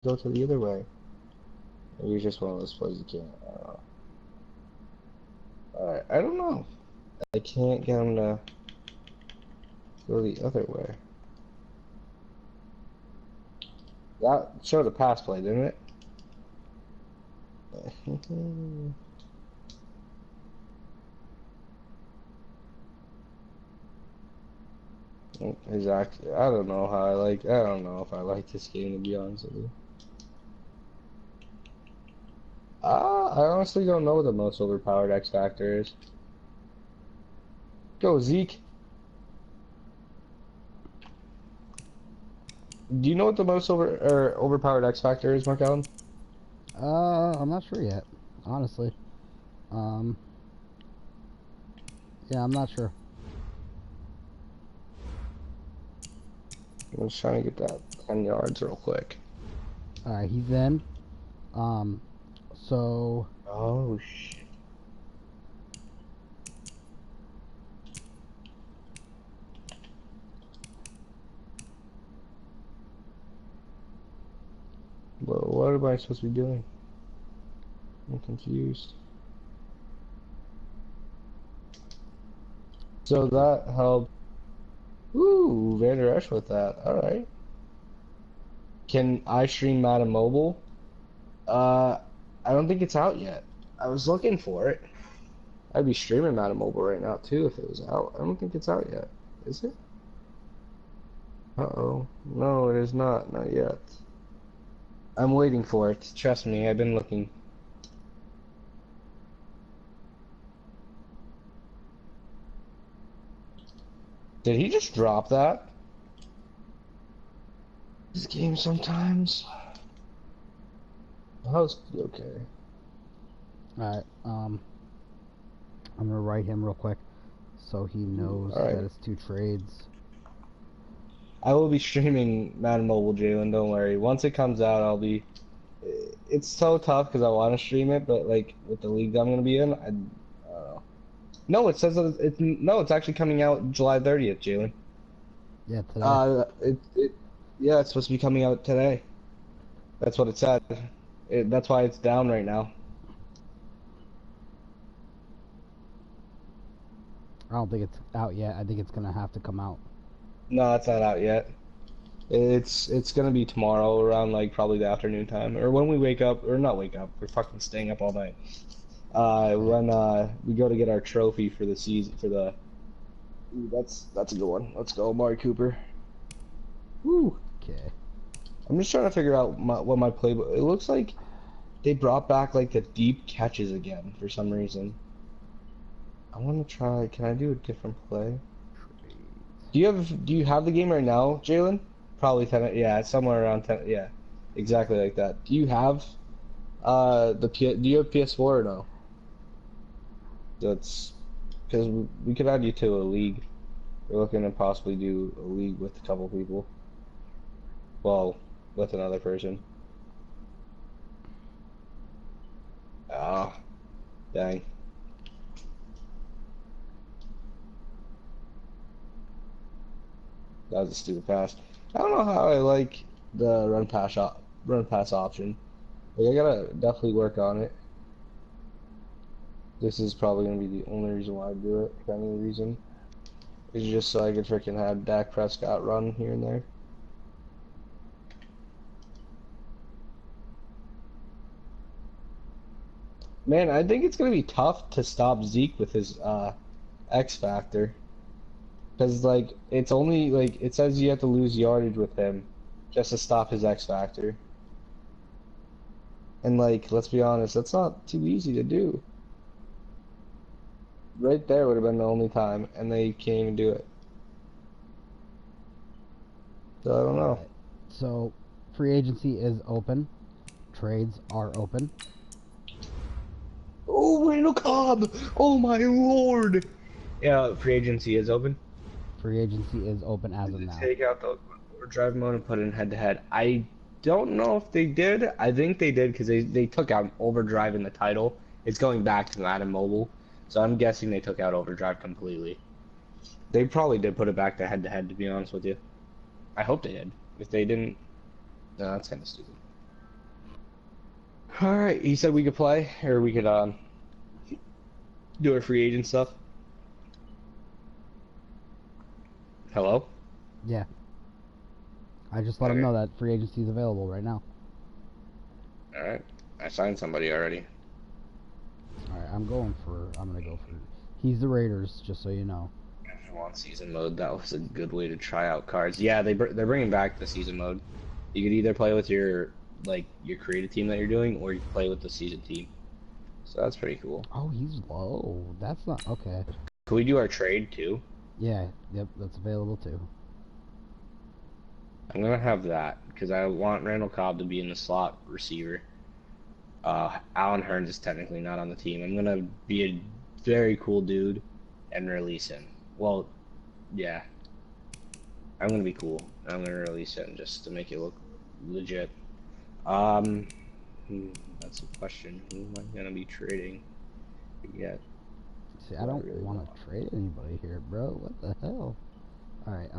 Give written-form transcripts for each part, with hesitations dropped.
go to the other way. Maybe it's just one of those places you can't. I don't know. Alright, I don't know. I can't get him to go the other way. That showed a pass play, didn't it? Exactly. I don't know how I don't know if I like this game, to be honest with you. I honestly don't know what the most overpowered X Factor is. Go, Zeke. Do you know what the most overpowered X Factor is, Mark Allen? I'm not sure yet, honestly. Um, yeah, I'm not sure. I'm just trying to get that 10 yards real quick. Alright, he's in. So... Oh, shit. Well, what am I supposed to be doing? I'm confused. So that helped. Ooh, Vander Esch with that. Alright. Can I stream Madden Mobile? Uh, I don't think it's out yet. I was looking for it. I'd be streaming Madden Mobile right now too if it was out. I don't think it's out yet. Is it? Uh-oh. No, it is not. Not yet. I'm waiting for it. Trust me, I've been looking. Did he just drop that? This game sometimes. That was okay. Alright, I'm gonna write him real quick so he knows that it's 2 trades. I will be streaming Madden Mobile, Jalen, don't worry. Once it comes out, I'll be... It's so tough because I want to stream it, but like with the league I'm going to be in, I don't know. No, it says that it's actually coming out July 30th, Jalen. Yeah, today. Yeah, it's supposed to be coming out today. That's what it said. That's why it's down right now. I don't think it's out yet. I think it's gonna have to come out. No, it's not out yet. It's gonna be tomorrow around like probably the afternoon time, or when we wake up, or not wake up. We're fucking staying up all night. When we go to get our trophy for the season for the. Ooh, that's a good one. Let's go, Amari Cooper. Woo. Okay. I'm just trying to figure out what my playbook. It looks like they brought back like the deep catches again for some reason. I want to try. Can I do a different play? Do you have the game right now, Jalen? Probably 10. Yeah, somewhere around 10. Yeah, exactly like that. Do you have do you have PS4 or no? That's because we could add you to a league. We're looking to possibly do a league with a couple people. Well, with another person. Ah, dang. That was a stupid pass. I don't know how I like the run pass option. Like, I gotta definitely work on it. This is probably gonna be the only reason why I do it. If any reason, is just so I could freaking have Dak Prescott run here and there. Man, I think it's gonna be tough to stop Zeke with his X factor. Because, like, it's only, like, it says you have to lose yardage with him just to stop his X Factor. And, like, let's be honest, that's not too easy to do. Right there would have been the only time, and they can't even do it. So, I don't know. Right. So, free agency is open. Trades are open. Oh, Randall Cobb! Oh, my lord! Yeah, free agency is open. Free agency is open as of now. Take out the drive mode and put it in head-to-head. I don't know if they did. I think they did because they took out overdrive in the title. It's going back to Madden Mobile, so I'm guessing they took out overdrive completely. They probably did put it back to head-to-head, to be honest with you. I hope they did. If they didn't, no, that's kind of stupid. All right, he said we could play, or we could do our free agent stuff. Hello? Yeah. I just let him Okay. know that free agency is available right now. Alright. I signed somebody already. Alright, I'm gonna go for... He's the Raiders, just so you know. If you want season mode, that was a good way to try out cards. Yeah, they're bringing back the season mode. You could either play with your creative team that you're doing, or you can play with the season team. So that's pretty cool. Oh, he's low. That's not... Okay. Can we do our trade too? Yeah, yep, that's available too. I'm gonna have that because I want Randall Cobb to be in the slot receiver. Alan Hearns is technically not on the team. I'm gonna be a very cool dude and release him. Well, yeah, I'm gonna be cool. I'm gonna release him just to make it look legit. Um, that's a question. Who am I gonna be trading? Yeah, See, I don't want to trade anybody here, bro. What the hell? Alright,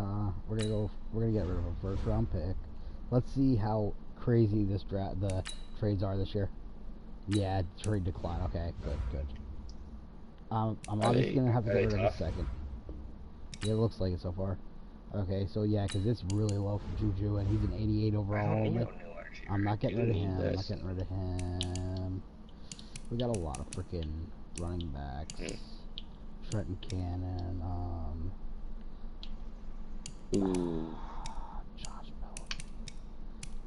we're gonna get rid of a first round pick. Let's see how crazy the trades are this year. Yeah, trade decline. Okay, good. I'm obviously gonna have to get rid of a second. Yeah, it looks like it so far. Okay, so yeah, because it's really low for Juju, and he's an 88 overall. I'm not getting rid of him. I'm not getting rid of him. We got a lot of freaking running backs. Trenton Cannon. Ooh. Josh Bell.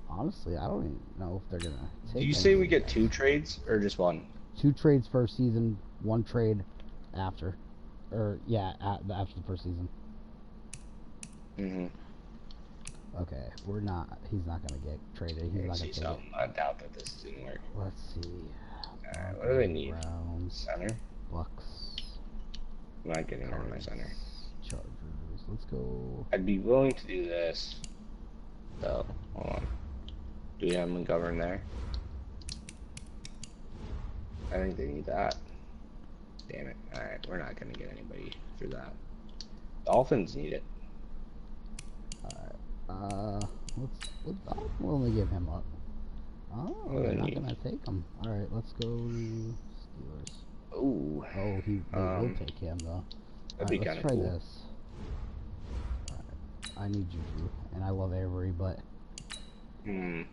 Honestly, I don't even know if they're gonna take. Do you say we get 2 trades or just 1? 2 trades first season, 1 trade after, or yeah, after the first season. Okay, he's not gonna get traded. He's not gonna take it. I doubt that this didn't work. Let's see. Alright, what do they need? Browns, Center? Bucks. I'm not getting rid of my center. Chargers. Let's go. I'd be willing to do this. So, hold on. Do we have McGovern there? I think they need that. Damn it. Alright, we're not gonna get anybody for that. Dolphins need it. Alright, I'm willing to give him up. Oh, they're not gonna take him. Alright, let's go Steelers. Ooh. Oh, they will take him though. That'd be let's kinda try cool. this. I need Juju, and I love Avery, but... Oh,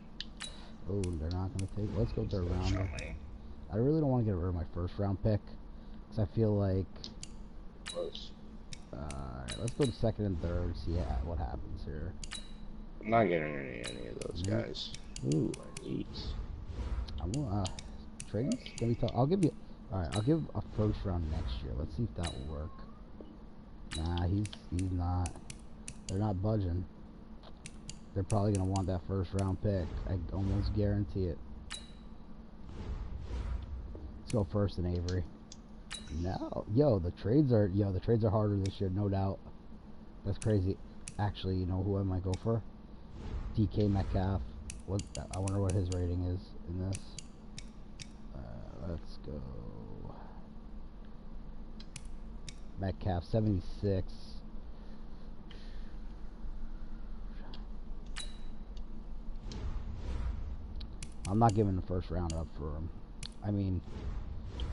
they're not going to take... Let's go third round. I really don't want to get rid of my first round pick, because I feel like... Close. Alright, let's go to second and third, see what happens here. I'm not getting rid of any of those guys. Ooh, Eats. I'm gonna, trading's gonna be tough. I'll give you... Alright, I'll give a first round next year. Let's see if that will work. Nah, he's not... They're not budging. They're probably going to want that first round pick. I almost guarantee it. Let's go first in Avery. No. The trades are harder this year, no doubt. That's crazy. Actually, you know who I might go for? DK Metcalf. I wonder what his rating is in this. Let's go. Metcalf 76. I'm not giving the first round up for him. I mean,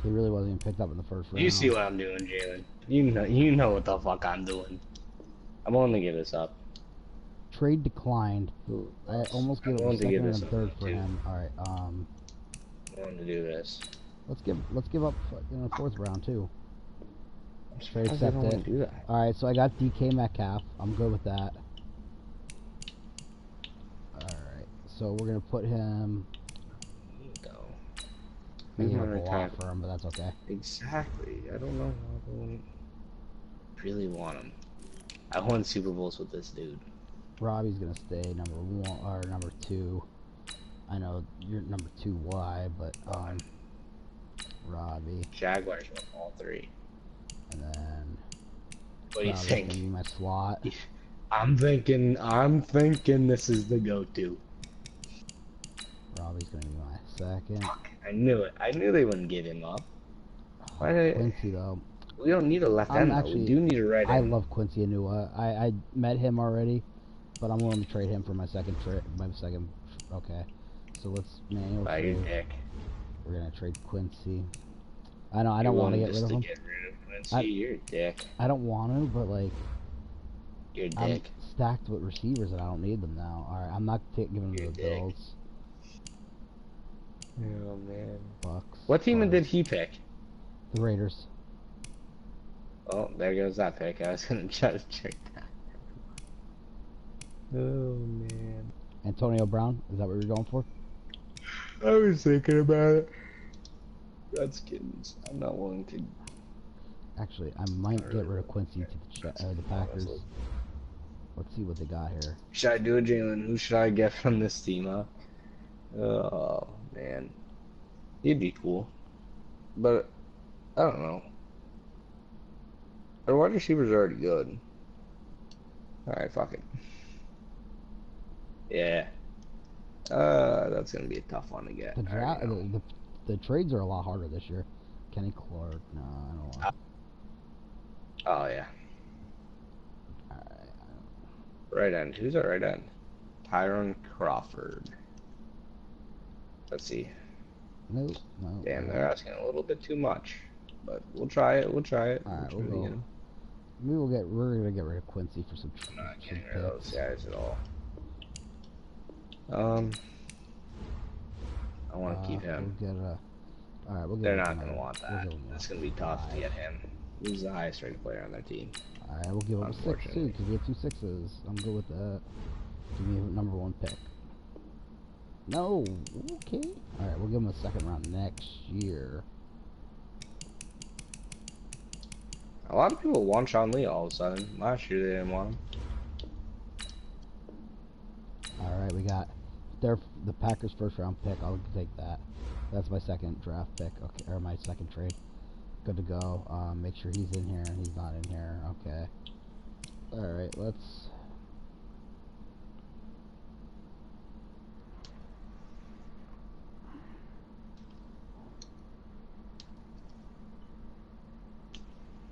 he really wasn't even picked up in the first round. You see what I'm doing, Jalen. You know what the fuck I'm doing. I'm willing to give this up. Trade declined. I almost gave up a second and third for him. Alright, I'm willing to do this. Let's give up in the fourth round too. I'm surprised I don't want to do that. Alright, so I got DK Metcalf. I'm good with that. Alright, so we're gonna put him. Maybe not a lot for him, but that's okay. Exactly. I don't know. I don't really want him. I won Super Bowls with this dude. Robbie's gonna stay number 1 or number 2. I know you're number 2. Why? But Robbie. Jaguars won all 3. And then. What do you think? Gonna be my slot. I'm thinking this is the go-to. Robbie's gonna be my second. Fuck, I knew it. I knew they wouldn't give him up. Why did Quincy though? We don't need a left end. We do need a right end. I love Quincy Anua. I met him already, but I'm willing to trade him for my second. Okay, so let's manual Buy your trade. dick. We're gonna trade Quincy. I know I don't want to get rid of him. Get rid of Quincy, you're a dick. I don't want to, but like, you're a dick. I'm stacked with receivers and I don't need them now. All right, I'm not giving them to the Bills. Oh man. Bucks. What team did he pick? The Raiders. Oh, there goes that pick. I was gonna try to check that. Oh man. Antonio Brown, is that what you're going for? I was thinking about it. Redskins. I'm not willing to. Actually, I might get rid of Quincy to the Packers. Let's see what they got here. Should I do it, Jalen? Who should I get from this team, huh? Oh man, he'd be cool, but I don't know. Our wide receivers are already good. All right, fuck it. Yeah. That's gonna be a tough one to get. The trades are a lot harder this year. Kenny Clark, no, I don't want. Oh yeah. Alright. Right end. Who's our right end? Tyron Crawford. Let's see. Nope, no. Damn, they're asking a little bit too much, but we'll try it. We'll try it. Alright, we'll go. We're gonna get rid of Quincy for some. I'm not getting rid of those guys at all. I want to keep him. Alright, we'll get. They're not gonna want that. It's gonna be tough to get him. Who's the highest rated player on their team? Alright, we'll give him a 6 too, because we have 2 6s. I'm good with that. Give me a number 1 pick. No, okay. Alright, we'll give him a 2nd round next year. A lot of people want Sean Lee all of a sudden. Last year they didn't want him. Alright, we got the Packers 1st round pick. I'll take that. That's my 2nd draft pick. Okay, or my 2nd trade. Good to go. Make sure he's in here. He's not in here. Okay. Alright, let's...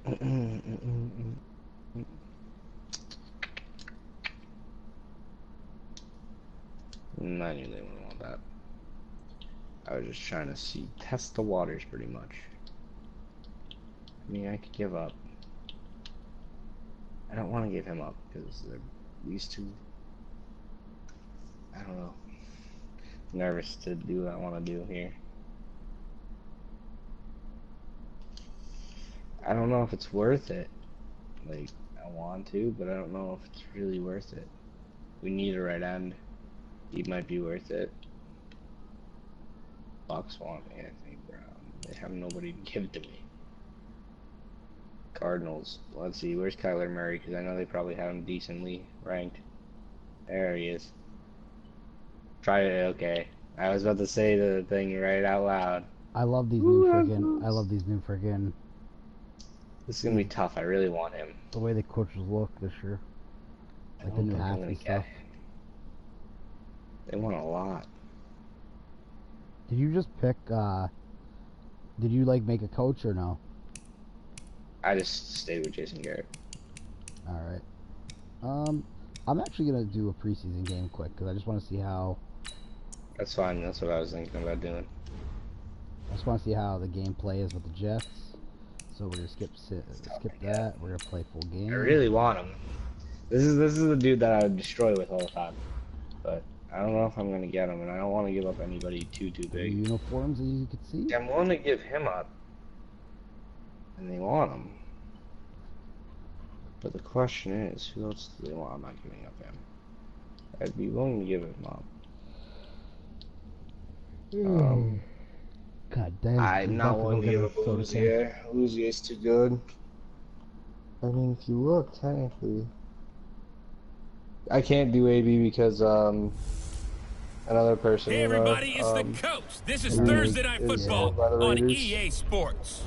I knew they wouldn't want that. I was just trying to test the waters pretty much. I mean, I could give up. I don't want to give him up because these two. I don't know. I'm nervous to do what I want to do here. I don't know if it's worth it. Like, I want to, but I don't know if it's really worth it. We need a right end. He might be worth it. Bucks want Anthony Brown. They have nobody to give to me. Cardinals. Let's see. Where's Kyler Murray? Because I know they probably have him decently ranked. There he is. Try it. Okay. I was about to say the thing right out loud. I love these new friggin'. This is gonna be tough. I really want him. The way the coaches look this year. Like the new half and stuff. They want a lot. Did you just pick, did you, like, make a coach or no? I just stayed with Jason Garrett. Alright. I'm actually gonna do a preseason game quick, because I just want to see how... That's fine, that's what I was thinking about doing. I just want to see how the gameplay is with the Jets. So we're gonna skip that, we're gonna play full game. I really want him. This is the dude that I would destroy with all the time. But I don't know if I'm gonna get him, and I don't want to give up anybody too big. The uniforms, as you can see. Yeah, I'm willing to give him up, and they want him. But the question is, who else do they want? I'm not giving up him. I'd be willing to give him up. God damn. I'm not willing to give up Uzier. Uzier's too good. I mean, if you look, technically. I can't do AB because, another person. Hey everybody, it's the coach. This is Thursday Night Football on EA Sports.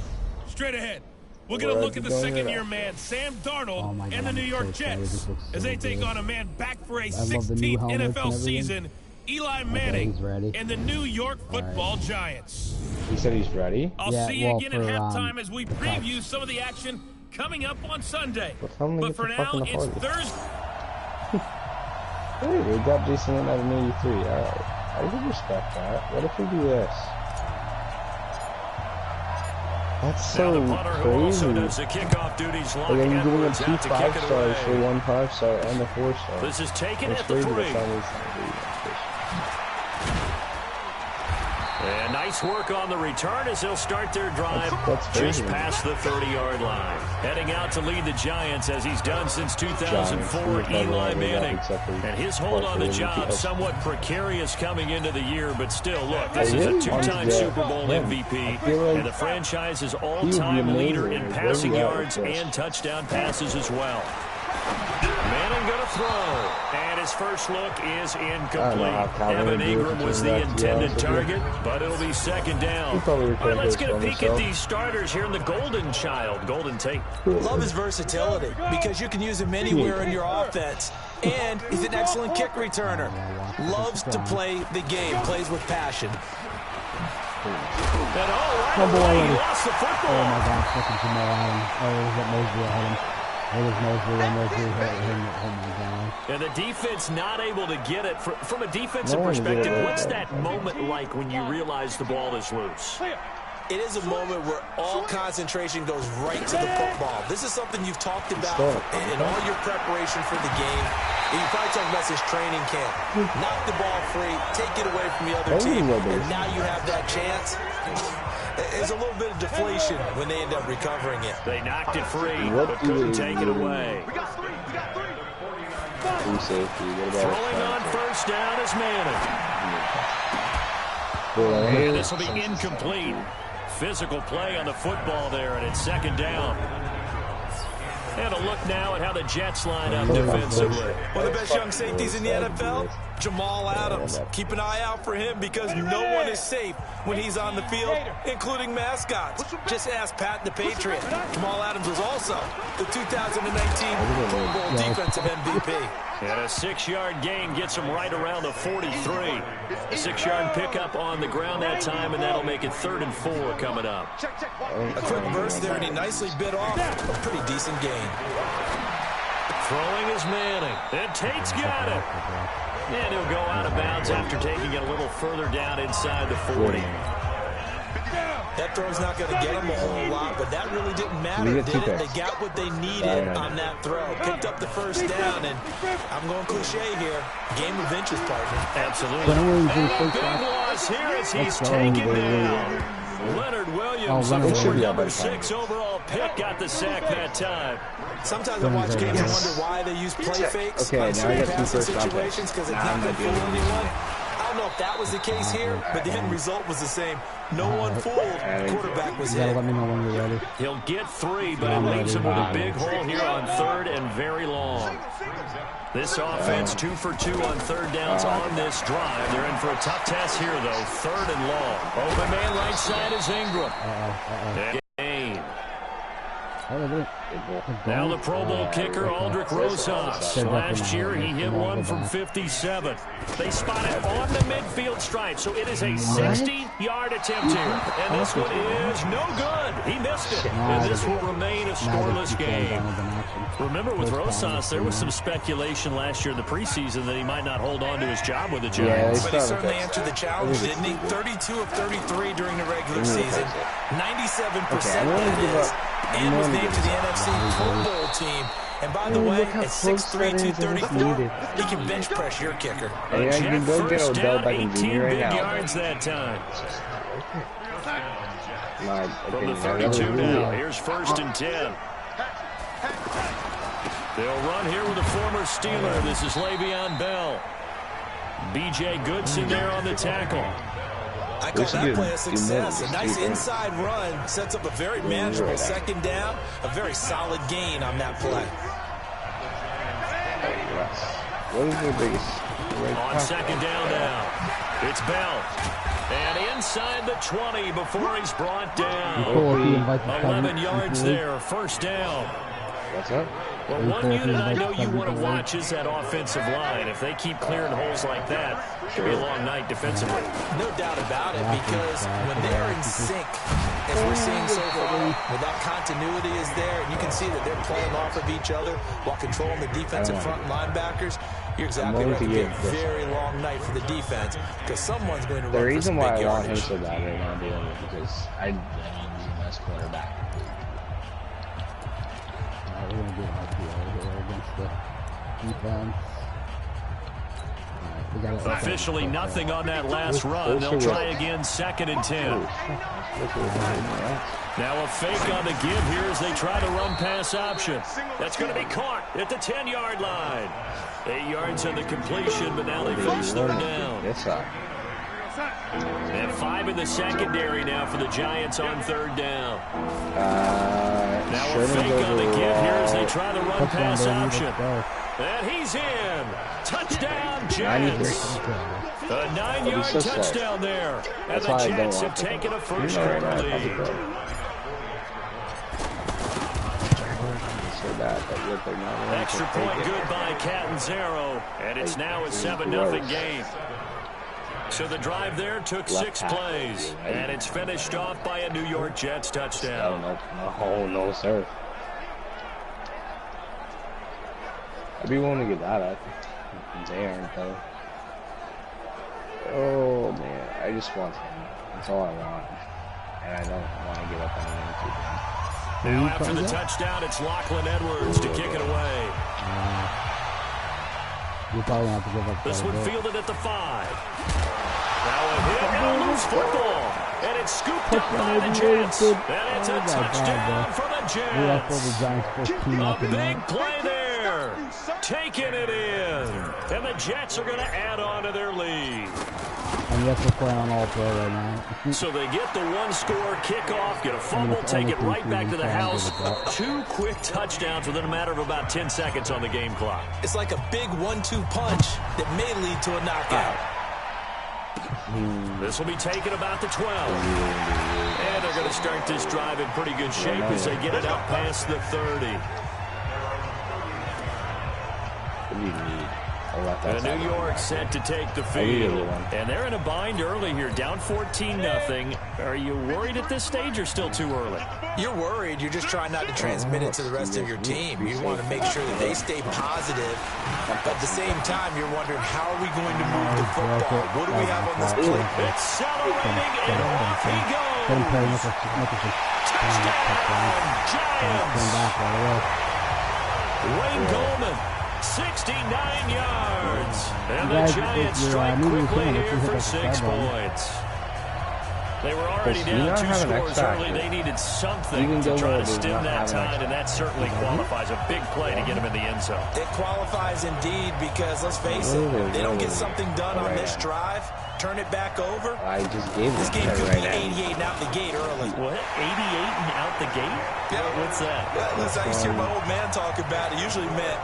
Straight ahead, we're going to look at the second-year man, Sam Darnold, and the New York Jets, as they take on a man back for a 16th NFL season, Eli Manning, and the New York Football Giants. He said he's ready? I'll see you again at halftime as we preview some of the action coming up on Sunday. But for now, it's Thursday. Hey, we got Jason in at an 83, alright. I would respect that. What if we do this? That's so crazy. Like, I'm giving them 2 5-stars for 1 5-star and a 4-star. This is taken at the 3. And nice work on the return as they'll start their drive just past the 30-yard line. Heading out to lead the Giants as he's done since 2004, Eli Manning. And his hold on the job somewhat precarious coming into the year, but still, look, this is a 2-time Super Bowl MVP, and the franchise's all-time leader in passing yards and touchdown passes as well. Manning going to throw, and his first look is incomplete. Evan Ingram was the intended target, but it'll be 2nd down. All right, let's get a peek at these starters here in the Golden Child. Golden Tate. Love his versatility because you can use him anywhere in your offense, and he's an excellent kick returner. Loves to play the game, plays with passion. And right away, he lost the football. Oh my God, second to Jamal Adams. Oh, that Mosley had him. It was Mosley, and Mosley hit him. Oh my God. And the defense not able to get it. From a defensive perspective, what's that moment like when you realize the ball is loose? It is a moment where all concentration goes right to the football. This is something you've talked about in all your preparation for the game. And you probably talked about this training camp. Knock the ball free, take it away from the other team, and now you have that chance. There's a little bit of deflation when they end up recovering it. They knocked it free, but couldn't take it away. Throwing on first down is Manning. And this will be incomplete. Physical play on the football there, and it's 2nd down. And a look now at how the Jets line up defensively. One of the best young safeties in the NFL, Jamal Adams. Keep an eye out for him because no one is safe when he's on the field, including mascots. Just ask Pat the Patriot. Jamal Adams was also the 2019 Pro Bowl Defensive MVP. And a 6-yard gain gets him right around the 43. A 6-yard pickup on the ground that time, and that'll make it 3rd and 4 coming up. A quick burst there, and he nicely bit off a pretty decent gain. Throwing is Manning. And Tate's got it. And he'll go out of bounds after taking it a little further down inside the 40. That throw's not going to get them a whole lot, but that really didn't matter, did it? They got what they needed on that throw. Picked up the first down, and I'm going cliche here. Game of inches, partner. Absolutely. And big loss here as he's taken down. Leonard Williams, number 6 overall pick, got the sack that time. Sometimes I watch games and wonder why they use play fakes on certain passing situations because it's not going to fool anyone. I don't know if that was the case here, but the end result was the same. No one fooled. The quarterback was hit. Let me know when you're ready. He'll get 3, but it leaves him with a big hole here on 3rd and very long. This offense 2 for 2 on 3rd downs on this drive. They're in for a tough test here, though. 3rd and long. Open man right side is Ingram. Gain. Now the Pro Bowl kicker, Aldrich Rosas. Last year, he hit one from 57. They spot it on the midfield stripe, so it is a 60-yard attempt here. And this one is no good. He missed it. And this will remain a scoreless game. Remember, with Rosas, there was some speculation last year in the preseason that he might not hold on to his job with the Giants. But he certainly answered the challenge, didn't he? 32 of 33 during the regular season. 97% that is. And was named to the NFC Pro Bowl team. And by the way, at 6'3", 234, he can bench press your kicker. A Jet first down, 18 big yards that time. From the 32 now, here's 1st and 10. They'll run here with a former Steeler. This is Le'Veon Bell. B.J. Goodson there on the tackle. I call that play a success. A nice inside run sets up a very manageable 2nd down. A very solid gain on that play. What is their biggest? On 2nd down now, it's Bell. And inside the 20 before he's brought down. 11 yards there, 1st down. What's up? Well, one unit I know you want to watch is that offensive line. If they keep clearing holes like that, it could be a long night defensively. No doubt about it, because when they're in sync, as we're seeing so far, when that continuity is there, and you can see that they're playing off of each other while controlling the defensive front linebackers, you're exactly right. It'll be a very long night for the defense, because someone's going to run for some big yardage. The reason why I want him so bad right now, Dylan, is because I think he's the best quarterback. We're going to get RPO here against the defense. Officially nothing on that last run. They'll try again, 2nd and 10. Now a fake on the give here as they try to run pass option. That's going to be caught at the 10-yard line. 8 yards on the completion, but now they face 3rd down. And 5 in the secondary now for the Giants on 3rd down. Now a fake on the give here as they try to run pass option. And he's in. Touchdown, Jets. A 9-yard touchdown there. And the Jets have taken a first-quarter lead. Extra point good by Catanzaro. And it's now a 7-0 game. So the drive there took 6 plays. And it's finished off by a New York Jets touchdown. No, sir. I'd be willing to get that up. They aren't, though. Oh, man. I just want him. That's all I want. And I don't want to give up on him too bad. Now after the touchdown, it's Lachlan Edwards to kick it away. You're probably going to have to give up. This one fielded at the 5. Now a hit and a loose football. And it's scooped up by the Jets. And it's a touchdown for the Jets. A big play there. Taking it in. And the Jets are going to add on to their lead. And you have to play on all play right now. So they get the 1-score kickoff, get a fumble, take it right back to the house. 2 quick touchdowns within a matter of about 10 seconds on the game clock. It's like a big 1-2 punch that may lead to a knockout. This will be taken about the 12. And they're going to start this drive in pretty good shape as they get it up past the 30. And New York set to take the field. And they're in a bind early here, down 14-0. Are you worried at this stage or still too early? You're worried. You're just trying not to transmit it to the rest of your team. You want to make sure that they stay positive. But at the same time, you're wondering, how are we going to move the football? What do we have on this play? Accelerating, and off he goes. Touchdown, Giants. Wayne Goldman. 69 yards. And the Giants strike quickly here for 6 points. They were already down 2 scores early. They needed something to try to stem that tide, and that certainly qualifies. A big play to get him in the end zone. It qualifies indeed, because let's face it, they don't get something done on this drive, turn it back over. This game could be 88 and out the gate early. What? 88 and out the gate? Yeah. What's that? Listen, I used to hear my old man talk about it. Usually meant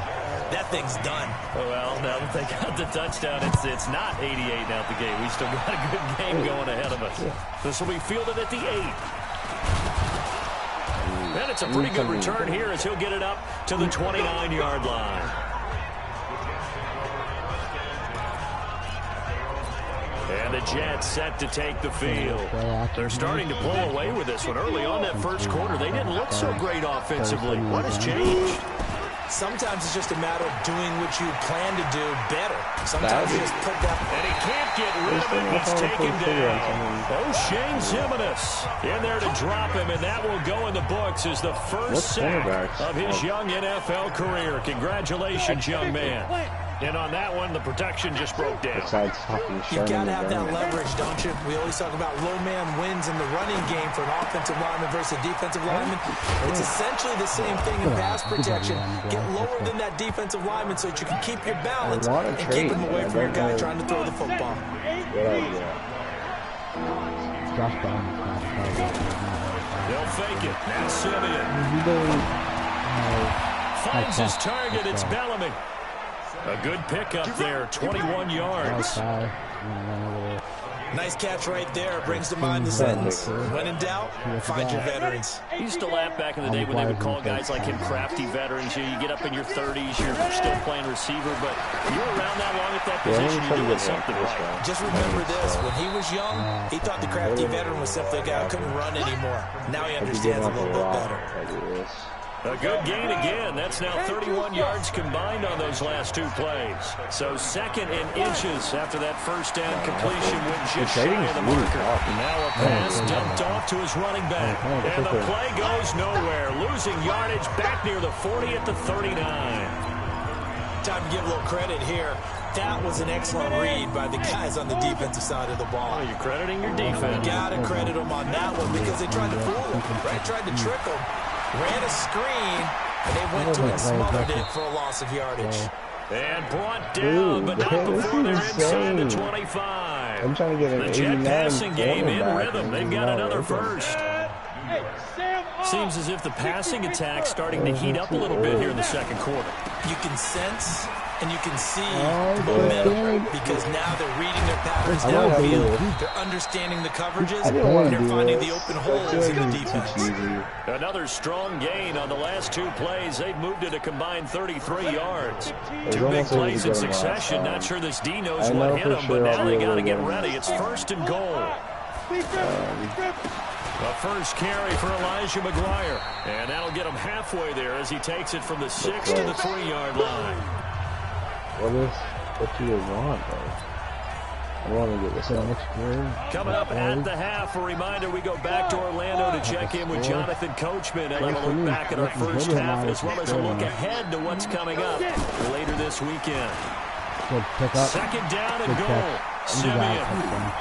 that thing's done. Well, now that they got the touchdown, it's not 88 out the gate. We still got a good game going ahead of us. This will be fielded at the 8. And it's a pretty good return here as he'll get it up to the 29-yard line. And the Jets set to take the field. They're starting to pull away with this one. Early on that first quarter, they didn't look so great offensively. What has changed? Sometimes it's just a matter of doing what you plan to do better. Sometimes you just put that... And he can't get rid of it. He's taken down. O'Shane Zimenez in there to drop him, and that will go in the books as the first sack of his young NFL career. Congratulations, young man. And on that one, the protection just broke down. You've got to have that leverage, don't you? We always talk about low man wins in the running game for an offensive lineman versus a defensive lineman. It's essentially the same thing in pass protection. Get lower than that defensive lineman so that you can keep your balance and keep him away from your guy trying to throw the football. They'll fake it. Now Simeon finds his target. It's Bellamy. A good pickup there, 21 yards. Nice catch right there. Brings to mind the sentence. When in doubt, find your veterans. He used to laugh back in the day when they would call guys like him crafty veterans. You get up in your 30s, you're still playing receiver, but you're around that long at that position, you're doing something right. Just remember this. When he was young, he thought the crafty veteran was simply a guy who couldn't run anymore. Now he understands a little bit better. A good gain again. That's now 31 yards combined on those last 2 plays. So second in inches after that first down completion went just shy of the marker. Now a pass dumped off to his running back. And the play goes nowhere. Losing yardage back near the 40 at the 39. Time to give a little credit here. That was an excellent read by the guys on the defensive side of the ball. Oh, you're crediting your defense. You got to credit them on that one because they tried to fool him, right? Tried to trick him. Ran a screen, and they went to it and smothered it for a loss of yardage. And brought down, but not before they're inside the 25. I'm trying to get an the Jet passing game in rhythm. They've got another first. Seems as if the passing attack's starting to heat up a little bit here in the second quarter. You can sense and you can see momentum because now they're reading their patterns downfield. They're understanding the coverages, and they're finding the open holes in the defense. Another strong gain on the last 2 plays. They've moved it a combined 33 yards. 2 big plays in succession. Not sure this D knows what hit them, but now they got to get ready. It's 1st and goal. A first carry for Elijah McGuire. And that'll get him halfway there as he takes it from the 6 to the 3-yard line. What do you want, though? I want to get this Coming up at the half, a reminder, we go back to Orlando to check in with Jonathan Coachman and have a look back at our first half as well as a look ahead to what's coming up later this weekend. Second down and goal. Simeon.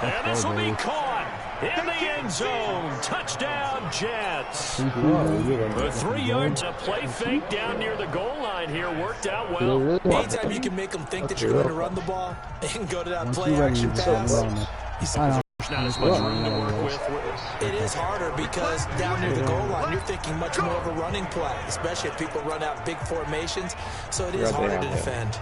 And this will be caught in the end zone. Touchdown, Jets. The 3 yards, a play fake down near the goal line here worked out well. Anytime you can make them think that you're going to run the ball and go to that play action pass, there's not as much room to work with. It is harder because down near the goal line, you're thinking much more of a running play, especially if people run out big formations, so it is harder to defend.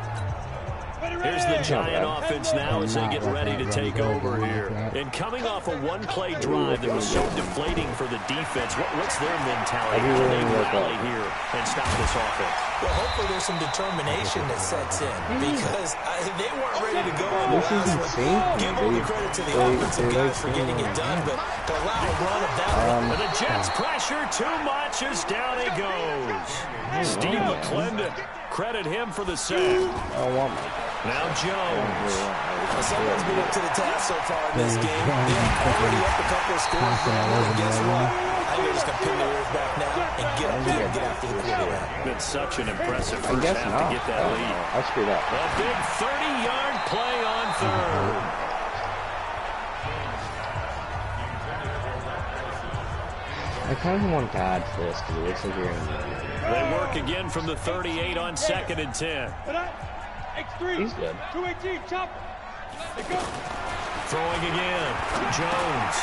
Here's the Giant offense now as they get ready to take over here. And coming off a 1-play drive that was so deflating for the defense, what's their mentality? How do they rally here and stop this offense? Well, hopefully there's some determination that sets in because they weren't ready to go in the last one. Give all the credit to the offensive guys for getting it done, but to allow a run of that one. And the Jets pressure too much as down he goes. Steve McClendon, credit him for the sack. Now Jones. Someone's been up to the task so far in this game. They're already up a couple of scores. And guess what? I think they're just going to pin their ears back now and get after the quarterback. Been such an impressive first half to get that lead. I screwed up. A big 30-yard play on third. I kind of want to add for this because it looks like you're in the... They work again from the 38 on 2nd and 10. He's good. 218, chop. Throwing again. Jones.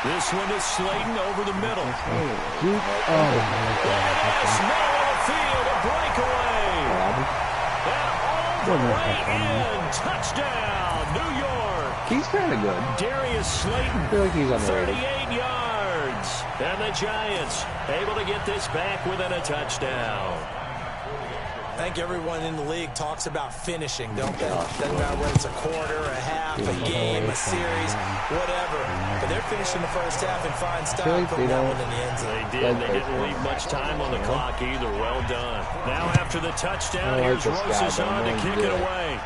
This one to Slayton over the middle. Middle of the field, a breakaway. And all the way in. Touchdown, New York. He's kind of good. Darius Slayton. I feel like he's underrated. 38 yards. And the Giants able to get this back within a touchdown. I think everyone in the league talks about finishing, don't they? Doesn't matter whether it's a quarter, a half, a game, a series, whatever. But they're finishing the first half in fine style, putting that one in the end zone. They did. They didn't leave much time on the clock either. Well done. Now after the touchdown, here's Rosas on to kick it away.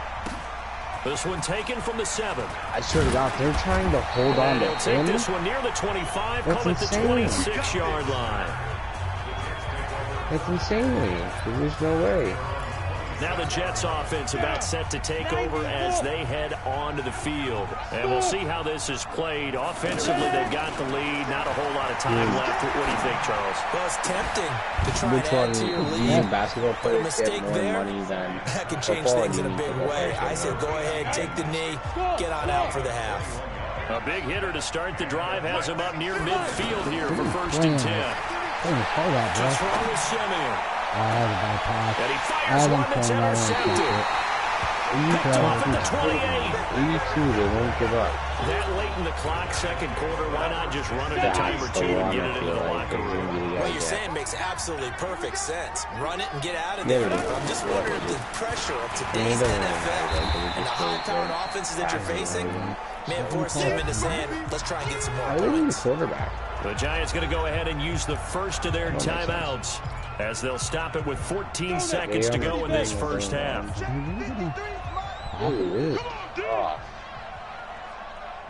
This one taken from the 7. I swear to God, they're trying to hold on to him. They'll take this one near the 25, call it the 26-yard line. That's insanely. There's no way. Now the Jets offense about set to take over as they head onto the field. And we'll see how this is played. Offensively, they've got the lead. Not a whole lot of time left. What do you think, Charles? Well, it's tempting to try and add to your lead. Basketball But a players mistake get more there, money than that could change things in a big way. I said go ahead, take the knee, get on out for the half. A big hitter to start the drive has him up near midfield here for 1st and 10. Just for Simeon. I had a bad pass. And he fires one that's intercepted. Picked off at the 28. 82, they won't give up. That late in the clock, second quarter, why not just run it a time or two and get it into the locker room? What you're saying makes absolutely perfect sense. Run it and get out of there. I'm just wondering the pressure of today's NFL and the high-powered offenses that you're facing may force him into saying, let's try and get some more points. Quarterback. The Giants going to go ahead and use the first of their timeouts as they'll stop it with 14 seconds to go in this first half.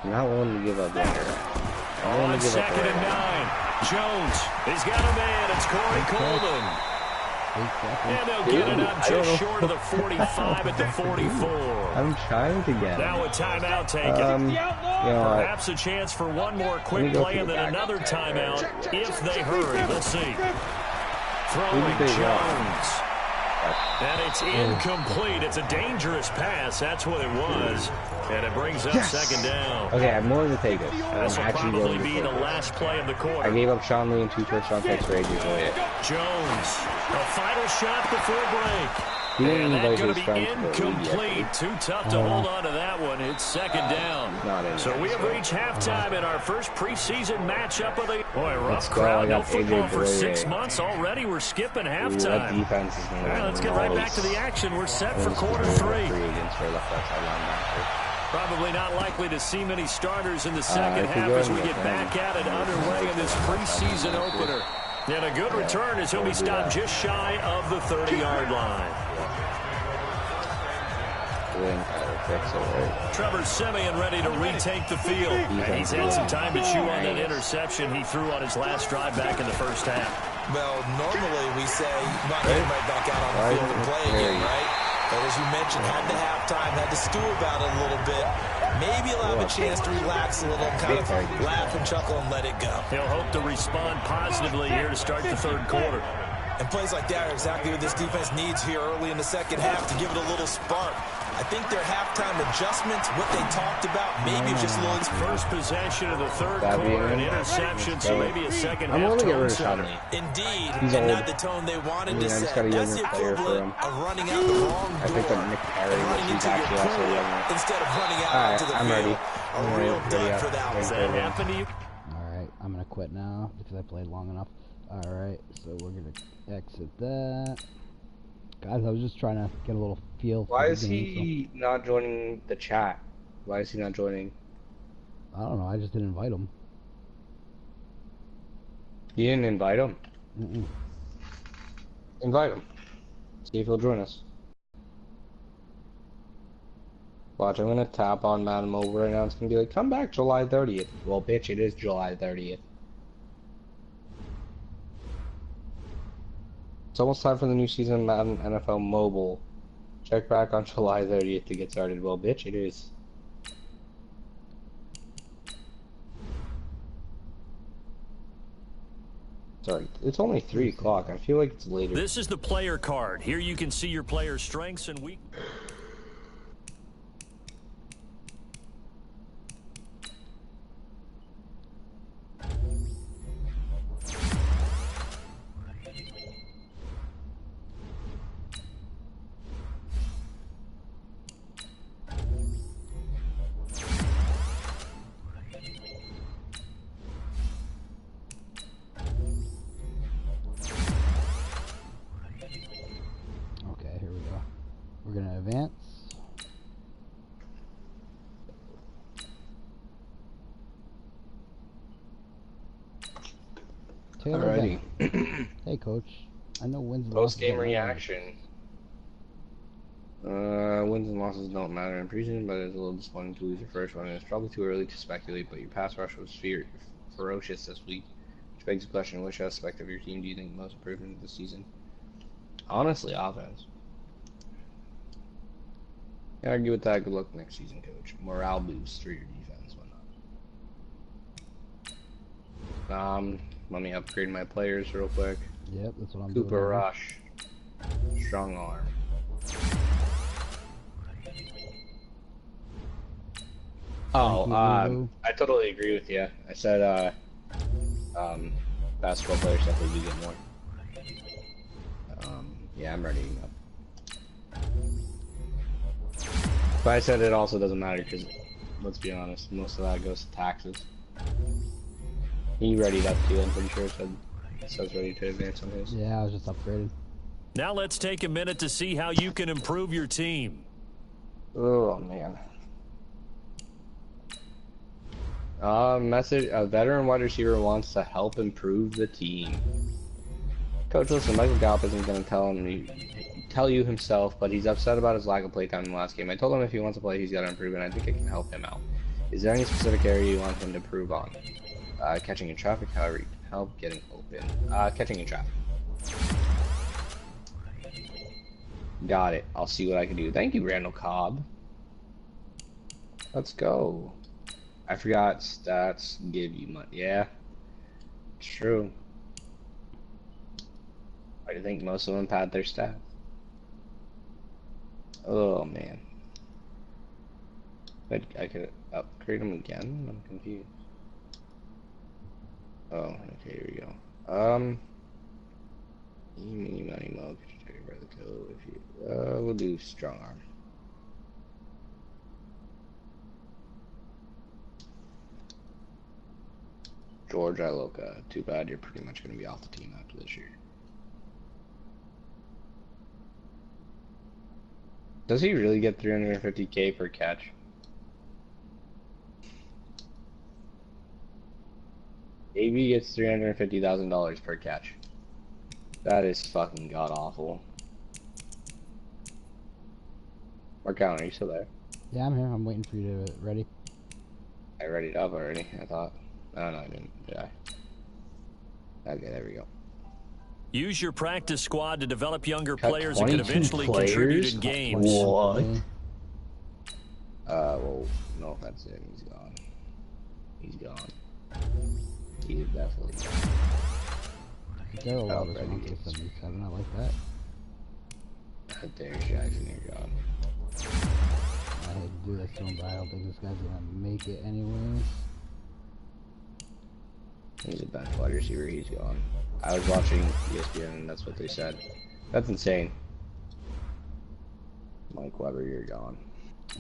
Not willing to give up there. On 2nd and 9. Jones, he's got a man. It's Corey Coleman. And they'll get it up just short of the 45 at the 44. I'm trying to get Now a timeout taken. Perhaps a chance for one more quick play and then another timeout if they hurry. We'll see. Throwing Jones. And it's incomplete. It's a dangerous pass. That's what it was. And it brings up second down. Okay, I'm willing to take it. This will probably be the last play of the quarter. I gave up Sean Lee and 2 touchdown picks for AJ. Jones, a final shot before break. And that's going to be incomplete. Too tough to hold on to that one. It's second down. So we have reached halftime in our first preseason matchup of the... Boy, rough crowd. No football for 6 months already. We're skipping halftime. Let's get right back to the action. We're set for quarter 3. Probably not likely to see many starters in the second half as we get back at it underway in this preseason opener. And a good return as he'll be stopped just shy of the 30-yard line. Trevor Siemian ready to retake the field. And he's had some time to chew on that interception he threw on his last drive back in the first half. Well, normally we say not getting right back out on the field and play again, right? But as you mentioned, had the halftime, had to stew about it a little bit. Maybe he'll have a chance to relax a little, kind of laugh and chuckle and let it go. He'll hope to respond positively here to start the third quarter. And plays like that are exactly what this defense needs here early in the second half to give it a little spark. I think their halftime adjustments, what they talked about, maybe just a little... First possession of the third quarter, an interception, so maybe a second half tone setter. Indeed, and not the tone they wanted to set. That's the equivalent of running out the wrong door. Running into your pool instead of running out to the field. A real dud for that one. Does that happen to you? Alright, I'm going to quit now because I played long enough. Alright, so we're going to exit that. Guys, I was just trying to get a little feel for Why is he not joining the chat? Why is he not joining? I don't know, I just didn't invite him. You didn't invite him? Mm-mm. Invite him. See if he'll join us. Watch, I'm gonna tap on Madden Mobile right now. It's gonna be like, come back July 30th. Well, bitch, it is July 30th. It's almost time for the new season of Madden NFL Mobile. Check back on July 30th to get started. Well, bitch, it is. Sorry, it's only 3 o'clock. I feel like it's later. This is the player card. Here you can see your player's strengths and weaknesses. We're gonna advance. Alrighty. Hey, coach. I know wins and losses. Post-game reaction. Wins and losses don't matter in preseason, but it's a little disappointing to lose your first one. It's probably too early to speculate, but your pass rush was ferocious this week, which begs the question: which aspect of your team do you think most improvement this season? Honestly, offense. I argue with that. Good luck next season, coach. Morale boost for your defense, whatnot. Let me upgrade my players real quick. Yep, that's what I'm doing. Cooper Rush, strong arm. Oh, I totally agree with you. I said, basketball players definitely do get more. Yeah, I'm ready up. But I said it also doesn't matter because, let's be honest, most of that goes to taxes. He readied up too, I'm pretty sure it says ready to advance on his. Yeah, I was just upgraded. Now let's take a minute to see how you can improve your team. Oh, man. Message, a veteran wide receiver wants to help improve the team. Coach, listen, Michael Gallup isn't going to tell you himself, but he's upset about his lack of playtime in the last game. I told him if he wants to play, he's got to improve, and I think it can help him out. Is there any specific area you want him to improve on? Catching in traffic, however, you can help getting open. Catching in traffic. Got it. I'll see what I can do. Thank you, Randall Cobb. Let's go. I forgot stats give you money. Yeah, true. I think most of them pad their stats. Oh man. But I could upgrade them again? I'm confused. Oh, okay, here we go. Mini money mode. Could you take the code if you we'll do strong arm. George Iloka. Too bad you're pretty much gonna be off the team after this year. Does he really get 350K per catch? AB gets $350,000 per catch. That is fucking god awful. Mark Allen, are you still there? Yeah, I'm here. I'm waiting for you to ready. I readied up already, I thought. Oh no, I didn't. Did I? Okay, there we go. Use your practice squad to develop younger players that can 22 eventually players? contribute in games. What? Well, no offense to him, he's gone. He's gone. He's definitely gone. There are a lot of songs with 77, I like that. There's Jackson, you're gone. I hate to do this to him, but I don't think this guy's gonna make it anyways. He's a bench wide receiver, he's gone. I was watching ESPN and that's what they said. That's insane. Mike Weber, you're gone.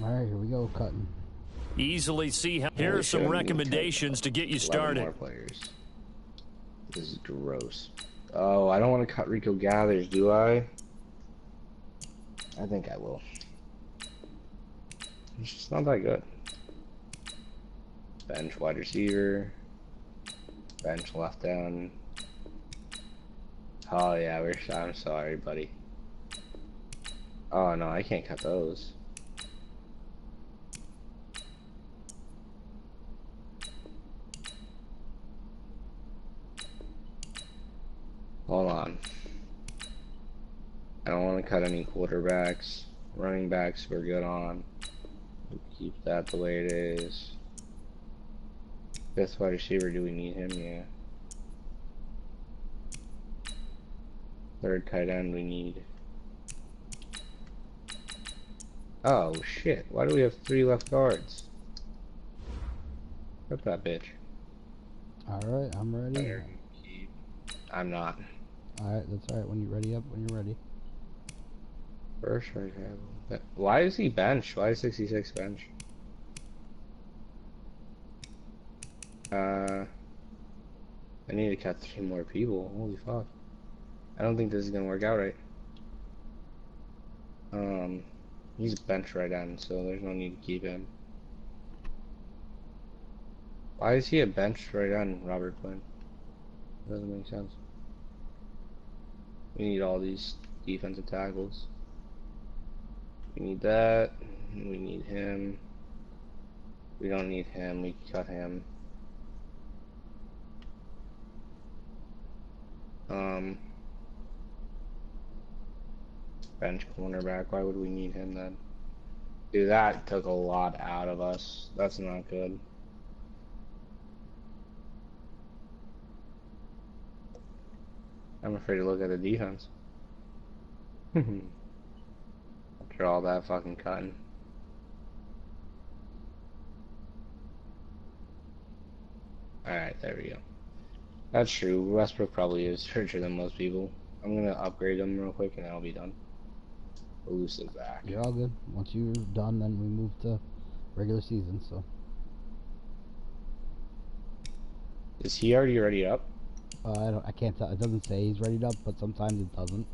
Alright, here we go, cutting. Easily see how. Here are some recommendations to get you started. More players. This is gross. Oh, I don't want to cut Rico Gathers, do I? I think I will. It's just not that good. Bench wide receiver. Bench left down. Oh yeah, I'm sorry, buddy. Oh no, I can't cut those. Hold on. I don't want to cut any quarterbacks. Running backs we're good on. We'll keep that the way it is. Fifth wide receiver, do we need him? Yeah. Third tight end we need. Oh shit, why do we have 3 left guards? Cut that bitch. Alright, I'm ready. I'm not. Alright, that's alright. When you're ready, when you're ready. First right hand. Why is he bench? Why is 66 bench? I need to cut 3 more people. Holy fuck. I don't think this is gonna work out right. He's bench right end, so there's no need to keep him. Why is he a bench right end, Robert Quinn? Doesn't make sense. We need all these defensive tackles. We need that. We need him. We don't need him. We cut him. Bench cornerback. Why would we need him then? Dude, that took a lot out of us. That's not good. I'm afraid to look at the defense. After all that fucking cutting. Alright, there we go. That's true. Westbrook probably is richer than most people. I'm gonna upgrade him real quick and I'll be done. elusive back. You're all good. Once you're done, then we move to regular season. So. Is he already ready up? I can't tell. It doesn't say he's ready up, but sometimes it doesn't.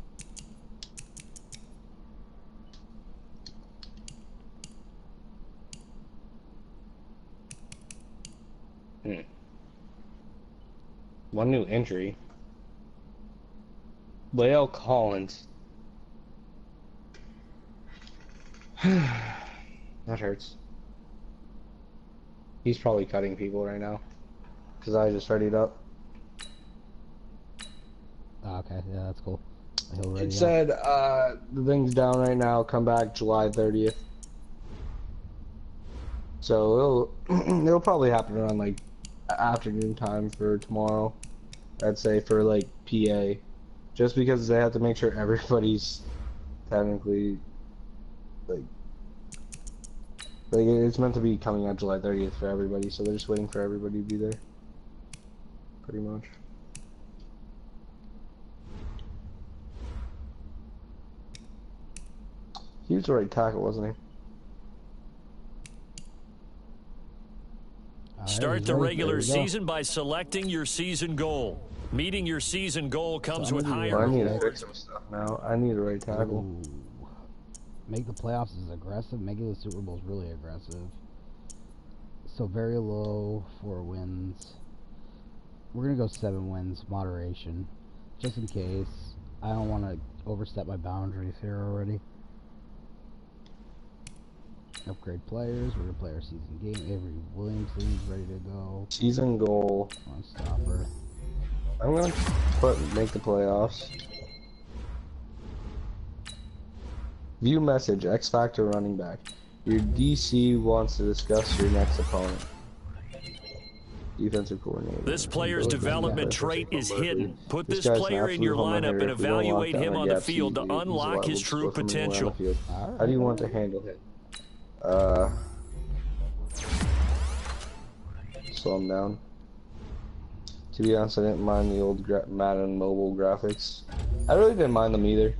One new injury. Lyle Collins. That hurts. He's probably cutting people right now. Because I just readied up. Oh, okay, yeah, that's cool. It said the thing's down right now, come back July 30th. So it'll probably happen around like afternoon time for tomorrow. I'd say for like PA. Just because they have to make sure everybody's technically like it's meant to be coming out July 30th for everybody, so they're just waiting for everybody to be there. Pretty much. He was the right tackle, wasn't he? Start the regular season by selecting your season goal. Meeting your season goal comes with higher rewards. I need rewards. to fix some stuff now. I need a right tackle. Ooh. Make the playoffs is aggressive. Making the Super Bowl is really aggressive. So very low, 4 wins. We're going to go 7 wins, moderation. Just in case. I don't want to overstep my boundaries here already. Upgrade players. We're going to play our season game. Avery Williamson's ready to go. Season goal. Run stopper. I'm going to make the playoffs. View message, X Factor running back. Your DC wants to discuss your next opponent. Defensive coordinator. This player's development trait is hidden. Put this player in your lineup and evaluate him on the field to unlock his true potential. How do you want to handle him? Slow him down. To be honest, I didn't mind the old Madden mobile graphics. I really didn't mind them either.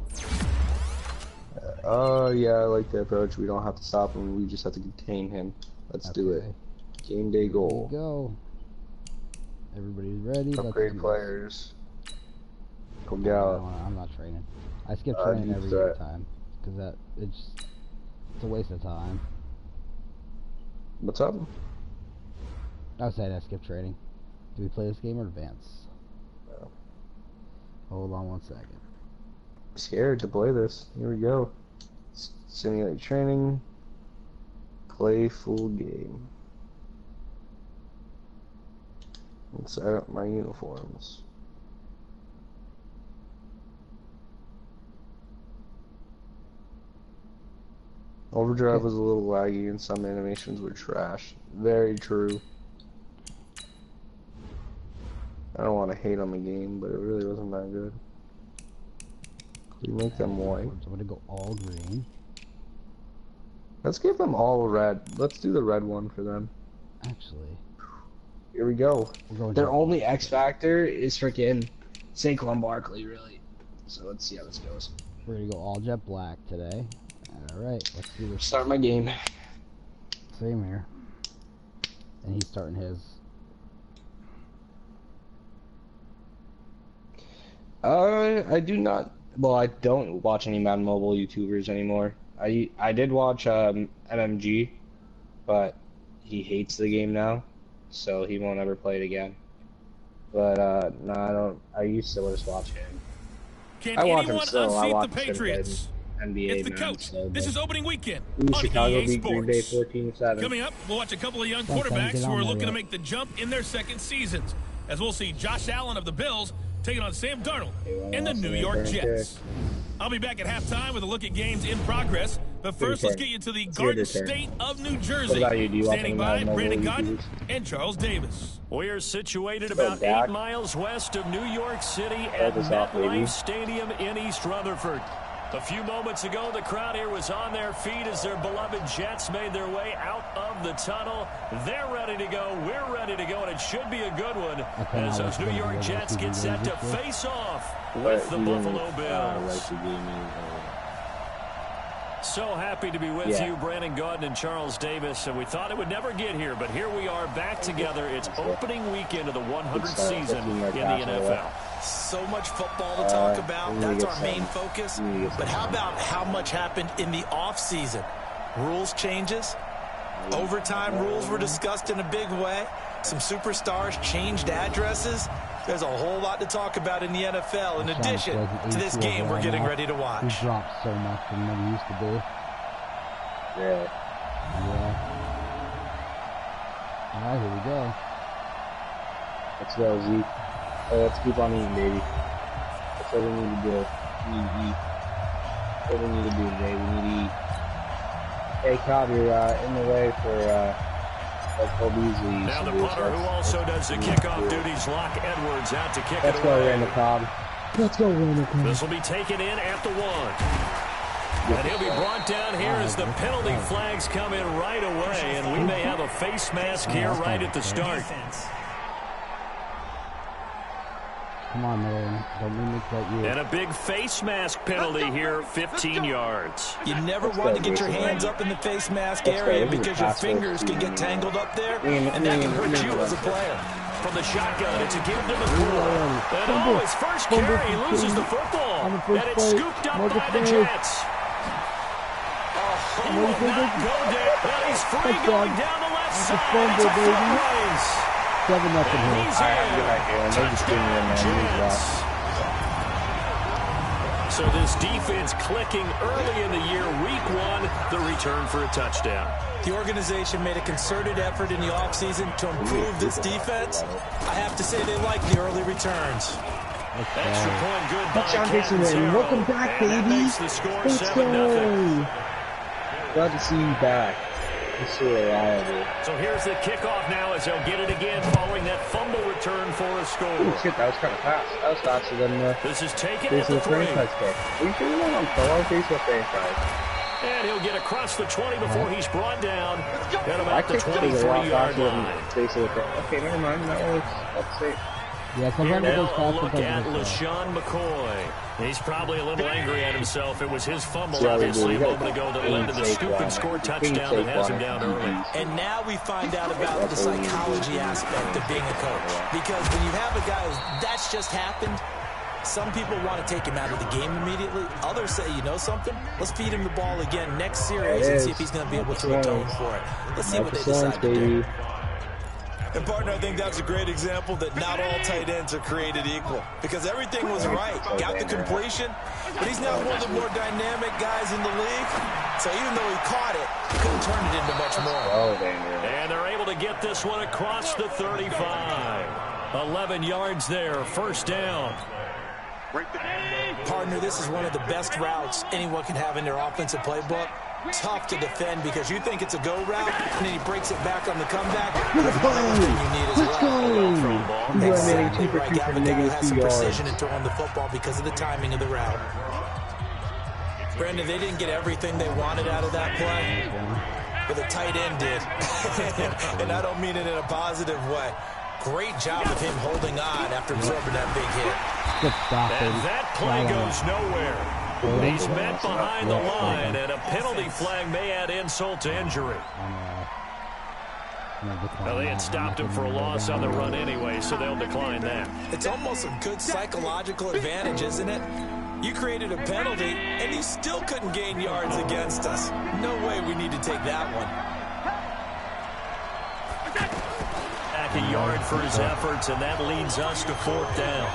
Yeah, I like the approach. We don't have to stop him. We just have to contain him. Let's do it. Game day goal. Here we go. Everybody's ready. Upgrade players. Go Gallup. I'm not training. I skip training every time because it's a waste of time. What's up? I was saying I skip training. Do we play this game or advance? No. Hold on 1 second. Scared to play this. Here we go. Simulate training. Play full game. Let's set up my uniforms. Overdrive was a little laggy and some animations were trash. Very true. I don't want to hate on the game, but it really wasn't that good. We make them white. I'm gonna go all green. Let's give them all red. Let's do the red one for them. Actually. Here we go. Their only X factor is freaking Saquon Barkley, really. So let's see how this goes. We're gonna go all jet black today. Alright, let's do this. Start my game. Same here. And he's starting his. I do not. Well, I don't watch any Madden Mobile YouTubers anymore. I did watch MMG, but he hates the game now, so he won't ever play it again. But no, I don't. I used to just watch him. Can anyone unseat the Patriots? NBA it's the coach. This is opening weekend on Chicago EA beat Green Bay Sports. 14-7. Coming up, we'll watch a couple of young quarterbacks who are looking to make the jump in their second seasons, as we'll see Josh Allen of the Bills taking on Sam Darnold and the New York Jets. I'll be back at halftime with a look at games in progress, but first let's get you to the Garden State of New Jersey. Standing by, Brandon Cotton and Charles Davis. We're situated about 8 miles west of New York City at MetLife Stadium in East Rutherford. A few moments ago, the crowd here was on their feet as their beloved Jets made their way out of the tunnel. They're ready to go. We're ready to go, and it should be a good one as those New York Jets get set to face off with the Buffalo Bills. So happy to be with you, Brandon Gaudin and Charles Davis. And we thought it would never get here, but here we are back together. It's opening weekend of the 100th season in the NFL. So much football to talk about. That's our main focus. But how about how much happened in the offseason? Rules changes. Overtime rules were discussed in a big way. Some superstars changed addresses. There's a whole lot to talk about in the NFL in addition to this game we're getting ready to watch. He dropped so much from what he used to do. Yeah. All right, here we go. Let's go, Zeke. Let's keep on eating, baby. That's what we need to do. We need to eat. That's what we need to do today. We need to eat. Hey, Cobb, you're in the way for now the punter who also does the kickoff duties, Lock Edwards, out to kick it away. Let's go, Randall Cobb. Let's go, Randall Cobb. This will be taken in at the 1. And he'll be brought down here as the penalty flags come in right away, and we may have a face mask here right at the start. Come on, man. Don't let me cut you. And a big face mask penalty here, 15 yards. You never want to get your hands up in the face mask area because your fingers can get tangled up there, and that can hurt you as a player. From the shotgun, it's a give to McCoy. And his first carry, he loses the football. And it's scooped up by the Jets. He will not go down. And he's free going down the left side. It's a foot race. 7-0 here. He's in. Touchdown, Jets. So this defense clicking early in the year, week 1, the return for a touchdown. The organization made a concerted effort in the offseason to improve this defense. I have to say they like the early returns. Extra point good by Jason. Welcome back, baby. That makes the score Let's 7-0. Glad to see you back. So here's the kickoff now as they'll get it again following that fumble return for a score. Oh shit, that was kind of fast. That was faster than this is taken at the 3. franchise kick. Are you sure you're on solo Facebook franchise? And he'll get across the 20 before he's brought down at about the 23-yard line. Okay, never mind. That's safe. Yeah, here now, a look at LaShawn McCoy. He's probably a little angry at himself. It was his fumble, obviously, a moment ago that led to the scoop and score touchdown that has him down early. And now we find out about the psychology aspect of being a coach. Because when you have a guy that's just happened, some people want to take him out of the game immediately. Others say, you know something? Let's feed him the ball again next series and see if he's going to be able to atone for it. Let's see what they decide to do. And, partner, I think that's a great example that not all tight ends are created equal. Because everything was right. Got the completion. But he's not one of the more dynamic guys in the league. So even though he caught it, he couldn't turn it into much more. And they're able to get this one across the 35. 11 yards there. First down. Partner, this is one of the best routes anyone can have in their offensive playbook. Tough to defend because you think it's a go route, and then he breaks it back on the comeback. Let's go! Exactly right. Gavin has some precision in throwing the football because of the timing of the route. Brandon, they didn't get everything they wanted out of that play, but the tight end did. And I don't mean it in a positive way. Great job of him holding on after absorbing that big hit. Good stop, baby. And that play goes nowhere. He's met behind the line, and a penalty flag may add insult to injury. Well, they had stopped him for a loss on the run anyway, so they'll decline that. It's almost a good psychological advantage, isn't it? You created a penalty, and you still couldn't gain yards against us. No way we need to take that one. Back a yard for his efforts, and that leads us to 4th down.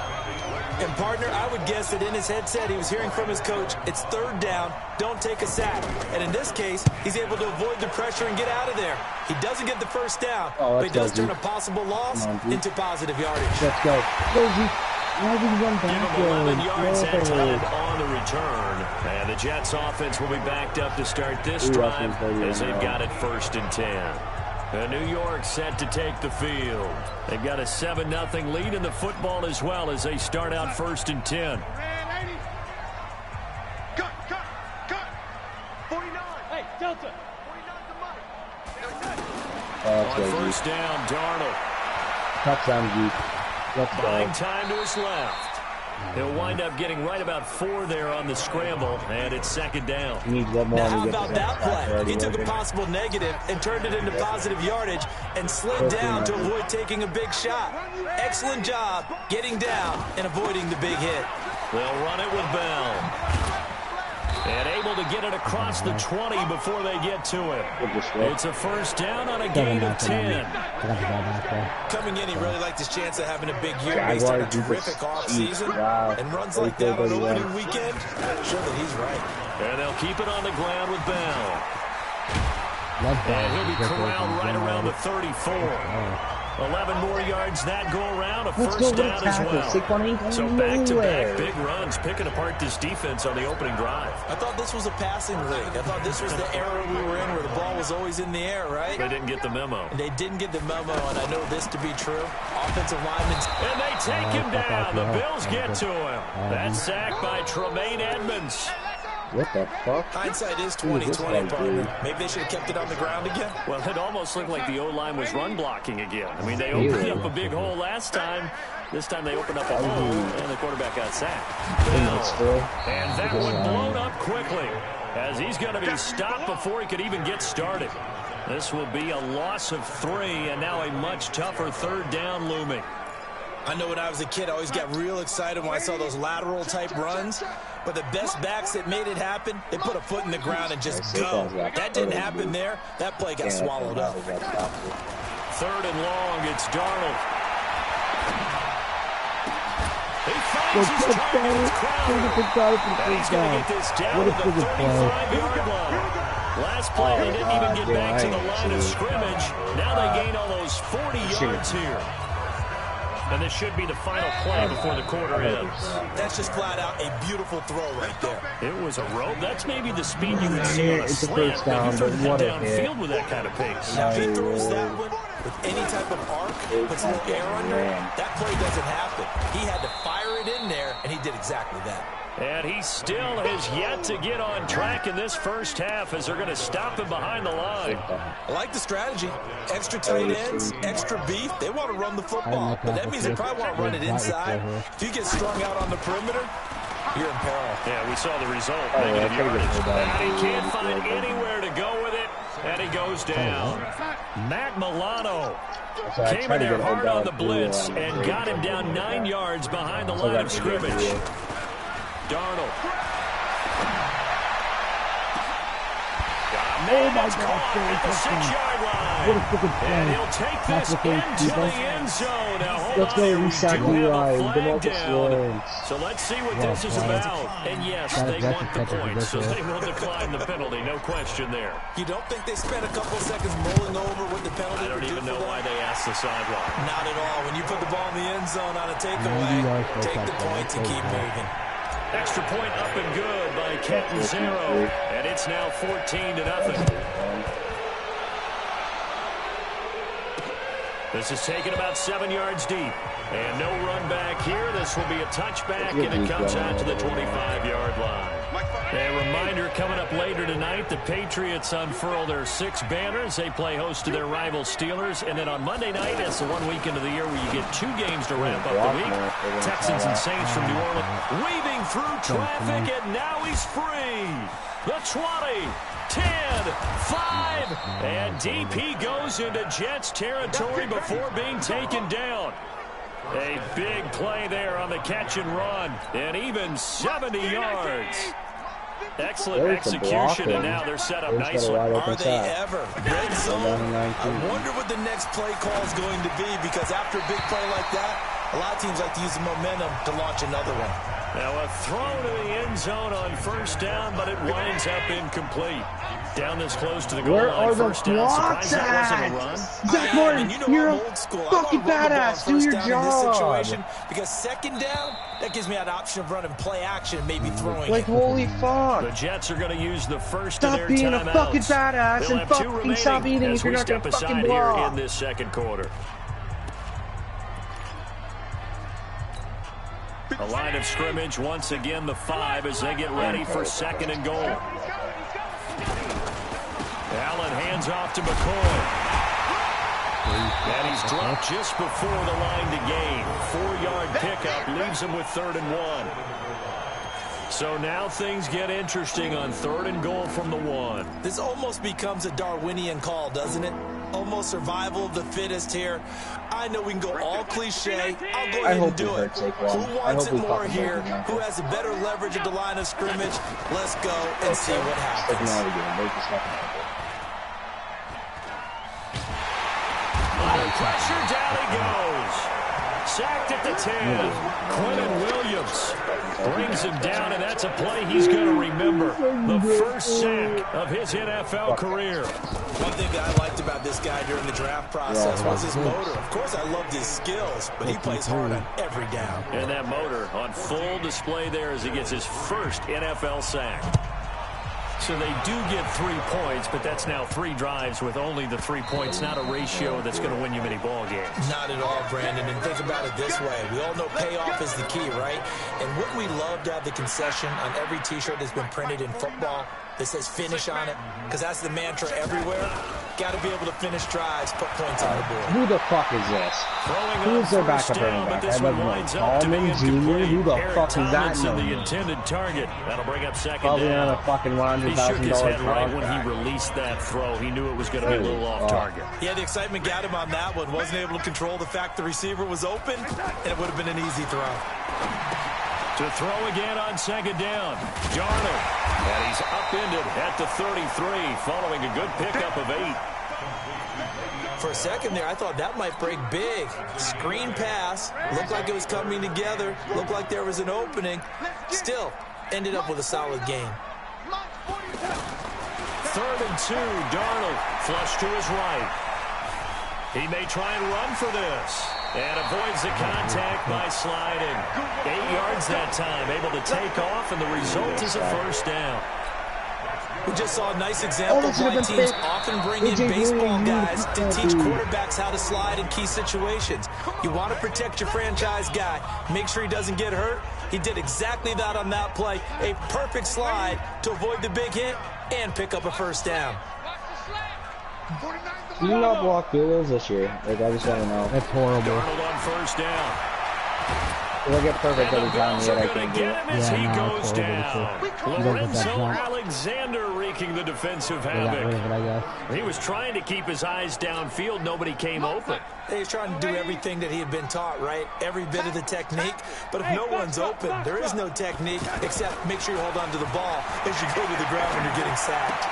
And, partner, I would guess that in his headset he was hearing from his coach, it's 3rd down, don't take a sack. And in this case, he's able to avoid the pressure and get out of there. He doesn't get the first down, but he does turn a possible loss into positive yardage. Let's go. Give him 11 yards that time on the return. And the Jets offense will be backed up to start this drive as they've got it 1st and 10. New York set to take the field. They've got a 7-0 lead in the football as well as they start out 1st and 10. Cut. 49. Hey, Delta. 49 to Mike. On 1st down, Darnold. Touchdown, Zeke. Let's go. Buying time to his left. He'll wind up getting right about 4 there on the scramble, and it's second down. Now, how about that play? He took a possible negative and turned it into positive yardage and slid down to avoid taking a big shot. Excellent job getting down and avoiding the big hit. They'll run it with Bell. And able to get it across the 20 before they get to it. It's a first down on a gain of 10. Coming in, he really liked his chance of having a big year based on a terrific offseason. And runs like that on opening weekend, I'm sure that he's right. And they'll keep it on the ground with Bell. And he'll be corralled right around the 34. 11 more yards that go around, a first down as well. So back-to-back big runs, picking apart this defense on the opening drive. I thought this was a passing league. I thought this was the era we were in where the ball was always in the air, right? They didn't get the memo. They didn't get the memo, and I know this to be true. Offensive linemen. And they take him down. The Bills get to him. That sack by Tremaine Edmonds. What the fuck? Hindsight is 20/20, partner. Maybe they should have kept it on the ground again. Well, it almost looked like the O-line was run blocking again. I mean, they opened up a big hole last time. This time they opened up a hole, and the quarterback got sacked. And that one blown up quickly, as he's going to be stopped before he could even get started. This will be a loss of 3, and now a much tougher third down looming. I know when I was a kid, I always got real excited when I saw those lateral-type runs. But the best backs that made it happen, they put a foot in the ground and just go. That didn't happen there. That play got swallowed up. Third and long, it's Darnold. He finds his target. It's Crowder. And he's going to get this down to the 35-yard line. Last play, they didn't even get back to the line of scrimmage. Now they gain almost 40 yards here. And this should be the final play before the quarter ends. That's just flat out a beautiful throw right there. It was a rope. That's maybe the speed you would see on a slant. Down, but you what a downfield with that kind of pace. Now, if he throws that one with any type of arc, puts no air under it, that play doesn't happen. He had to fire it in there, and he did exactly that. And he still has yet to get on track in this first half as they're going to stop him behind the line. I like the strategy. Extra tight ends, extra beef. They want to run the football, but that means they probably want to run it inside. If you get strung out on the perimeter, you're in peril. Yeah, we saw the result. Negative yardage. And he can't find anywhere to go with it, and he goes down. Matt Milano came in there hard on the blitz and got him down 9 yards behind the line of scrimmage. Darnold. Oh my God, at the 6-yard line. What a freaking play. And he'll take this into the end zone. Now, let's go resack the line. So let's see what this is about. And yes, they want the points, so they will decline the penalty. No question there. You don't think they spent a couple seconds mulling over what the penalty I don't even know why they asked the sideline. Not at all. When you put the ball in the end zone on a takeaway, take the points and keep moving. Extra point up and good by Catanzaro, and it's now 14-0. This is taken about 7 yards deep, and no run back here. This will be a touchback, and it comes out to the 25-yard line. A reminder coming up later tonight, the Patriots unfurl their 6 banners. They play host to their rival Steelers. And then on Monday night, it's the one weekend of the year where you get 2 games to wrap up the week. Texans and Saints from New Orleans weaving through traffic, and now he's free. The 20, 10, 5, and DP goes into Jets territory before being taken down. A big play there on the catch and run, and even 70 yards. Excellent execution, and now they're set up nicely. Are they ever? Red zone? I wonder what the next play call is going to be, because after a big play like that, a lot of teams like to use the momentum to launch another one. Now a throw to the end zone on first down, but it winds up incomplete. Down this close to the goal line, first down. Surprised that wasn't a run. Zach Martin, you're a fucking badass. Do your job. Because second down, that gives me that option of running play action and maybe throwing like, it. Holy fuck. The Jets are going to use the first stop of their timeouts. Stop being a fucking badass and fucking stop eating if you're not going to fucking block. Here in this second quarter. A line of scrimmage, once again the 5 as they get ready for second and goal. Allen hands off to McCoy. And he's dropped just before the line to gain. 4-yard pickup leaves him with 3rd and 1. So now things get interesting on 3rd and goal from the 1. This almost becomes a Darwinian call, doesn't it? Almost survival of the fittest here. I know we can go all cliche. I'll go ahead and do it. Who wants it more here? Who has a better leverage at the line of scrimmage? Let's go and see what happens. Under pressure, down he goes. Sacked at the 10. Quentin Williams brings him down, and that's a play he's going to remember. The first sack of his NFL career. One thing that I liked about this guy during the draft process was his motor. Of course, I loved his skills, but he plays hard on every down. And that motor on full display there as he gets his first NFL sack. So they do get 3 points, but that's now 3 drives with only the 3 points, not a ratio that's going to win you many ball games. Not at all, Brandon, and think about it this way. We all know payoff is the key, right? And wouldn't we love to have the concession on every T-shirt that's been printed in football that says finish on it? Because that's the mantra everywhere. Got to be able to finish drives, put points on the board. Who the fuck is this? Who's their backup running back? I don't know. Tallman Jr.? Who the fuck is that? The intended target. That'll bring up second Probably down. on a fucking $100,000 He shook his head right when contract. he released that throw. He knew it was going to be a little off target. Yeah, the excitement got him on that one. Wasn't able to control the fact the receiver was open, and it would have been an easy throw. To throw again on second down. Darnold. And he's upended at the 33 following a good pickup of 8. For a second there, I thought that might break big. Screen pass. Looked like it was coming together. Looked like there was an opening. Still, ended up with a solid game. 3rd and 2. Darnold flush to his right. He may try and run for this. And avoids the contact by sliding. 8 yards that time. Able to take off, and the result is a first down. We just saw a nice example of why teams often bring in baseball guys to teach quarterbacks how to slide in key situations. You want to protect your franchise guy. Make sure he doesn't get hurt. He did exactly that on that play. A perfect slide to avoid the big hit and pick up a first down. Do you not block field goals this year? Like, I just want to know. That's horrible. Darnold on first down. If I get perfect every time, yet I can't do it. As he goes down. You don't get that Lorenzo jump. Alexander wreaking the defensive They got rid havoc. of it, I guess. He was trying to keep his eyes downfield. Nobody came open. He's trying to do everything that he had been taught, right? Every bit of the technique. But if no one's open, there is no technique except make sure you hold on to the ball as you go to the ground when you're getting sacked.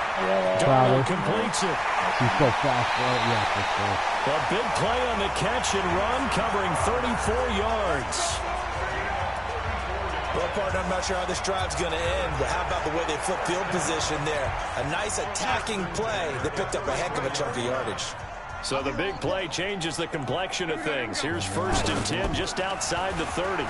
Darnold completes it. He's so fast, right? Yeah, for sure. A big play on the catch and run, covering 34 yards. Well, partner, I'm not sure how this drive's going to end, but how about the way they flip field position there? A nice attacking play that picked up a heck of a chunk of yardage. So the big play changes the complexion of things. Here's 1st and 10 just outside the 30. To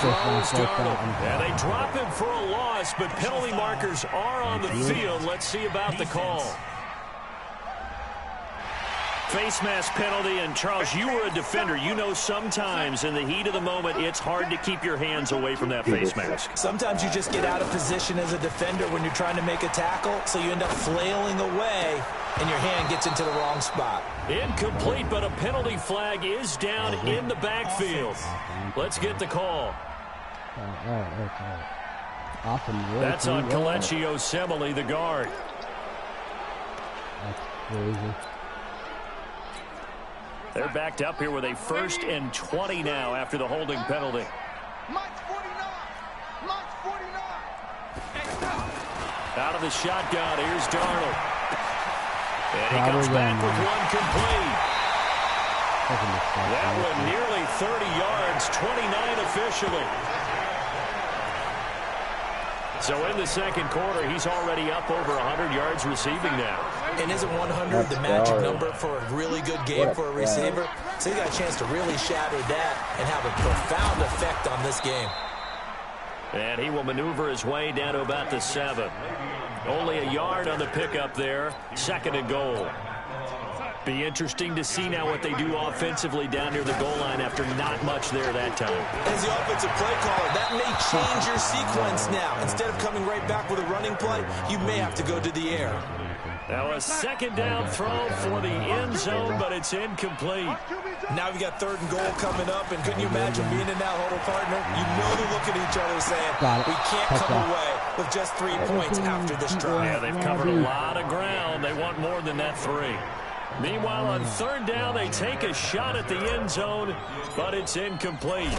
throw is Darnold. And they drop him for a loss, but penalty markers are on the field. Let's see about the call. Face mask penalty, and Charles, you were a defender. You know sometimes in the heat of the moment, it's hard to keep your hands away from that face mask. Sometimes you just get out of position as a defender when you're trying to make a tackle, so you end up flailing away, and your hand gets into the wrong spot. Incomplete, but a penalty flag is down in the backfield. Let's get the call. All right. Awesome. That's on Kelechi Osemele, the guard. That's crazy. They're backed up here with a 1st and 20 now after the holding penalty. Out of the shotgun, here's Darnold. And he comes back with one complete. That one nearly 30 yards, 29 officially. So in the second quarter, he's already up over 100 yards receiving now. And isn't 100 the magic number for a really good game for a receiver? So he got a chance to really shatter that and have a profound effect on this game. And he will maneuver his way down to about the 7. Only a yard on the pickup there. 2nd and goal. Be interesting to see now what they do offensively down near the goal line after not much there that time. As the offensive play caller, that may change your sequence now. Instead of coming right back with a running play, you may have to go to the air. Now a second down throw for the end zone, but it's incomplete. Now we got 3rd and goal coming up, and couldn't you imagine being in that huddle, partner? You know they're looking at each other saying, we can't come away with just 3 points after this drive. Yeah, they've covered a lot of ground. They want more than that 3. Meanwhile, on 3rd down, they take a shot at the end zone, but it's incomplete.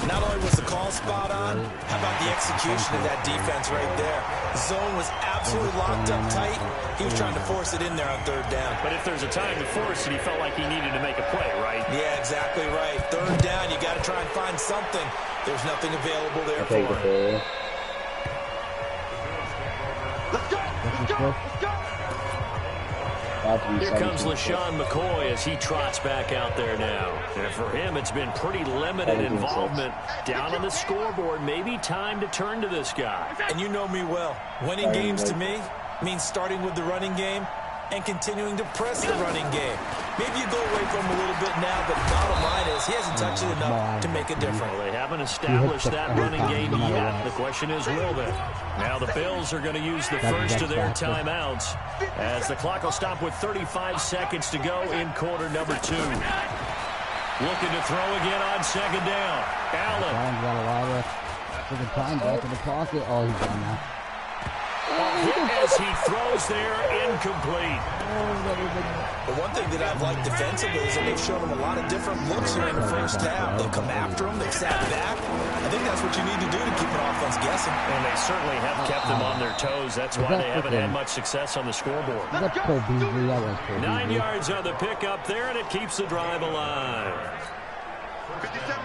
Not only was the call spot on, how about the execution of that defense right there? The zone was absolutely locked up tight. He was trying to force it in there on 3rd down. But if there's a time to force it, he felt like he needed to make a play, right? Yeah, exactly right. 3rd down, you got to try and find something. There's nothing available there for him. Let's go! Let's go! Let's go! Here comes LaShawn McCoy as he trots back out there now. And for him, it's been pretty limited involvement. Down on the scoreboard, maybe time to turn to this guy. And you know me well. Winning games to me means starting with the running game and continuing to press the running game. Maybe you go away from him a little bit now, but the bottom line is he hasn't touched it enough to make a difference. Well, they haven't established that running game yet. The question is, will they? Now the Bills are going to use the first of their timeouts as the clock will stop with 35 seconds to go in quarter number 2. Looking to throw again on 2nd down. Allen. Allen's got a lot of time back in the pocket. Oh, he's gone now. Hit as he throws there, incomplete. But one thing that I've liked defensively is that they've shown him a lot of different looks here in the first half. They've come after him. They've sat back. I think that's what you need to do to keep an offense guessing. And they certainly have kept them on their toes. That's why they haven't had much success on the scoreboard. 9 yards on the pickup there, and it keeps the drive alive. 57.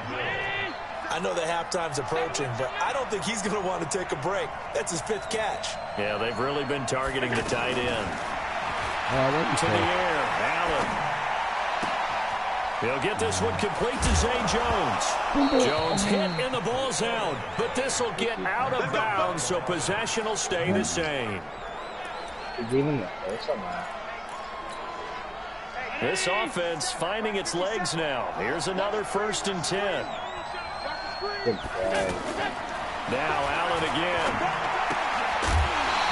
I know the halftime's approaching, but I don't think he's going to want to take a break. That's his 5th catch. Yeah, they've really been targeting the tight end. To the air, Allen. He'll get this one complete to Zay Jones. Jones hit and the ball's out, but this will get out of bounds, so possession will stay the same. This offense finding its legs now. Here's another 1st and 10. Now Allen again.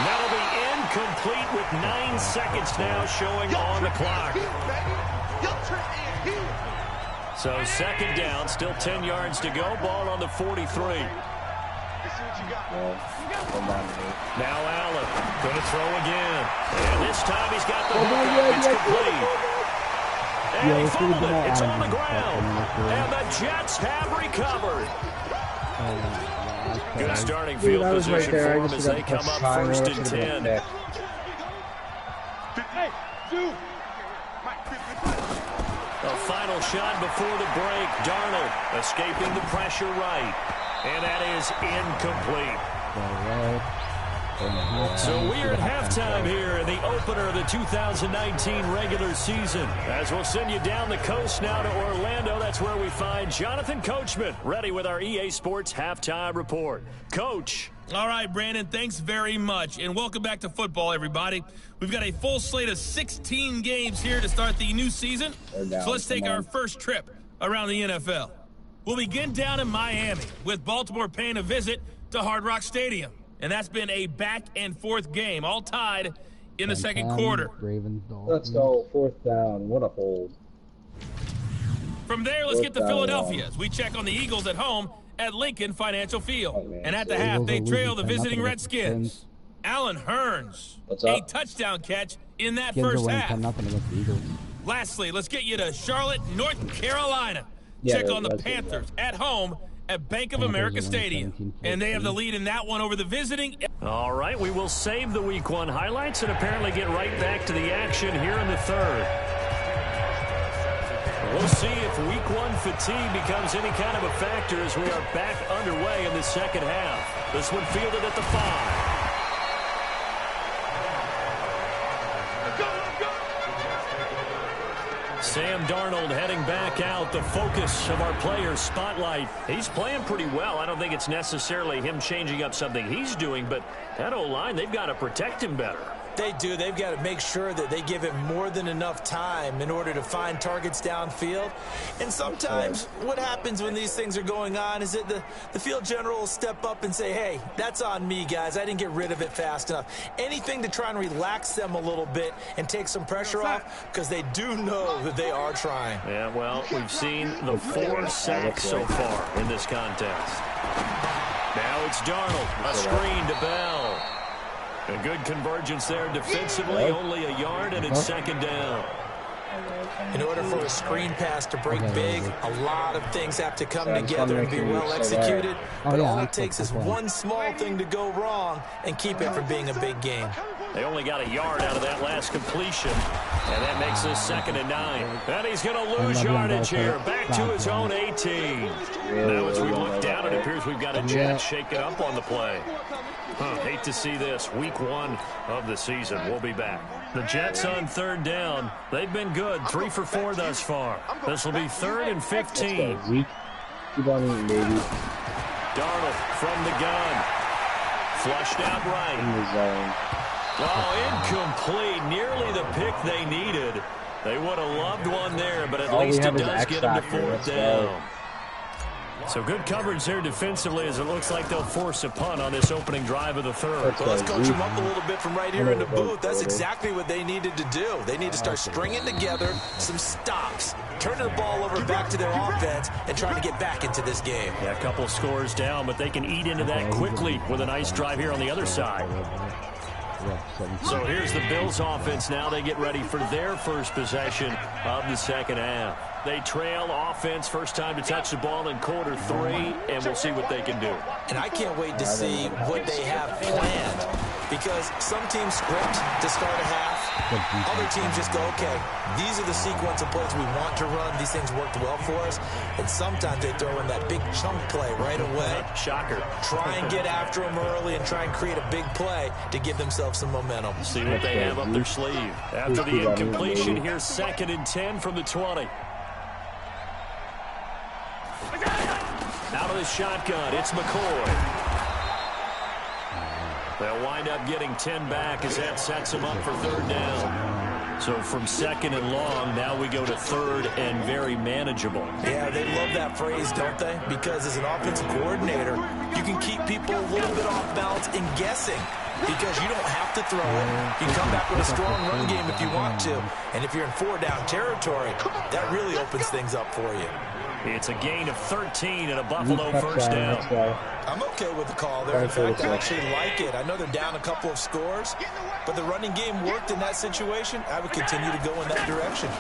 That'll be incomplete with 9 seconds now showing on the clock. So 2nd down, still 10 yards to go. Ball on the 43. Now Allen going to throw again. And this time he's got the hook. It's complete. And he fumbled it. It's on the ground. And the Jets have recovered. Good starting field position for them as they come up 1st and 10. A final shot before the break. Darnold escaping the pressure right. And that is incomplete. So we are at halftime here in the opener of the 2019 regular season. As we'll send you down the coast now to Orlando, that's where we find Jonathan Coachman ready with our EA Sports halftime report. Coach. All right, Brandon, thanks very much. And welcome back to football, everybody. We've got a full slate of 16 games here to start the new season. So let's take our first trip around the NFL. We'll begin down in Miami with Baltimore paying a visit to Hard Rock Stadium. And that's been a back-and-forth game, all tied in the second quarter. Let's go, 4th down. What a hold. From there, let's get to Philadelphia as we check on the Eagles at home at Lincoln Financial Field. And at the half, they trail the visiting Redskins. Allen Hurns, a touchdown catch in that first half. Lastly, let's get you to Charlotte, North Carolina. Check on the Panthers at home at Bank of America Stadium. And they have the lead in that one over the visiting. All right, we will save the Week 1 highlights and apparently get right back to the action here in the 3rd. We'll see if Week 1 fatigue becomes any kind of a factor as we are back underway in the second half. This one fielded at the 5. Sam Darnold heading back out, the focus of our players' spotlight. He's playing pretty well. I don't think it's necessarily him changing up something he's doing, but that O-line, they've got to protect him better. They do. They've got to make sure that they give him more than enough time in order to find targets downfield. And sometimes what happens when these things are going on is that the field general will step up and say, hey, that's on me, guys. I didn't get rid of it fast enough. Anything to try and relax them a little bit and take some pressure off, because they do know that they are trying. Yeah, well, we've seen the 4 sacks so far in this contest. Now it's Darnold. A screen to Bell. A good convergence there defensively, only a yard, and it's second down. In order for a screen pass to break big, a lot of things have to come together and be well executed. But all it takes is one small thing to go wrong and keep it from being a big game. They only got a yard out of that last completion, and that makes this 2nd and 9. And he's going to lose yardage here, back to his own 18. Now as we look down, it appears we've got a Jet shaking up on the play. Hate to see this. Week 1 of the season. We'll be back. The Jets on 3rd down. They've been good. 3 for 4 thus far. This will be 3rd and 15. Keep on eating, baby. Darnold from the gun. Flushed out right. In the zone. Oh, incomplete. Nearly the pick they needed. They would have loved one there, but at least it does get them to 4th down. So good coverage there defensively, as it looks like they'll force a punt on this opening drive of the 3rd. Well, let's coach them up a little bit from right here in the booth. That's exactly what they needed to do. They need to start stringing together some stops, turning the ball over back to their offense, and trying to get back into this game. Yeah, a couple scores down, but they can eat into that quickly with a nice drive here on the other side. So here's the Bills offense now. They get ready for their first possession of the 2nd half. They trail offense, first time to touch the ball in quarter 3, and we'll see what they can do. And I can't wait to see what they have planned, because some teams script to start a half. Other teams just go, okay, these are the sequence of plays we want to run. These things worked well for us. And sometimes they throw in that big chunk play right away. Shocker. Try and get after them early and try and create a big play to give themselves some momentum. See what they have up their sleeve. After the incompletion, here's 2nd and 10 from the 20. Out of the shotgun, it's McCoy. They'll wind up getting 10 back as that sets them up for 3rd down. So from 2nd and long, now we go to 3rd and very manageable. Yeah, they love that phrase, don't they? Because as an offensive coordinator, you can keep people a little bit off balance and guessing, because you don't have to throw it. You can come back with a strong run game if you want to. And if you're in 4-down territory, that really opens things up for you. It's a gain of 13 and a Buffalo first down. I'm okay with the call there. In fact, I actually like it. I know they're down a couple of scores, but the running game worked in that situation. I would continue to go in that direction.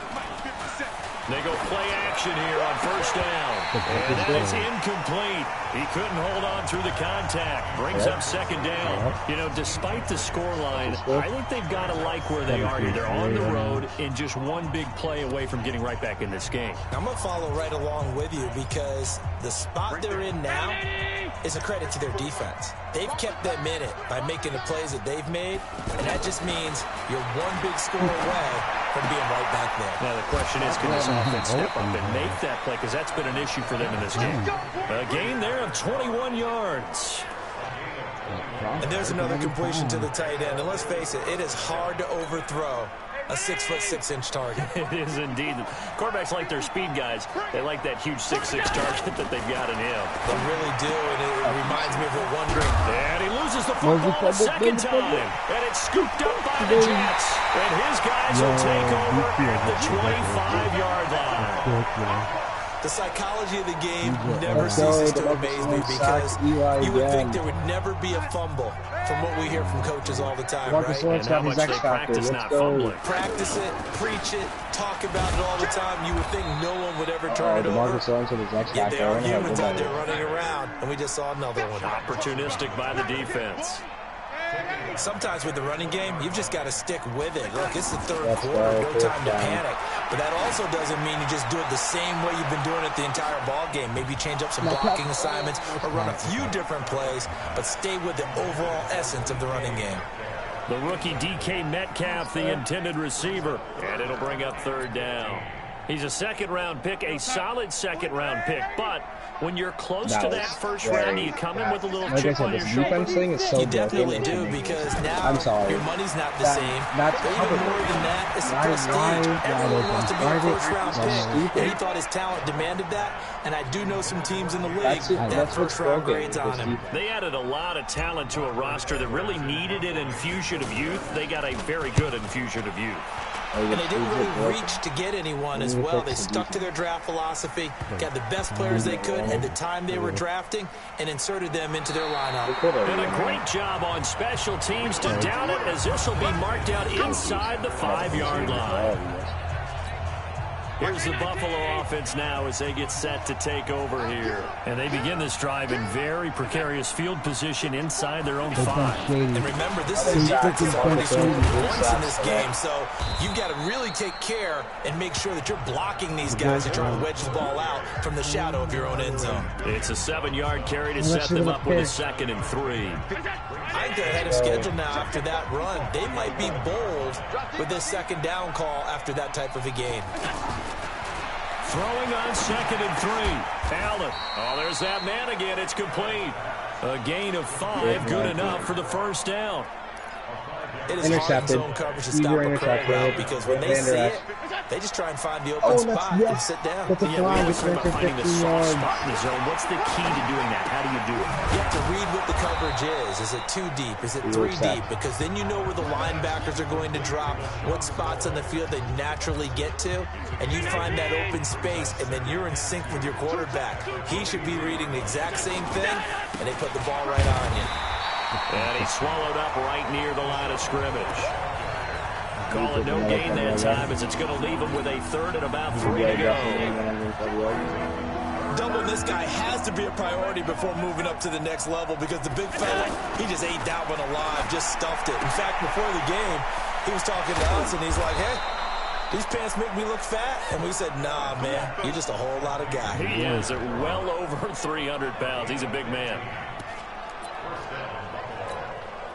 They go play action here on first down. And that is incomplete. He couldn't hold on through the contact. Brings up 2nd down. You know, despite the scoreline, I think they've got to like where they are here. They're on the road and just one big play away from getting right back in this game. I'm going to follow right along with you, because the spot they're in now is a credit to their defense. They've kept them in it by making the plays that they've made, and that just means you're one big score away from being right back there. Now the question is, can this offense step up and make that play, because that's been an issue for them in this game. A gain there of 21 yards. And there's another completion to the tight end. And let's face it, it is hard to overthrow a 6'6" target. It is indeed. Quarterbacks like their speed guys. They like that huge 6'6" target that they've got in him. They really do, and it reminds me of what wondering. And he loses the football a second time. And it's scooped up by the Jets. And his guys will take over at the 25-yard line. The psychology of the game never ceases to amaze me, because you would think there would never be a fumble from what we hear from coaches all the time, right? And how much they practice not fumbling. Practice it, preach it, talk about it all the time. You would think no one would ever turn it over. Yet they are humans out there running around, and we just saw another one. Opportunistic by the defense. Sometimes with the running game, you've just got to stick with it. Look, it's the 3rd quarter, no time to panic. But that also doesn't mean you just do it the same way you've been doing it the entire ball game. Maybe change up some blocking assignments or run a few different plays, but stay with the overall essence of the running game. The rookie DK Metcalf, the intended receiver, and it'll bring up 3rd down. He's a second-round pick, a solid second-round pick, but when you're close to that first round, you come in with a little chip on your shoulder. Defense thing is so you definitely do, because now your money's not the same. But even more than that, it's the prestige. Everyone wants to be a first-round pick, and he thought his talent demanded that, and I do know some teams in the league that first-round grades on him. They added a lot of talent to a roster that really needed an infusion of youth. They got a very good infusion of youth. And they didn't really reach to get anyone as well. They stuck to their draft philosophy, got the best players they could at the time they were drafting, and inserted them into their lineup. And a great job on special teams to down it, as this will be marked out inside the 5-yard line. Here's the Buffalo offense now as they get set to take over here. And they begin this drive in very precarious field position inside their own 5. And remember, this is a defense that's already scored once in this game, so you've got to really take care and make sure that you're blocking these guys that try to wedge the ball out from the shadow of your own end zone. It's a 7-yard carry to set them up with a 2nd and 3. I think they're ahead of schedule now after that run. They might be bold with this 2nd down call after that type of a game. Throwing on 2nd and 3. Allen. Oh, there's that man again. It's complete. A gain of 5. Good enough for the first down. It is hard in zone coverage to stop a curl route, because when they see it, they just try and find the open spot and sit down. We always talk about finding the soft spot in the zone. What's the key to doing that? How do you do it? You have to read what the coverage is. Is it 2 deep? Is it 3 deep? Because then you know where the linebackers are going to drop, what spots on the field they naturally get to, and you find that open space, and then you're in sync with your quarterback. He should be reading the exact same thing, and they put the ball right on you. And he swallowed up right near the line of scrimmage. Call it no gain that time, as it's going to leave him with a 3rd and about 3 to go. Doubling this guy has to be a priority before moving up to the next level, because the big fella, he just ate that one alive, just stuffed it. In fact, before the game, he was talking to us, and he's like, hey, these pants make me look fat. And we said, nah, man, you're just a whole lot of guy. He is well over 300 pounds. He's a big man.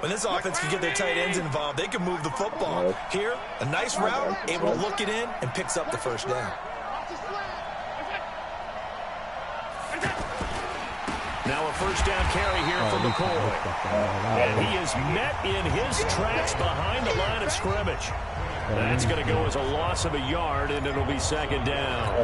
When this offense can get their tight ends involved, they can move the football. Here, a nice route, able to look it in, and picks up the first down. Now a first down carry here from McCoy. And he is met in his tracks behind the line of scrimmage. That's going to go as a loss of a yard, and it'll be 2nd down.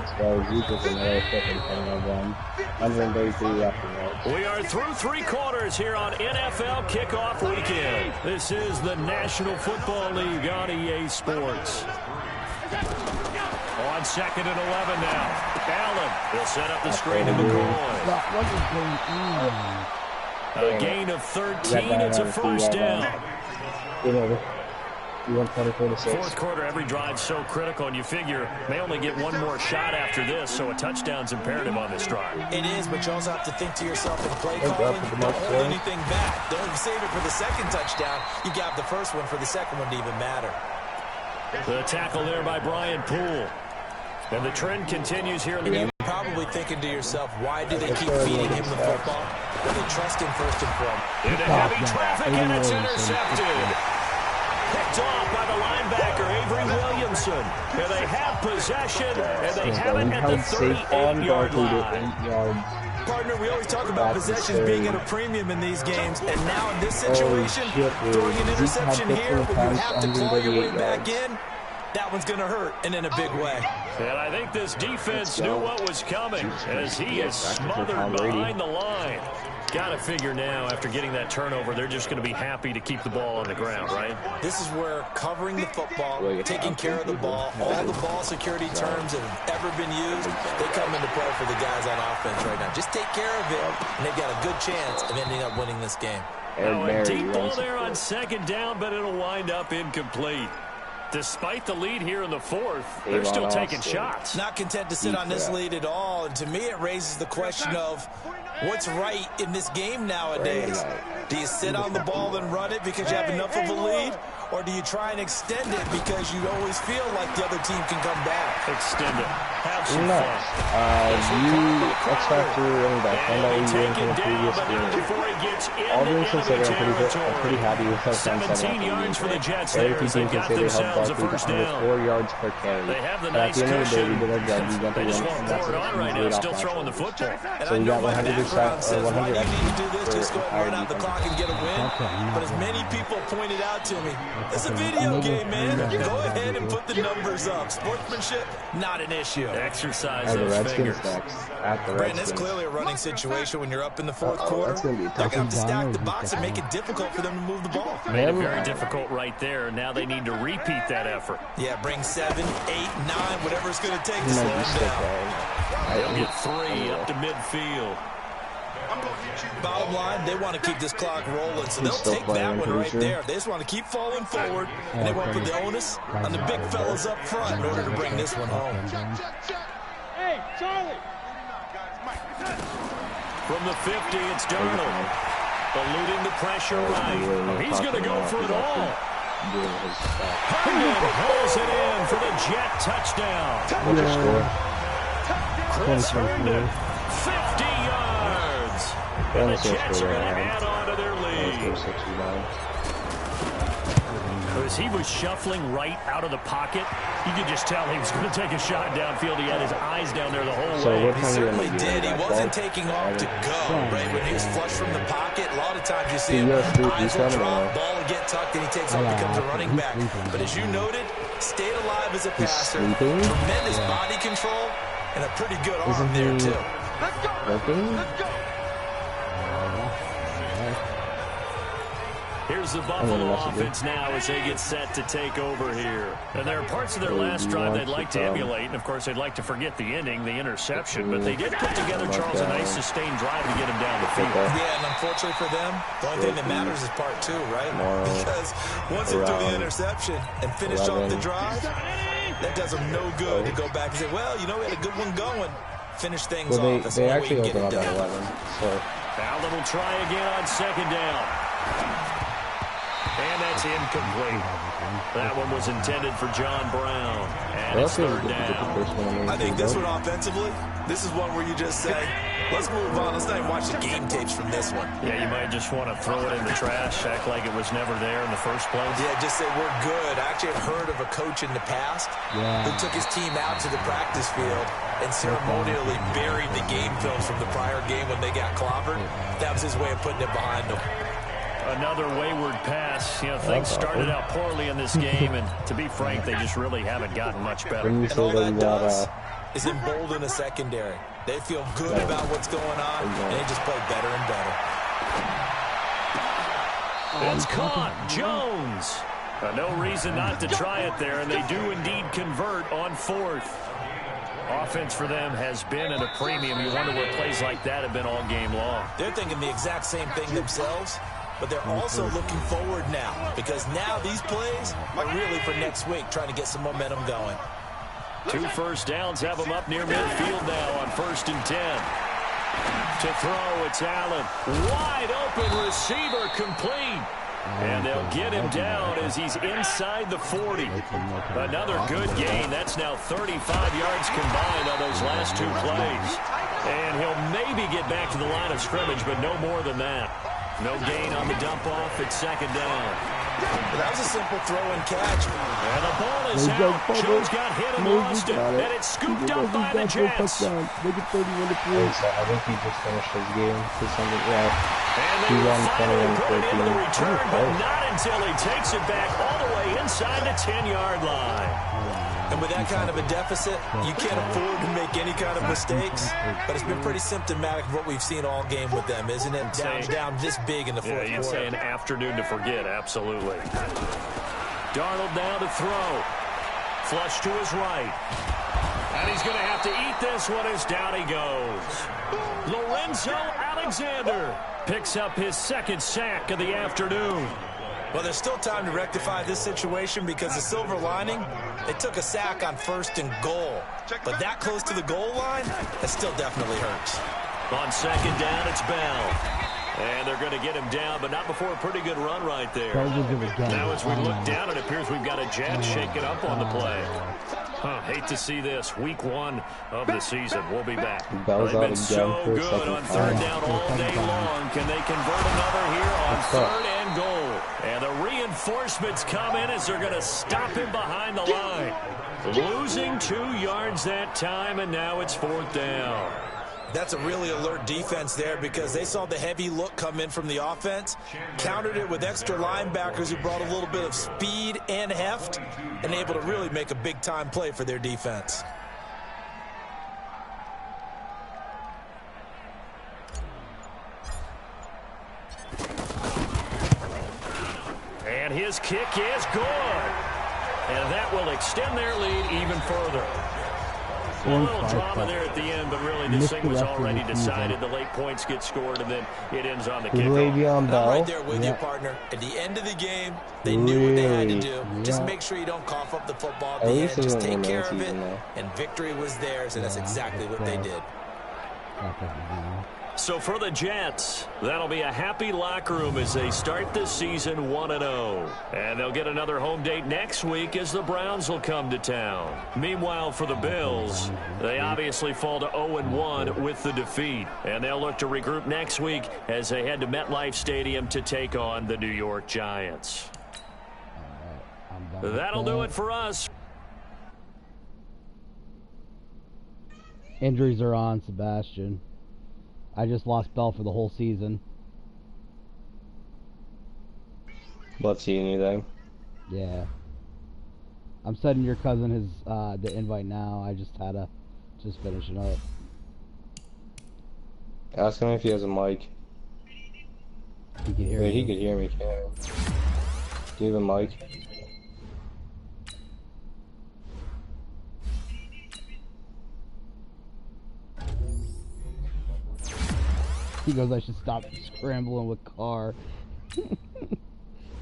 We are through 3 quarters here on NFL Kickoff Weekend. This is the National Football League on EA Sports. On 2nd and 11 now. Allen will set up the screen to McCoy. A gain of 13. It's a first down. 4th quarter, every drive so critical, and you figure they only get one more shot after this, so a touchdown's imperative on this drive. It is, but you also have to think to yourself in play calling, don't hold anything back. Don't save it for the 2nd touchdown. You got the first one for the 2nd one to even matter. The tackle there by Brian Poole. And the trend continues here in the game. You're probably thinking to yourself, why do they keep feeding him the football? Well, they trust him first and foremost. Into heavy traffic, and it's intercepted. Picked off by the linebacker, Avery Williamson. And they have possession, and they have it at the 38-yard line. Partner, we always talk about possessions being at a premium in these games, and now in this situation, throwing an interception here when you have to claw your way back in, that one's going to hurt, and in a big way. And I think this defense knew what was coming, as he is smothered behind the line. Got to figure now, after getting that turnover, they're just going to be happy to keep the ball on the ground, right? This is where covering the football, taking care of the ball, all the ball security terms that have ever been used, they come into play for the guys on offense right now. Just take care of it, and they've got a good chance of ending up winning this game. Now a deep ball there on 2nd down, but it'll wind up incomplete. Despite the lead here in the 4th, they're still taking shots. Not content to sit on this lead at all, and to me it raises the question of what's right in this game nowadays. Do you sit on the ball and run it because you have enough of a lead, or do you try and extend it because you always feel like the other team can come back? Extend it. Have some Nice. fun. X Factor running back. Find out what you're doing from the previous game. All being considered, I'm pretty happy with our front 17 yards for the Jets Very there few as they teams can got say they held themselves a Barkley first to under down. 4 yards per carry. They have the But at nice the end of the day, we cushion. did our job. We got the They just win, won't and that's pour it on right now. great Still offense. throwing the football. So we got 100% says, or why do 100 you need to do this? for Just go ahead and run out the clock and get a win. But as many people pointed out to me, it's a video game, man. Go ahead and put the numbers up. Sportsmanship, not an issue. Exercise At the those Redskins fingers. next. At the Brandon, it's Redskins. clearly a running situation when you're up in the fourth quarter. That's gonna be a They're tough going to have to one. stack the box and make it difficult for them to move the ball. Made it very difficult right there. Now they need to repeat that effort. Yeah, bring 7, 8, 9, whatever it's going to take to He slow might be them sick, down. They'll get 3 up to midfield. Bottom line, they want to keep this clock rolling, so they'll still take playing, that I'm one pretty right sure. there. They just want to keep falling forward, and they want to put the onus on the big fellas up front in order to bring this one home. Hey, Charlie! From the 50, it's Darnold. Eluding the pressure right. Oh, he's going to go for it all. Herndon hauls it in for the Jet touchdown. What's your score? Chris Herndon, 50 yards. And the Jets are going to add on to their lead. As he was shuffling right out of the pocket, you could just tell he was going to take a shot downfield. He had his eyes down there the whole So way. what He time certainly are you did. He gonna wasn't do? taking off to go, right? When he was flush from the pocket, a lot of times you see So him, you're a eyes will coming drop, or? ball will get tucked, and he takes off, becomes a running back. But as you noted, stayed alive as a passer, sleeping? tremendous body control, and a pretty good arm Isn't there, he too. working? Here's the Buffalo offense now as they get set to take over here. And there are parts of their last drive they'd like to emulate. And, of course, they'd like to forget the ending, the interception. But they did put together, Charles, a nice sustained drive to get him down the field. Yeah, and unfortunately for them, the only thing that matters is part 2, right? Because once they threw the interception and finished off the drive, that does them no good to go back and say, well, you know, we had a good one going. Finish things off. That's They the only way actually you open get it up at done. 11. So Allen will try again on second down. And that's incomplete. That one was intended for John Brown. And it's third down. I think this one offensively, this is one where you just say, let's move on. Let's not even watch the game tapes from this one. Yeah, you might just want to throw it in the trash, act like it was never there in the first place. Yeah, just say we're good. I actually have heard of a coach in the past who took his team out to the practice field and ceremonially buried the game films from the prior game when they got clobbered. That was his way of putting it behind them. Another wayward pass. You know, things started out poorly in this game, and to be frank, they just really haven't gotten much better. And all that does is embolden a secondary. They feel good about what's going on, and they just play better and better. It's caught. Jones. No reason not to try it there, and they do indeed convert on fourth. Offense for them has been at a premium. You wonder where plays like that have been all game long. They're thinking the exact same thing themselves, but they're also looking forward now because now these plays are really for next week, trying to get some momentum going. 2 first downs have them up near midfield now on 1st and 10. To throw, it's Allen. Wide open receiver complete. And they'll get him down as he's inside the 40. Another good gain. That's now 35 yards combined on those last 2 plays. And he'll maybe get back to the line of scrimmage, but no more than that. No gain on the dump-off at second down. But that was a simple throw and catch. And the ball is out. Jones got hit and lost it. And it's scooped up by the Jets. Make it 31-3. I think he just finished his game. And they will finally put it into the return, but not until he takes it back all the way inside the 10-yard line. And with that kind of a deficit, you can't afford to make any kind of mistakes. But it's been pretty symptomatic of what we've seen all game with them, isn't it? Down this big in the fourth quarter. You'd say an afternoon to forget, absolutely. Darnold now to throw. Flush to his right. And he's going to have to eat this one as down he goes. Lorenzo Alexander picks up his 2nd sack of the afternoon. Well, there's still time to rectify this situation because the silver lining, they took a sack on 1st and goal. But that close to the goal line, that still definitely hurts. On 2nd down, it's Bell. And they're going to get him down, but not before a pretty good run right there. Now as we look down, it appears we've got a Jet shaking up on the play. Hate to see this. Week 1 of the season. We'll be back. Bell's They've out been again so for a good second on third time. down all day long. Can they convert another here on third and goal? And the reinforcements come in as they're going to stop him behind the line. Losing 2 yards that time, and now it's 4th down. That's a really alert defense there because they saw the heavy look come in from the offense, countered it with extra linebackers who brought a little bit of speed and heft, and able to really make a big-time play for their defense. And his kick is good. And that will extend their lead even further. A little drama there at the end, but really this thing was already decided. The late points get scored, and then it ends on the kickoff. I'm right there with you, partner. At the end of the game, they knew what they had to do. Just make sure you don't cough up the football at the end. Just take care of it, and victory was theirs, and that's exactly what they did. So for the Jets, that'll be a happy locker room as they start this season 1-0. And they'll get another home date next week as the Browns will come to town. Meanwhile, for the Bills, they obviously fall to 0-1 with the defeat. And they'll look to regroup next week as they head to MetLife Stadium to take on the New York Giants. That'll do it for us. Injuries are on, Sebastian. I just lost Bell for the whole season. Let's see anything. Yeah. I'm sending your cousin his the invite now. I just had to finish it up. Ask him if he has a mic. He could hear me. He could hear me. Do you have a mic? He goes, I should stop scrambling with car.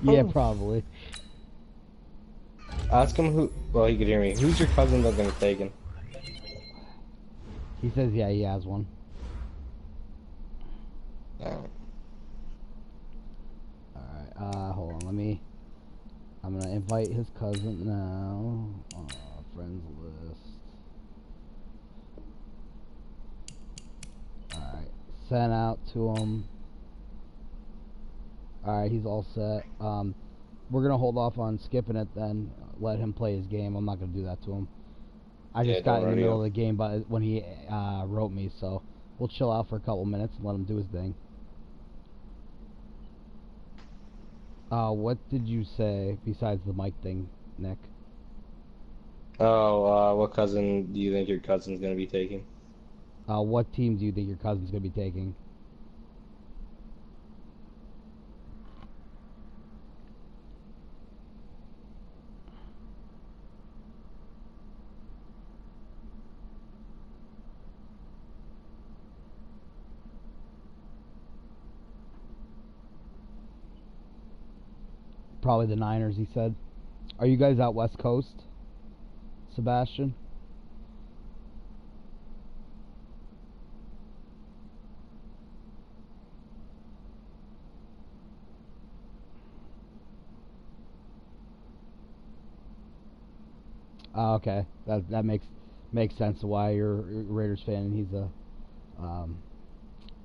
Yeah, probably. Ask him who. Well, he could hear me. Who's your cousin that's gonna take him? He says, yeah, he has one. Alright. Alright, hold on, I'm gonna invite his cousin now. Friends list. Alright, sent out to him. Alright, he's all set. We're gonna hold off on skipping it then. Let him play his game. I'm not gonna do that to him. I just got in the middle of the game but when he wrote me, so we'll chill out for a couple minutes and let him do his thing. What did you say besides the mic thing, Nick? Oh, what cousin do you think your cousin's gonna be taking? What team do you think your cousin's gonna be taking? Probably the Niners, he said. Are you guys out West Coast, Sebastian? Okay, that makes sense to why you're a Raiders fan and he's a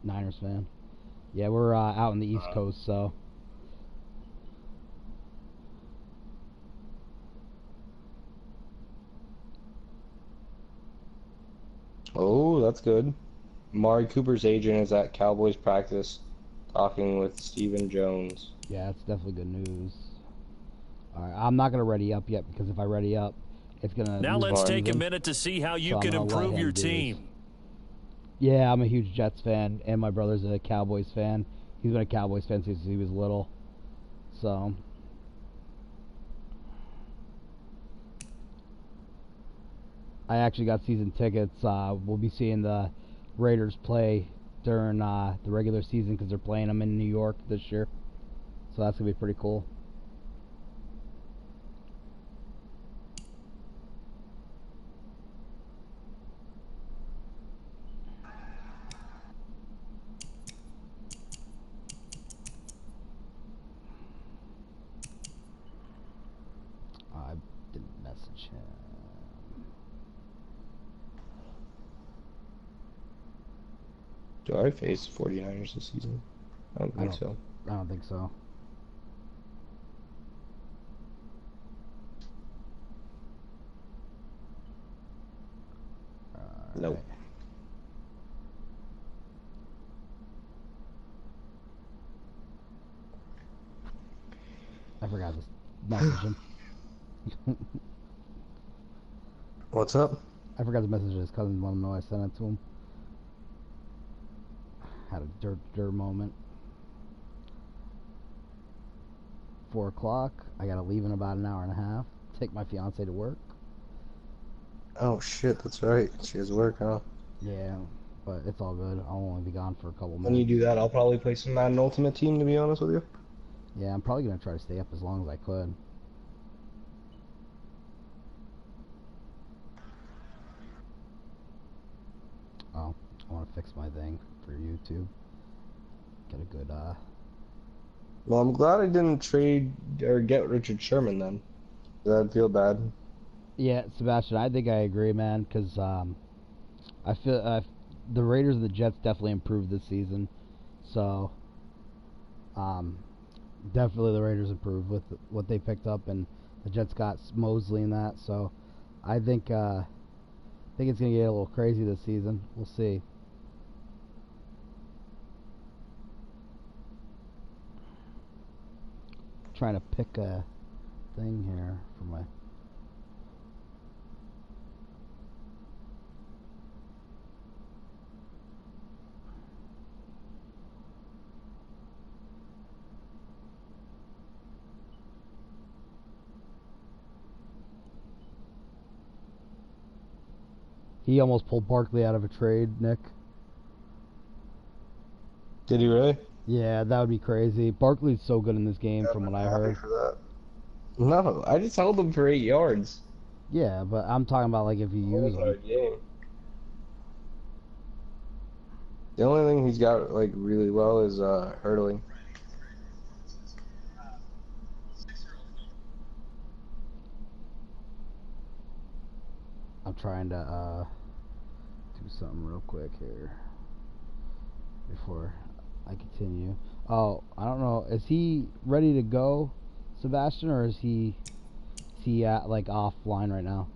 Niners fan. Yeah, we're out on the East Coast, so. Oh, that's good. Amari Cooper's agent is at Cowboys practice talking with Stephen Jones. Yeah, that's definitely good news. Alright, I'm not going to ready up yet because if I ready up, it's going to... Now let's take a minute to see how you can improve your team. Yeah, I'm a huge Jets fan, and my brother's a Cowboys fan. He's been a Cowboys fan since he was little. So... I actually got season tickets. We'll be seeing the Raiders play during the regular season because they're playing them in New York this year. So that's going to be pretty cool. I didn't message him. Do I face 49ers this season? I don't think so. I don't think so. Nope. Right. I forgot to message him. What's up? I forgot to message his cousin, let him know I sent it to him. Had a dirt moment. 4 o'clock. I gotta leave in about an hour and a half. Take my fiance to work. Oh shit, that's right. She has work, huh? Yeah, but it's all good. I'll only be gone for a couple minutes. When you do that, I'll probably play some Madden Ultimate Team, to be honest with you. Yeah, I'm probably gonna try to stay up as long as I could. Oh, I want to fix my thing for YouTube. Get a good, Well, I'm glad I didn't trade or get Richard Sherman then. I'd feel bad. Yeah, Sebastian, I think I agree, man, because I feel the Raiders and the Jets definitely improved this season. So, definitely the Raiders improved with what they picked up, and the Jets got Mosley in that. So, I think it's gonna get a little crazy this season. We'll see. Trying to pick a thing here for my. He almost pulled Barkley out of a trade, Nick. Did he really? Yeah, that would be crazy. Barkley's so good in this game, from what I heard. For that. No, I just held him for 8 yards. Yeah, but I'm talking about like if you use him. The only thing he's got like really well is hurdling. I'm trying to do something real quick here before I continue. Oh, I don't know. Is he ready to go, Sebastian, or is he like offline right now?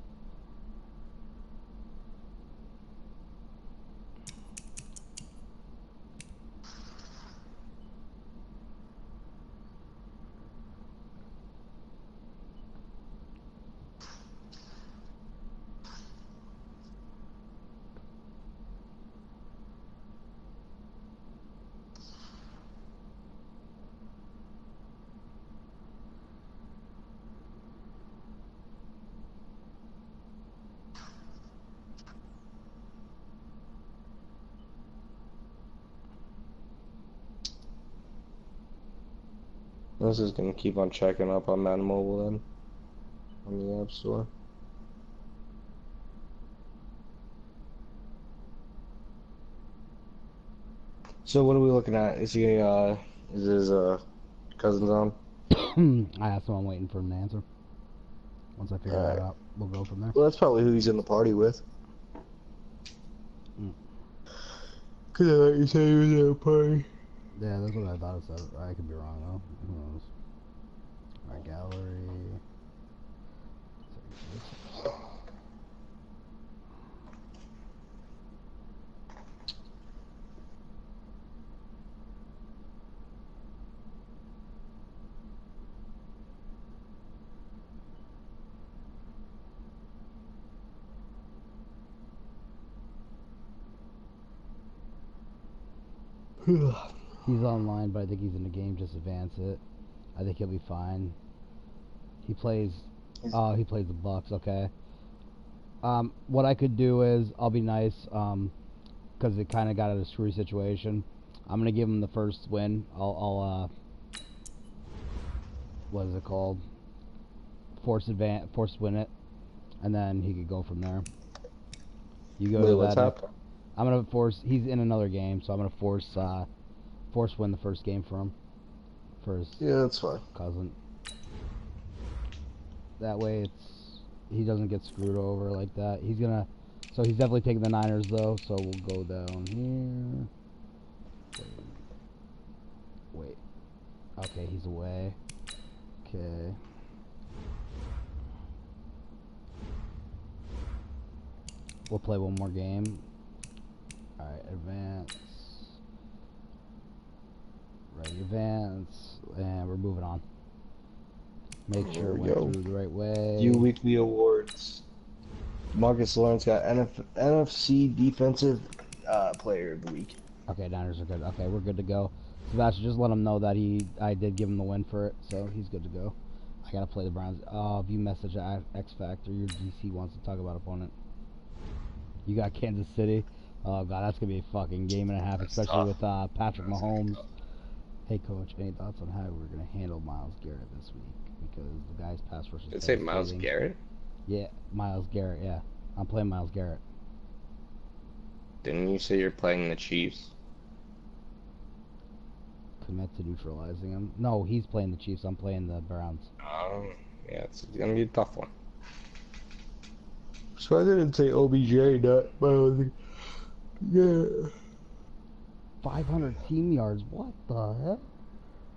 This is gonna keep on checking up on Madden Mobile then, on the App Store. So what are we looking at? Is he is his cousins on? I asked him. I'm waiting for him to answer. Once I figure that out, we'll go from there. Well, that's probably who he's in the party with. Cause I thought you said he was in a party. Yeah, that's what I thought it said. I could be wrong though. Who knows? My gallery. He's online, but I think he's in the game. Just advance it. I think he'll be fine. He plays. Oh, he plays the Bucks. Okay. What I could do is I'll be nice. Because it kind of got out of a screwy situation. I'm gonna give him the first win. I'll what is it called? Force win it, and then he could go from there. You go to what's that. happening? I'm gonna force. He's in another game, so I'm gonna force win the first game for him. For his that's fine. cousin. That way, he doesn't get screwed over like that. So he's definitely taking the Niners though. So we'll go down here. Okay, he's away. Okay. We'll play one more game. Alright, advance. Ready, advance. And we're moving on. Make sure it went through the right way. View weekly awards. Marcus Lawrence got NFC Defensive Player of the Week. Okay, Niners are good. Okay, we're good to go. Sebastian, just let him know that I did give him the win for it, so he's good to go. I gotta play the Browns. View message at X Factor. Your DC wants to talk about opponent. You got Kansas City. Oh god, that's gonna be a fucking game and a half, especially with Patrick Mahomes. Hey coach, any thoughts on how we're gonna handle Myles Garrett this week? Because the guy's pass rush is Did it say Myles Garrett? Yeah, Myles Garrett. Yeah, I'm playing Myles Garrett. Didn't you say you're playing the Chiefs? Commit to neutralizing him. No, he's playing the Chiefs. I'm playing the Browns. Yeah, it's gonna be a tough one. So I didn't say OBJ, not Myles. Yeah. 500 team yards. What the hell?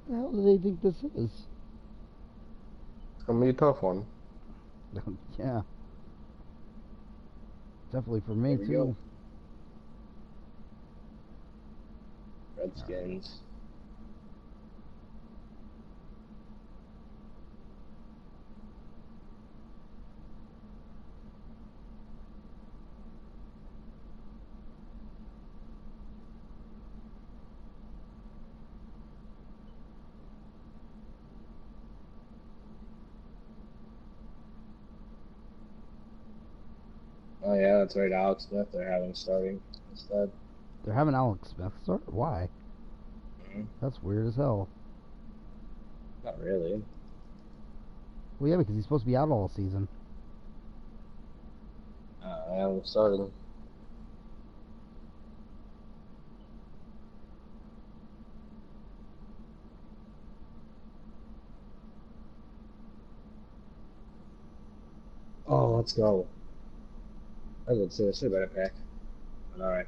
The hell do they think this is? It's gonna be a tough one. Yeah. Definitely for me too. Redskins. Oh yeah, that's right. Alex Smith they're having starting instead. They're having Alex Smith start? Why? That's weird as hell. Not really. Well, yeah, because he's supposed to be out all season. I haven't started. Oh, let's go. I would say this better pack. Alright.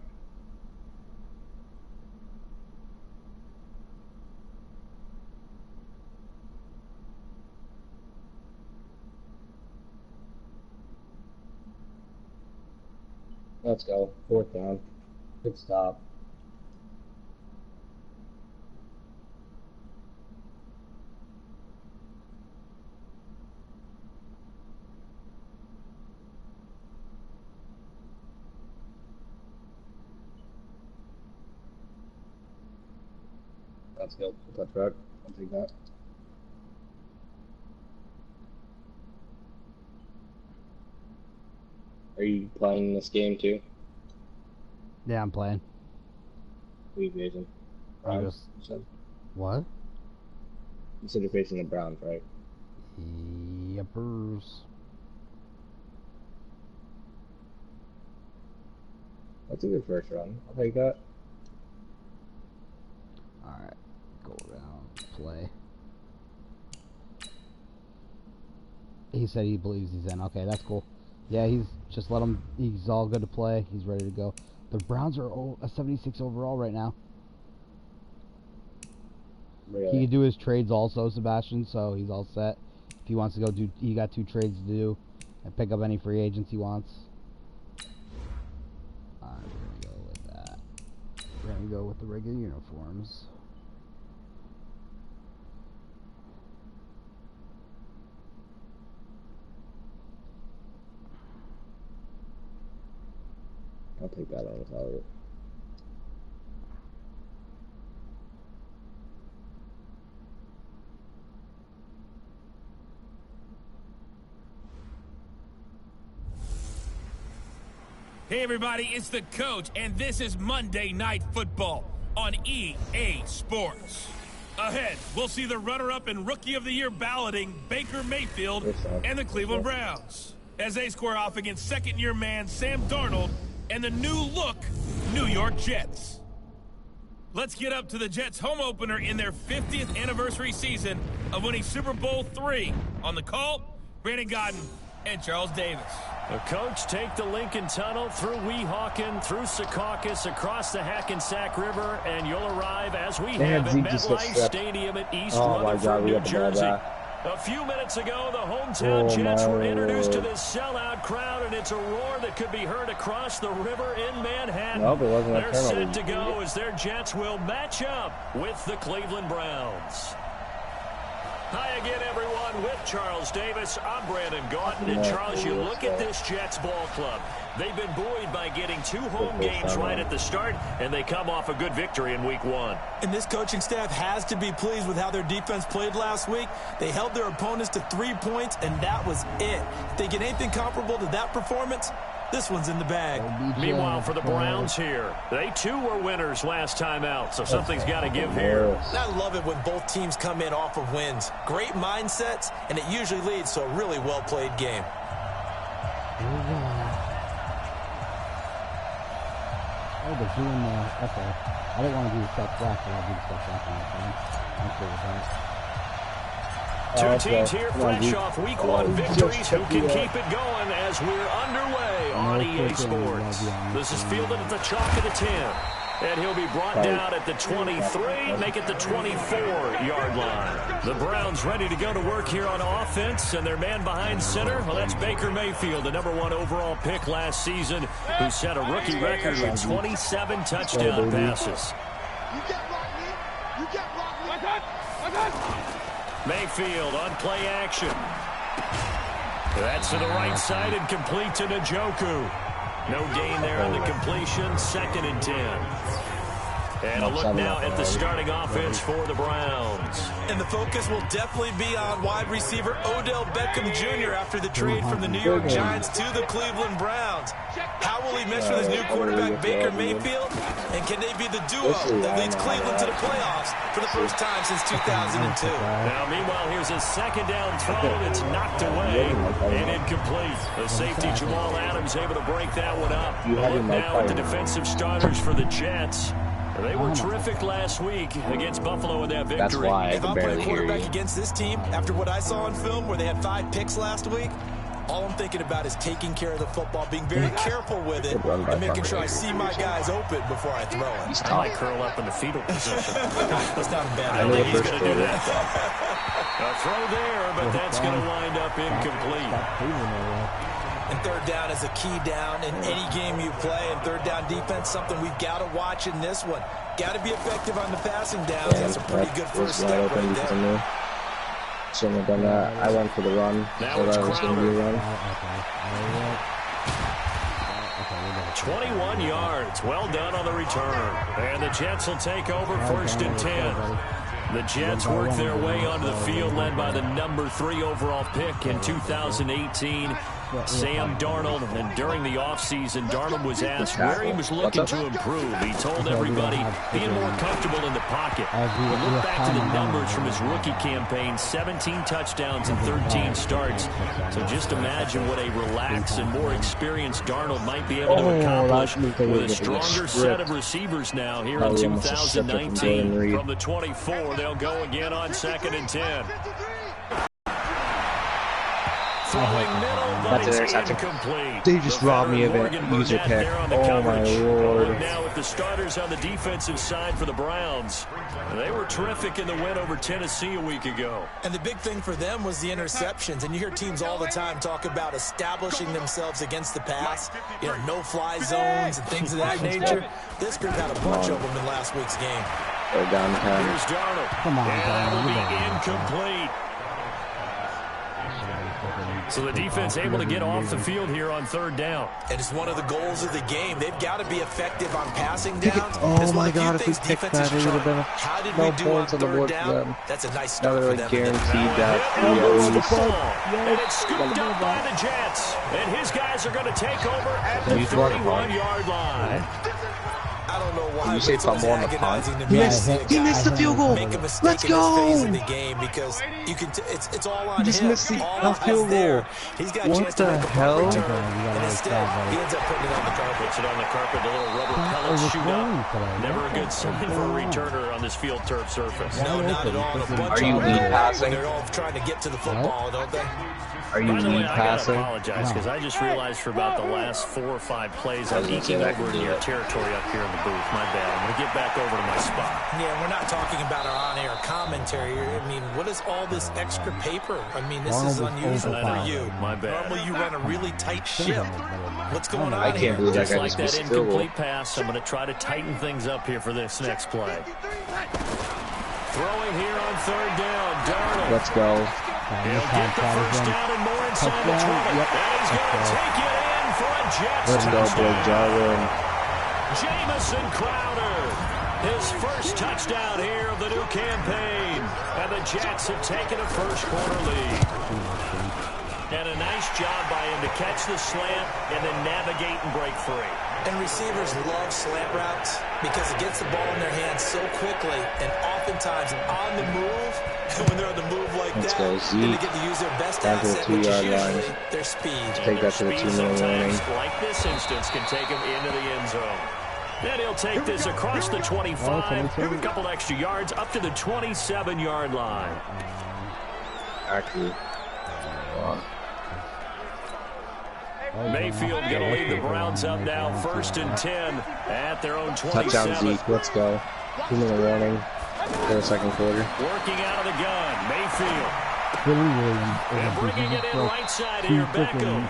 Let's go. 4th down. Good stop. Let's go. Touch back. I'll take that. Are you playing this game too? Yeah, I'm playing. Who are you facing? Browns. What? You said you're facing the Browns, right? Yepers. That's a good first run. I'll take that. Alright. Go around. Play. He said he believes he's in. Okay, that's cool. Yeah, he's just let him. He's all good to play. He's ready to go. The Browns are a 76 overall right now. Really? He can do his trades also, Sebastian, so he's all set. If he wants to go do, he got 2 trades to do and pick up any free agents he wants. Alright, we're gonna go with that. We're gonna go with the regular uniforms. I'll take that on without it. Hey everybody, it's the coach, and this is Monday Night Football on EA Sports. Ahead, we'll see the runner-up and Rookie of the Year balloting Baker Mayfield and the Cleveland Browns as they square off against second-year man Sam Darnold and the new-look New York Jets. Let's get up to the Jets' home opener in their 50th anniversary season of winning Super Bowl III. On the call, Brandon Godden. and Charles Davis. The coach take the Lincoln Tunnel through Weehawken, through Secaucus, across the Hackensack River, and you'll arrive as we have at MetLife Stadium at East Rutherford, New Jersey. A few minutes ago, the hometown Jets were introduced to this sellout crowd, and it's a roar that could be heard across the river in Manhattan. Nope, it wasn't a They're set to go as their Jets will match up with the Cleveland Browns. Hi again, everyone. With Charles Davis, I'm Brandon Gaudin. And Charles, you look at this Jets ball club. They've been buoyed by getting 2 home games right at the start, and they come off a good victory in Week 1. And this coaching staff has to be pleased with how their defense played last week. They held their opponents to 3 points, and that was it. If they get anything comparable to that performance, this one's in the bag. Meanwhile, for the Browns here, they too were winners last time out, so something's got to give here. I love it when both teams come in off of wins. Great mindsets, and it usually leads to a really well-played game. Oh, they're doing the... Okay. I didn't want to do the step back, but I'll do the step back on that time. I'm sure with that. Two teams here fresh off Week 1 victories who can keep it going as we're underway on EA Sports. This is fielded at the chalk of the 10. And he'll be brought down at the 23, make it the 24-yard line. The Browns ready to go to work here on offense, and their man behind center, well, that's Baker Mayfield, the #1 overall pick last season, who set a rookie record with 27 touchdown passes. Mayfield on play action. That's to the right side and complete to Njoku. No gain there on the completion. 2nd and 10. And a look now at the starting offense for the Browns. And the focus will definitely be on wide receiver Odell Beckham Jr. after the trade from the New York Giants to the Cleveland Browns. How will he mesh with his new quarterback Baker Mayfield? And can they be the duo that leads Cleveland to the playoffs for the first time since 2002? Now, meanwhile, here's a 2nd down throw that's knocked away and incomplete. The safety Jamal Adams able to break that one up. Look now at the defensive starters for the Jets. They were terrific last week against Buffalo in that victory. That's why if I'm playing quarterback against this team, after what I saw on film where they had 5 picks last week, all I'm thinking about is taking care of the football, being very careful with it, and making sure I see my guys open before I throw it. I might curl up in the fetal position. That's not a bad I think he's going to do that. A throw there, but that's going to wind up incomplete. And 3rd down is a key down in any game you play. And 3rd down defense, something we've got to watch in this one. Got to be effective on the passing downs. That's a pretty good first step right there. Shouldn't have done that. I went for the run. Now it's was going to be a run. 21 yards. Well done on the return. And the Jets will take over 1st and 10. The Jets work their way onto the field, led by the #3 overall pick in 2018, Sam Darnold. And during the offseason, Darnold was asked where he was looking to improve. He told everybody being more comfortable in the pocket. But look back to the numbers from his rookie campaign, 17 touchdowns and 13 starts. So just imagine what a relaxed and more experienced Darnold might be able to accomplish with a stronger set of receivers now here in 2019. From the 24, they'll go again on 2nd and 10. Throwing middle, but it's incomplete. They just robbed me of a user pick. Oh my lord. Now with the starters on the defensive side for the Browns. They were terrific in the win over Tennessee a week ago. And the big thing for them was the interceptions. And you hear teams all the time talk about establishing themselves against the pass. You know, no-fly zones and things of that nature. This group had a bunch of them in last week's game. Here's Darnold. Come on, Darnold. Be incomplete. So the defense able to get off the field here on 3rd down. And it's one of the goals of the game. They've got to be effective on passing downs. Oh my god, if we picked that, it would have been how did we do on 3rd down? That's a nice start for them. Guaranteed that. And it's scooped up by the Jets. And his guys are going to take over at the 31-yard line. I don't know why, you say fumble on the punt? He missed the field goal. Let's go. In the game because you can it's all on Just him. missed the all field goal. He's got a chance What to the make a hell? punt return, and instead he ends up putting it on the carpet. Puts it on the carpet, the little rubber pellets shoot up. Never a good sign for a returner on this field turf surface. No, not at all. Are you lead passing? They're all trying to get to the football, don't they? Are you By the way, lead I gotta passing? apologize because I just realized for about the last 4 or 5 plays I'm eking over into your territory up here in the booth. My bad. I'm gonna get back over to my spot. Yeah, we're not talking about our on-air commentary. I mean, what is all this extra paper? I mean, this is unusual for you. My bad. Normally you run a really tight ship. What's going on I can't here? believe that Just guy like just that missed field goal. incomplete pass, I'm gonna try to tighten things up here for this next play. Throwing here on 3rd down. Darnold. Let's go. He'll get the first down and more inside the 20. And he's going to take it in for a Jets Let's go, touchdown. Blake Jarwin. Jamison Crowder, his first touchdown here of the new campaign. And the Jets have taken a first quarter lead. And a nice job by him to catch the slant and then navigate and break free. And receivers love slant routes because it gets the ball in their hands so quickly and oftentimes on the move. And when they're on the move like Let's that, go, then they Zeke. get to use their best Down to the asset, which is 2-yard usually line. their speed. Take that to the Speed 2-minute warning. sometimes, like this instance, can take him into the end zone. Then he'll take this across the 25, a couple extra yards up to the 27-yard line. Actually. Mayfield going to lead the Browns up now, 1st and 10 at their own 27. Touchdown, Zeke. Let's go. 2-minute warning for the second quarter. Working out of the gun, Mayfield. And bringing it in right side here, Beckham.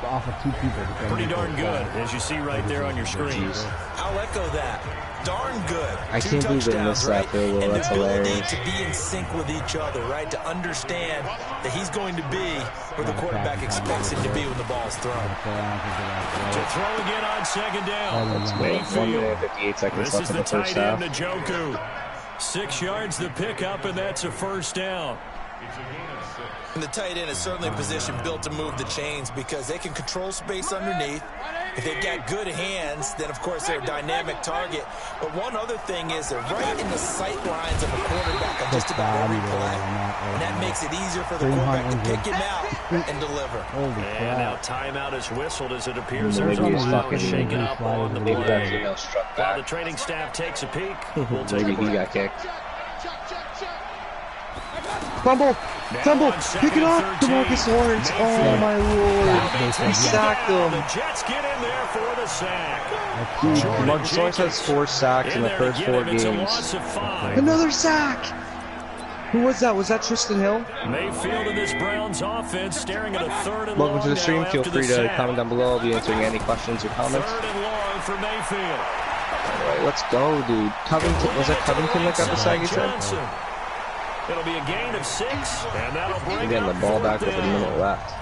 Off of 2 people. Pretty darn good, as you see right there on your screen. I'll echo that. Darn good. I can't believe they missed that field goal. And That's the ability hilarious. to be in sync with each other, right? To understand that he's going to be where the quarterback expects him to be when the ball's thrown. To throw again on 2nd down. Let's go. 1 minute and 58 seconds This left is in the the first tight end, half. Njoku. 6 yards the pickup, and that's a first down. And the tight end is certainly a position built to move the chains because they can control space underneath. If they've got good hands, then, of course, they're a dynamic target. But one other thing is they're right in the sight lines of a quarterback on just about every play. And that makes it easier for the quarterback to pick him out and deliver. And now timeout is whistled as it appears And there's a maybe he's foul fucking shaken up on the Maybe that play. email struck While the back. training staff takes a peek, we'll take Maybe a he break. got kicked. Fumble! Fumble! Pick it up! DeMarcus Lawrence! Oh my lord! He sacked him! The Jets get in there for the sack. DeMarcus Lawrence has 4 sacks in the first 4 It's a games. loss of 5. Another sack! Who was that? Was that Tristan Hill? Mayfield in this Browns offense staring at a 3rd and Welcome long to the stream. now Feel after free the to sack. comment down below. I'll be answering any questions or comments. 3rd and long for Mayfield. Alright, let's go, dude. Covington, was that Covington that got the sack, he said? Johnson. It'll be a gain of 6, and that'll bring Getting the up ball 4th back with a down. minute left.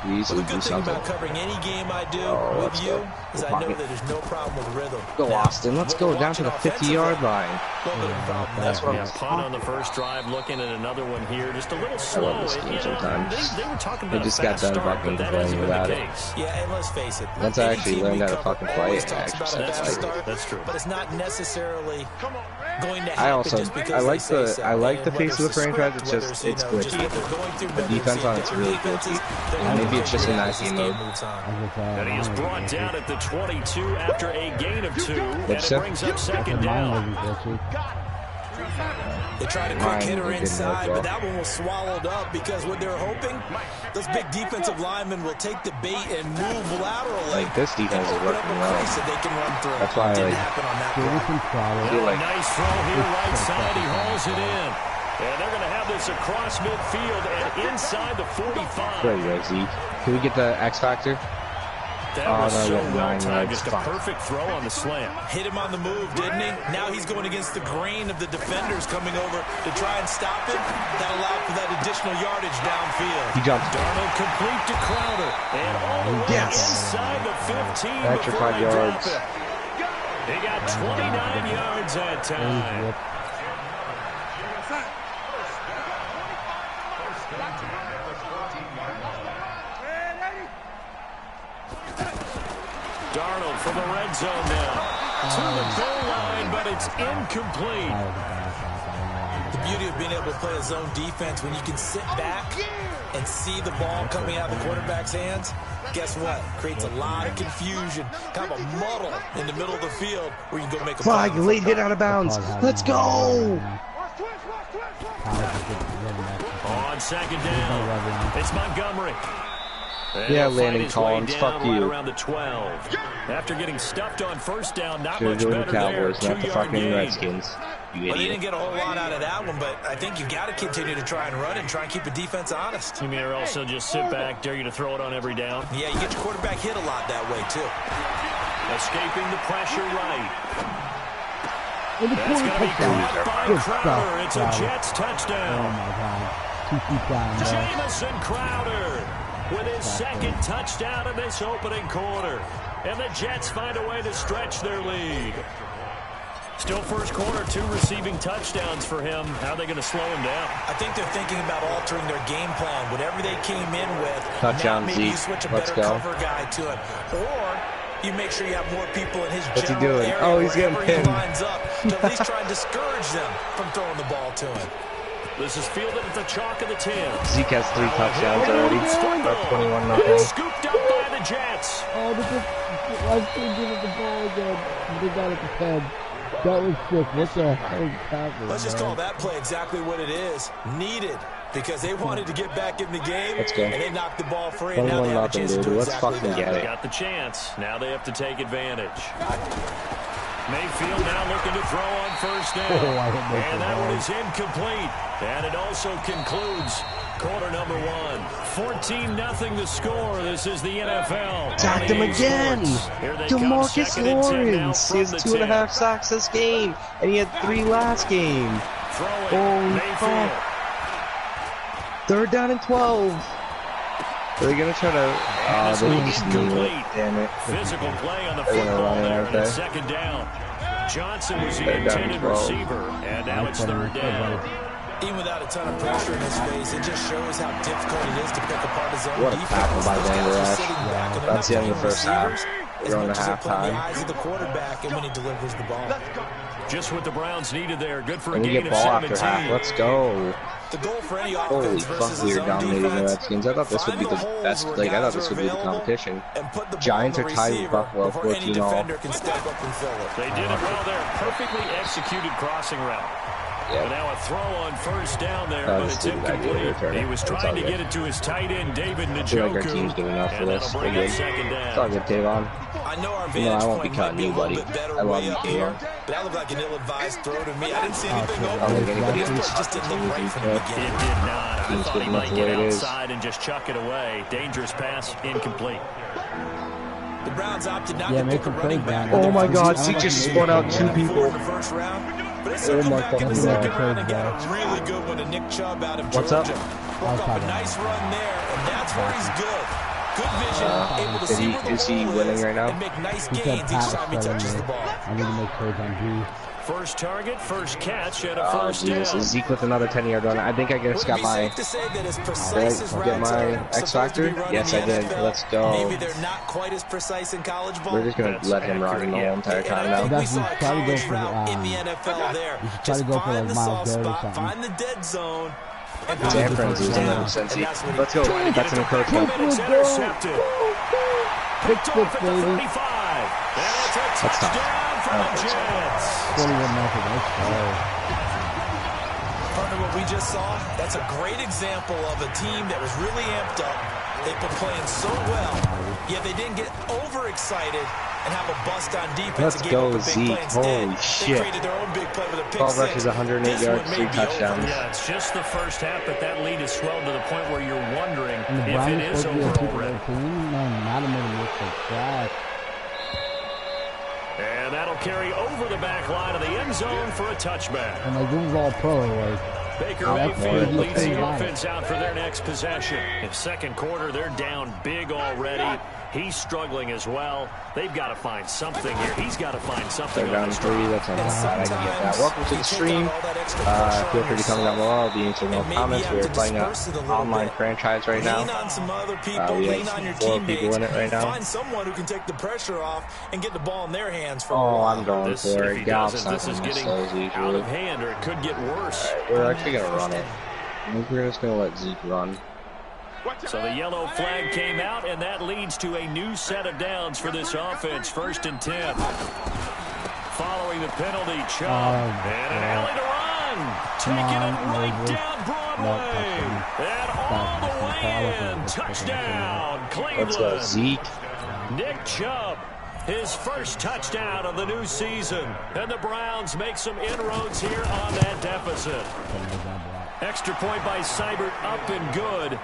We easily Well, the do good thing something. about covering any game I do Oh, with let's you go. is I know that there's no problem with rhythm. Go, Now, Austin. Let's what go we're down to the watching 50-yard offensively, line. a little bit of a problem. That's what Yeah, I'm punt on the first drive, looking at another one here. Just a little I slow. love this game sometimes. They were talking They about just a got fast done start, fucking but that complaining hasn't been about the it. case. Yeah, and let's face it. Once I any actually team learned we how to cover fucking play always it, talks I about actually a said fast I start, That's true. but it's not necessarily going to I happen also just because I like they say so. I like the And face of whether the franchise. script, It's just whether it's you know, just glitchy. what they're going through, The whether defense on it's it's really defenses, glitchy. they're And gonna maybe it's just a figure it out nice as this game game mode. moves on. And he is brought down at the 22 after a gain of 2, and it Dipset. brings up 2nd down. They tried a Mine quick hitter didn't inside, work well. but that one was swallowed up because what they're hoping, those big defensive linemen will take the bait and move laterally. Like, this defense is and open up working a well. crease that they can run through. That's why I Didn't like- happen on that play. Well, like- a nice throw here right side. He hauls it in. And they're going to have this across midfield and inside the 45. There you go, Zeke. Can we get the X Factor? That Oh, was no, so we have well 9 timed. yards. Just a Fuck. perfect throw on the slant. Hit him on the move, didn't he? Now he's going against the grain of the defenders coming over to try and stop him. That allowed for that additional yardage downfield. He jumped. Darnold complete to Crowder. And all the way Yes. inside the 15 Extra before 5 they drop yards. it. He got 29 yards that time. Darnold from the red zone now. to the goal line, but it's incomplete. The beauty of being able to play a zone defense when you can sit back and see the ball coming out of the quarterback's hands, guess what? Creates a lot of confusion, kind of a muddle in the middle of the field where you can go make a flag. Late hit out of bounds. Let's go. On second down, it's Montgomery. Yeah, Landon Collins, fuck you. Right around the 12. After getting stuffed on first down, not Should've much joined better the Cowboys, there. not the fucking Redskins. You Well, they idiot. didn't get a whole lot out of that one, but I think you've got to continue to try and run and try and keep the defense honest. You mean also just sit back, dare you to throw it on every down? Yeah, you get your quarterback hit a lot that way, too. Escaping the pressure right. In the That's corner going to be touchdown. caught by Good Crowder. stuff, It's a Crowder. Jets touchdown. Oh my God. 2 feet down, bro. Jamison Crowder with his second touchdown in this opening quarter. And the Jets find a way to stretch their lead. Still first quarter, 2 receiving touchdowns for him. How are they going to slow him down? I think they're thinking about altering their game plan. Whatever they came in with, Touchdown, now maybe you Zeke. switch a Let's better go. cover guy to him. Or you make sure you have more people in his What's he general doing? area Oh, he's getting wherever he pinned. lines up to at least try and discourage them from throwing the ball to him. This is fielded at the chalk of the 10. Zeke has 3 touchdowns already. About 21-0. Scooped up by the Jets. Oh, I've seen him the ball again. They got it to 10. That was sick. What the hell is happening? Let's just call that play exactly what it is. Needed. Because they wanted to get back in the game, Let's go. and they knocked the ball free, and now they have a 21-0, chance to dude. do Let's exactly fucking that. get it. Got the chance. Now they have to take advantage. Mayfield now looking to throw on first down. Oh, I hit Mayfield And that one hard. is incomplete. And it also concludes quarter number 1. 14-0 the score. This is the NFL. Sacked him again. DeMarcus Lawrence. He has 2.5 sacks this game, and he had 3 last game. Holy fuck. 3rd down and 12. Are they gonna try to? They just need it. Damn it. Physical play on the They're gonna football run it, there, aren't and it's they? second down. Johnson was the They're down intended 12. receiver, and now it's 3rd down. Even without a ton of pressure in his face, it just shows how difficult it is to pick apart his own What a defense. tackle by Those Van guys are Der Esch. sitting back and they're That's not the end of the playing first half. receivers We're as going much to as they're playing the halftime. eyes of the quarterback and when he delivers the ball. Just what the Browns needed there. Good for a And we gain get of ball 17. after half. Let's go. The goal for any Holy offense fuck, versus we his are own dominating the defense, Redskins. I thought this would be the best. Like, I thought this would be the competition. and put the ball Giants on are the tied with receiver Buffalo, before any 14-all. defender can step up and fill it. They did it well there. Perfectly executed crossing route. And now a throw on first down there, but it's incomplete. He was trying to get it to his tight end, David I feel like our Njoku, team's good enough for and this. that'll We're bring good. up second It's all down. good, Tavon. I know our No, vantage I won't be point cutting might be you, a little buddy. bit better I love way you, up Tavon. here, but that looked like an ill-advised throw to me. I didn't see anything shit. I don't think anybody This else play just didn't look right from the It beginning. did not. I Team's thought good he enough might the get way it is. outside and just chuck it away. Dangerous pass, incomplete. The Browns opted not Yeah, to make pick a some running plays, back. man. Oh my God, I don't Zeke like just the spun out Mason 2 one. people. In the first round, but they Oh circled my back in the fucking second God. round and got a really good one to Nick Chubb out of What's Georgia. up? Broke up a nice run there, and that's where he's good. Good vision, able to Is see he- where the is he hole winning is right now? and make nice He said gains each Pat's time he touches the me. ball. I need to make plays on D. First target, first catch, and a Oh, first Jesus. down. Is Zeke with another 10-yard run? I think I Would just it got be my... safe to say that as Did precise as I get routes my are X supposed to be Factor? run Yes, in I the did. NFL, Let's go. maybe they're not quite as precise in college ball? We're just going That's to let him run accurate, the yeah. whole entire And time I now. think we That's saw a try to go college for, route in the NFL there. you should try Just to go for, find like, the Miles soft Garrett or spot, something. find the dead zone, and San find Fran's the using down. him since And he... that's what he Let's go. tried to That's an encroachment. It's intercepted. Picked Six, off at the baby. 35. And it's a That's tough. touchdown for the Jets. 21-0. Let's go. Partner, what we just saw, that's a great example of a team that was really amped up. They've been playing so well, yet they didn't get overexcited and have a bust on defense. Let's and gave go, up a big Zeke. play instead. Holy They shit. created their own big play with a pick 12 six. rushes, 108 This yards, one may 3 be over. touchdowns. Yeah, it's just the first half, but that lead has swelled to the point where you're wondering And the if Browns it is supposed to be a over Super Bowl already. team. Man, Madden made him look like trash. And that'll carry over the back line of the end zone for a touchback. And like, this was all pro. Like, Baker that's Mayfield good. leads the That's offense out for their next possession. In second quarter, they're down big already. He's struggling as well. They've got to find something here. He's got to find something. They're down 3. That's on the side. I can get that. Welcome to the stream. Feel free to comment down below. I'll be answering all comments. We're playing an online franchise right now. Lean on some other people. We lean on your have 4 teammates. people in it right now. Find someone who can take the pressure off and get the ball in their hands for a Oh, while. I'm going for it. Golf's not This is going to miss getting those usually. out of hand, or it could get worse. We're actually going to run it. I think we're just going to let Zeke run. So the yellow flag came out, and that leads to a new set of downs for this offense. 1st and 10. Following the penalty, Chubb. And an alley to run. Taking it right down Broadway. And all the way in. Touchdown, Cleveland. Let's go, Zeke. Nick Chubb, his first touchdown of the new season. And the Browns make some inroads here on that deficit. Extra point by Seibert, up and good.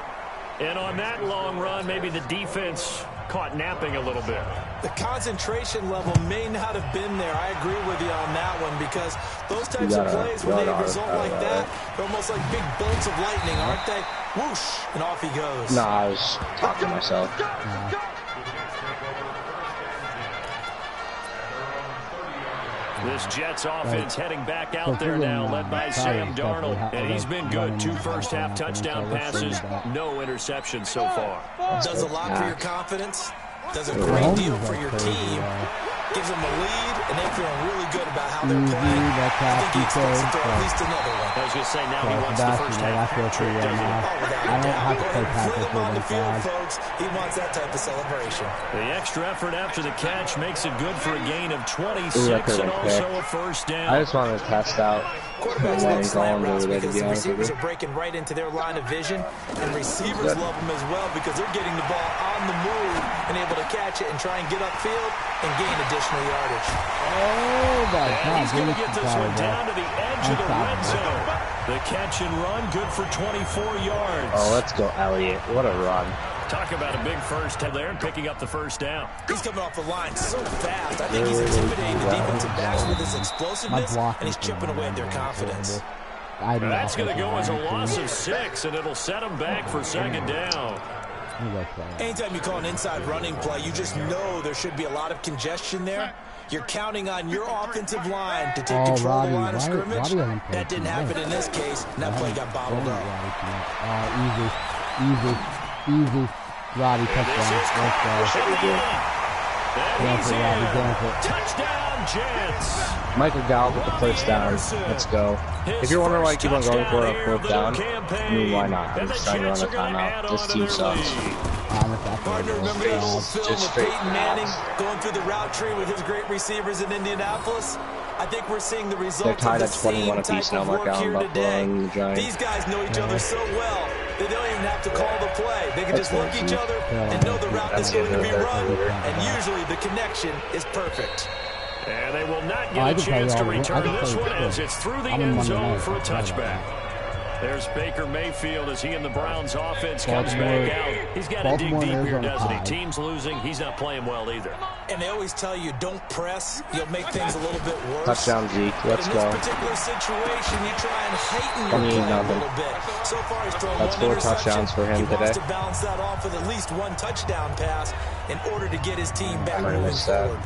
And on that long run, maybe the defense caught napping a little bit. The concentration level may not have been there. I agree with you on that one, because those types of plays, when they result like that, they're almost like big bolts of lightning, aren't they? Whoosh, and off he goes. No, I was talking to myself. This Jets offense heading back out there now, led by Sam Darnold. And he's been good. 2 first-half touchdown passes, no interceptions so far. Does a lot for your confidence. Does a great deal for your team. Gives them a lead, and they're feeling really good about how they're playing. I think he expects to throw at least another one. I was going to say, now he wants the first half trick, doesn't he? I don't have to play Patrick on the field, fast. folks. He wants that type of celebration. The extra effort after the catch makes it good for a gain of 26 and also a first down. I just wanted to test out. Quarterbacks love slant routes because the receivers are breaking right into their line of vision, and receivers love them as well because they're getting the ball on the move and able to catch it and try and get upfield and gain additional yardage. Oh, my God. He's going to get this one down to the edge of the red zone. The catch and run, good for 24 yards. Oh, let's go, Elliott. What a run. Talk about a big first head there and picking up the first down. He's coming off the line so fast. I think he's intimidating the defensive backs with his explosiveness, and he's chipping away at their confidence. That's going to go as a loss of 6, and it'll set him back for 2nd down. Anytime you call an inside running play, you just know there should be a lot of congestion there. You're counting on your offensive line to take control of the line of scrimmage. That didn't happen in this case, and that play got bottled up. Easy. Roddy, touchdown. Let's go. Touchdown, Jets. Michael Gallup with the first down. Let's go. If you're wondering why I keep on going for a 4th down, I mean, why not? I'm just trying to run a timeout. This team sucks. Hard to remember that old film of Peyton Manning going through the route tree with his great receivers in Indianapolis. I think we're seeing the results of the same type of work here today. These guys know each other so well, they don't even have to call the play. They can just look at each other and know the route is going to be run, and usually the connection is perfect. And they will not get a chance to return this one as it's through the end zone for a touchback. There's Baker Mayfield as he and the Browns offense comes back out. He's got to dig deep here, doesn't he? Team's losing. He's not playing well either. And they always tell you, don't press. You'll make things a little bit worse. Touchdown, Zeke. Let's go. In this particular situation, you try and heighten your play a little bit. So far, he's thrown That's 4 touchdowns for him today. He wants to balance that off with at least 1 touchdown pass in order to get his team back moving forward.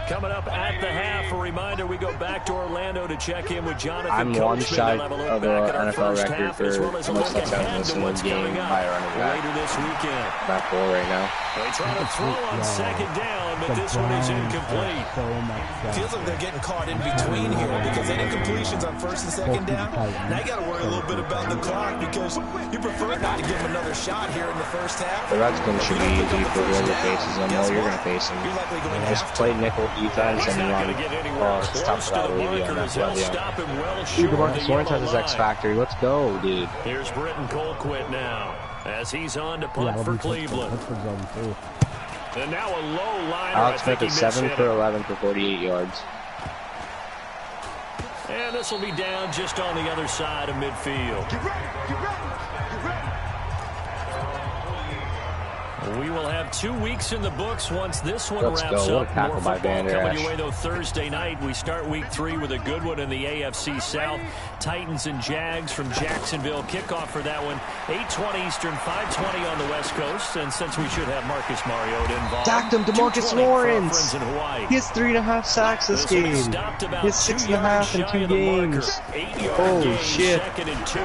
Coming up at the half, a reminder, we go back to Orlando to check in with Jonathan I'm Coachman. one shy of an NFL record half, for as well as a most look touchdowns ahead in a to single what's game coming up by a running back. later this weekend. Not 4 right now. They try to throw on 2nd down, but this one is incomplete. Feels like they're getting caught in between here because any completions on 1st and 2nd down. Now you got to worry a little bit about the clock because you prefer not to give them another shot here in the first half. The Redskins should be easy for whoever faces them. Well, you're going to face them. Just play nickel defense and run. It's tough for that Levy on that play. Dude, DeMarcus Lawrence has his X Factor. Let's go, dude. Here's Britton Colquitt now as he's on to punt for Cleveland. And now a low liner. Alex Smith is 7 for 11 for 48 yards. And this will be down just on the other side of midfield. We will have 2 weeks in the books once this one Let's wraps go. up. What a More tackle by football Van coming Der your way, though, Thursday night. We start week 3 with a good one in the AFC South. Titans and Jags from Jacksonville. Kickoff for that one, 8:20 Eastern, 5:20 on the West Coast. And since we should have Marcus Mariota involved, sacked him, DeMarcus Lawrence. He has 3.5 sacks this game. He has 6.5 in 2 games. Holy shit. 2nd and 2.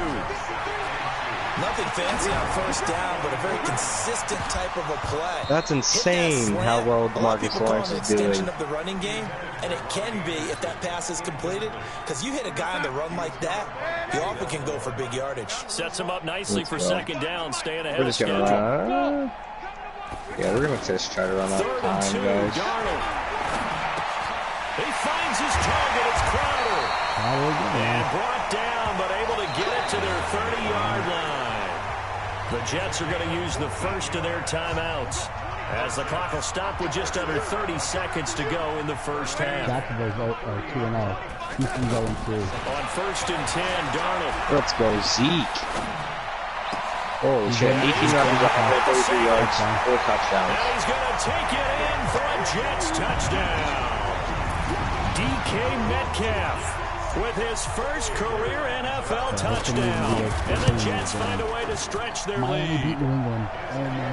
Nothing fancy on first down, but a very consistent type of a play. That's insane how well DeMarcus Lawrence is doing. Extension of the running game, and it can be if that pass is completed, because you hit a guy on the run like that, you often can go for big yardage. Sets him up nicely for 2nd down, staying ahead We're of just gonna run. Yeah, we're gonna just try to run out of time, guys. Darnold. He finds his target. It's Crowder. And brought down, but able to get it to their 30-yard line. The Jets are going to use the first of their timeouts, as the clock will stop with just under 30 seconds to go in the first half. Jacksonville's 2-0. Houston going 2. On 1st and 10, Darnold. Let's go, Zeke. Holy shit, 18 runs up 133 yards, 4 touchdowns. And he's going to take it in for a Jets touchdown. DK Metcalf with his first career NFL touchdown. And the Jets find a way to stretch their lead.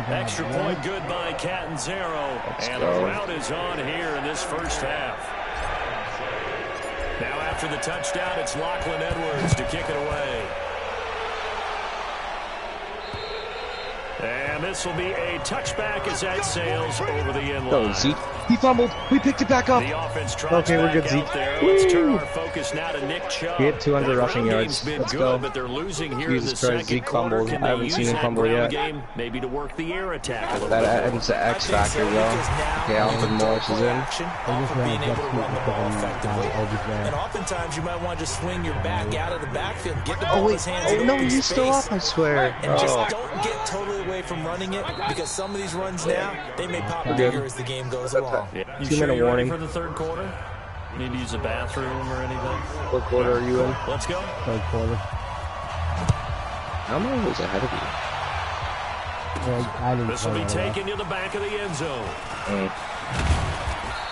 Extra point good by Catanzaro. And the route is on here in this first half. Now after the touchdown, it's Lachlan Edwards to kick it away. And this will be a touchback as that sails over the end line. Go, Zeke. He fumbled. We picked it back up. Okay, we're good, Zeke. Let's turn our focus now to Nick Chubb. He had 200 rushing yards. Let's go. But they're losing here Jesus in the Christ, second Zeke quarter. fumbled. I haven't seen him fumble yet. Game, maybe to work the air attack a little That bit. adds the X factor, though. Okay, Alfred Morris is in. Being able to run the ball effectively. And oftentimes you might want to just swing your back out of the backfield, get the ball in his hands. Oh, no, he's still up, I swear. And just don't get totally away from running it, because some of these runs now, they may pop bigger as the game goes along. You 2-minute warning for the third quarter? Need to use a bathroom or anything? What quarter are you in? Let's go. Third quarter. How many was ahead of you? This will be taken to the back of the end zone.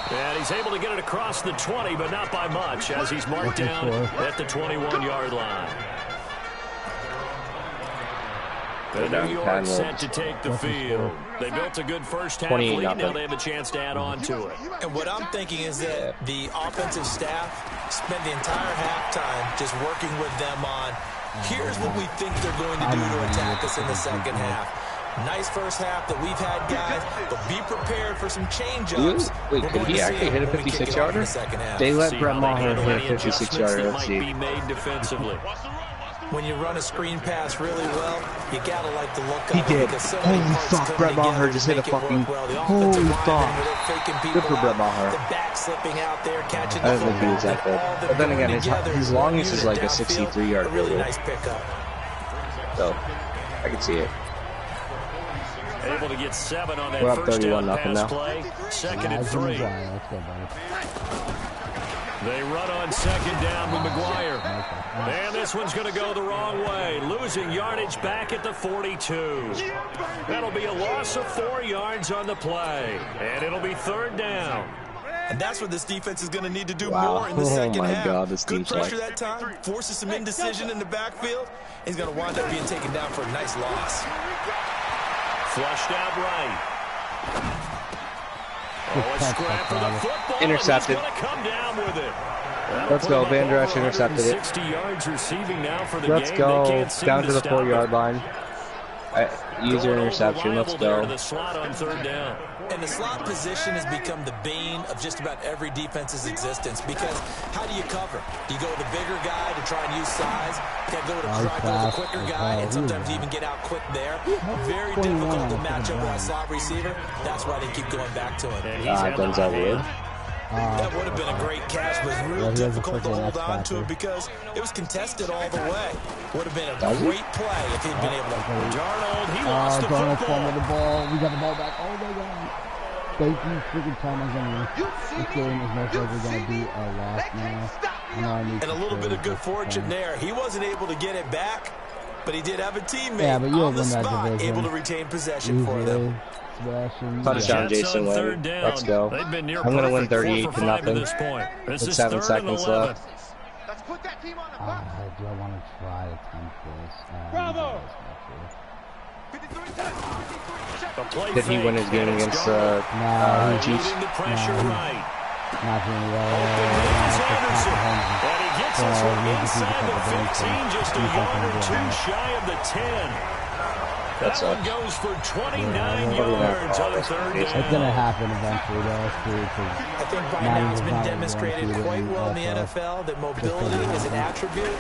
And he's able to get it across the 20, but not by much, as he's marked down at the 21-yard line. The New York set to take the field. They built a good first half lead. Now they have a chance to add on to it. And what I'm thinking is that the offensive staff spent the entire halftime just working with them on, here's what we think they're going to do to attack us in the second half. Nice first half that we've had, guys, but be prepared for some change-ups. Wait, could he actually hit a 56-yarder? They let Brett Maher hit a 56-yarder. Let's see. Be made defensively. When you run a screen pass really well, you gotta like the look of He it. did. So Holy fuck, Brett Maher just hit a fucking... Holy fuck. Good for Brett Maher. The back slipping out there, catching I don't think he was that good. But then again, his longest is like a 63-yard field. Really nice pickup. So, I can see it. Able to get 7 on that We're up first 31 down nothing pass now. play. 2nd and 3. They run on 2nd down with McGuire. And this one's going to go the wrong way. Losing yardage back at the 42. That'll be a loss of 4 yards on the play. And it'll be 3rd down. And that's what this defense is going to need to do Wow. more in the second half. God, this Good team's pressure like... that time, forces some indecision in the backfield. He's going to wind up being taken down for a nice loss. Flushed out right. Oh, a scrap for the football. Intercepted. He's going to come down with it. Let's go. Van Der Esch intercepted it. 60 yards receiving now for the Let's game. go. They can't seem Down to the 4-yard it. line. Use your interception. Let's go. To the slot on 3rd down. And the slot position has become the bane of just about every defense's existence, because how do you cover? Do you go with the bigger guy to try and use size? You got to go with the quicker guy, and sometimes even get out quick there. Very difficult to match up with a slot receiver. That's why they keep going back to him. Denzel Ward. That would have been a great catch, but it was real difficult to hold on to it because it was contested all the way. Would have been a great play if he'd been able to. Darnold, he lost the Darnold football. fumbled the ball. We got the ball back. Oh my God. Thank you, freaking Thomas. This game is most likely going to be a loss now. And a little bit of good fortune there. He wasn't able to get it back, But he did have a teammate on the spot able to retain possession for them. Touchdown, Jason Wynn. Let's go. I'm going to win 38-0. With 7 seconds left. Let's put that team on the back. Do I want to try to attempt this? Bravo! Did he win his game against Chiefs? Not doing well. And he gets this one inside the 15, just a yard or two shy of the 10. That one goes for 29 yards on third down. It's going to happen eventually, though. I think by now it's been demonstrated quite well in the NFL that mobility is an attribute.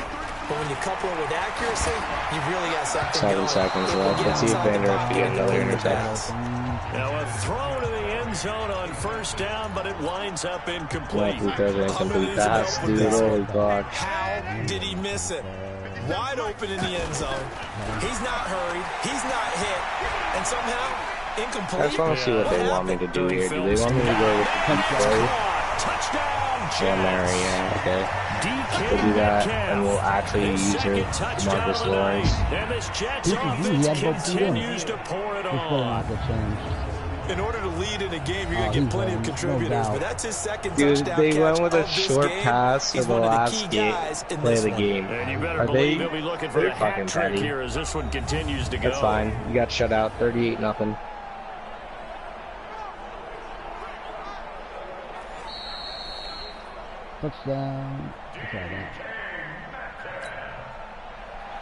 But when you couple it with accuracy, you really got something 7 seconds left. Let's see if Vander can get another interception. Now a throw to the end zone on first down, but it winds up incomplete. Incomplete pass, dude. Holy fuck. How did he miss it? Wide open in the end zone. He's not hurried. He's not hit. And somehow, incomplete. I just want to see what they want me to do here. Do they want me to go with the deep play? One there, yeah, okay. We'll do that, and we'll actually use Marcus Lawrence. And this Jets offense continues to pour it on. In order to lead in a game, you're going to get plenty of contributors, but that's his second touchdown. Dude, they went with a short pass for the last play of the game. Are they? They're fucking petty. Here as this one continues to go. That's fine. You got shut out, 38-0. Touchdown.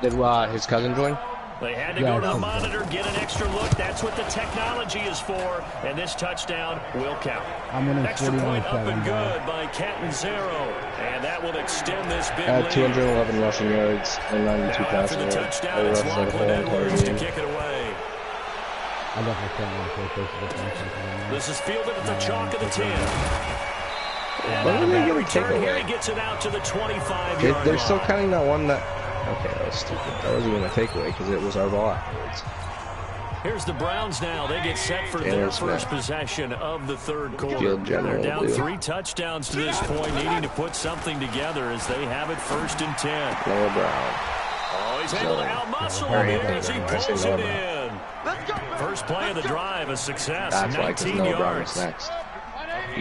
Did his cousin join? They had to go to the monitor, get an extra look. That's what the technology is for. And this touchdown will count. Extra point up and good by Catanzaro. And that will extend this big lead. 211 rushing yards and 92 passing yards. Touchdown, it's Lachlan Edwards to kick it away. This is fielded at the chalk of the 10. When are they going to take Here away? he gets it out to the 25-yard They're still counting that one that... Okay, that was stupid. That wasn't even a takeaway because it was our ball afterwards. Here's the Browns now. They get set for their first possession of the third quarter. They're down 3 touchdowns to this point, needing to put something together as they have it 1st and 10. Noah Brown. Oh, he's able to outmuscle him as he pulls it in. First play of the drive, a success. That's 19 yards. Next.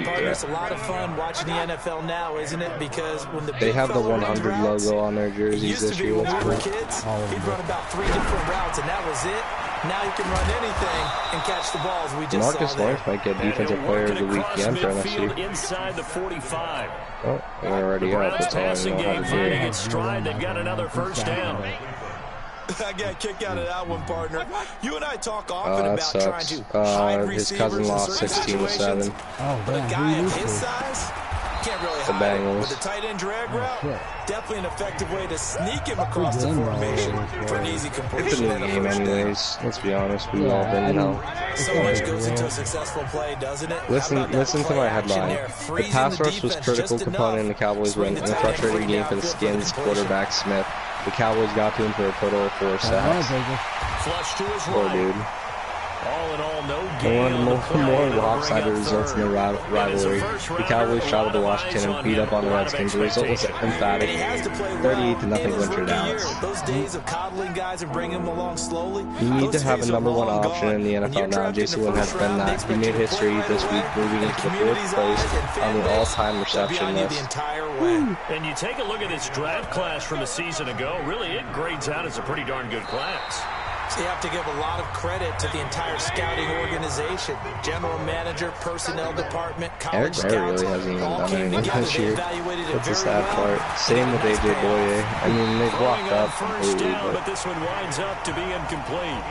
Partner, it's a lot of fun watching the NFL now, isn't it? Because when they have the 100 logo on their jerseys this year. When we were kids, he'd run about 3 different routes, and that was it. Now you can run anything and catch the balls. We just Marcus Lawrence might get defensive player of the week again for midfield inside the 45. Oh, they're already up. That's all I know how to do. Its stride. They've got another first down. I got a kick out of that one, partner. You and I talk often about trying to hide his cousin lost 16-7. But a guy of his size can't really hide it. With the tight end drag route, definitely an effective way to sneak him across the formation for an easy completion. It's a new game anyways. Let's be honest. We've all been, So much goes into a successful play, doesn't it? Listen to my headline. The pass rush was critical component in the Cowboys win in a frustrating game for the Skins quarterback Smith. The Cowboys got to him for a total of 4 sacks. Flush to his Poor dude. All in all, no gain. More lopsided results in the rivalry. The Cowboys traveled to Washington and beat up on the Redskins. The result was emphatic. 38-0 win for Dallas. Those days of coddling guys and bringing them along slowly. You need to have a number 1 option in the NFL now. Jason Wynn has been that. He made history this week, moving into the 4th place on the all-time reception list. And you take a look at this draft class from a season ago. Really, it grades out as a pretty darn good class. So you have to give a lot of credit to the entire scouting organization, general manager, personnel department, college scouts. Really hasn't even done anything this year. That's the sad part. Same with AJ Boye. I mean, they blocked up completely, but this one winds up to be incomplete.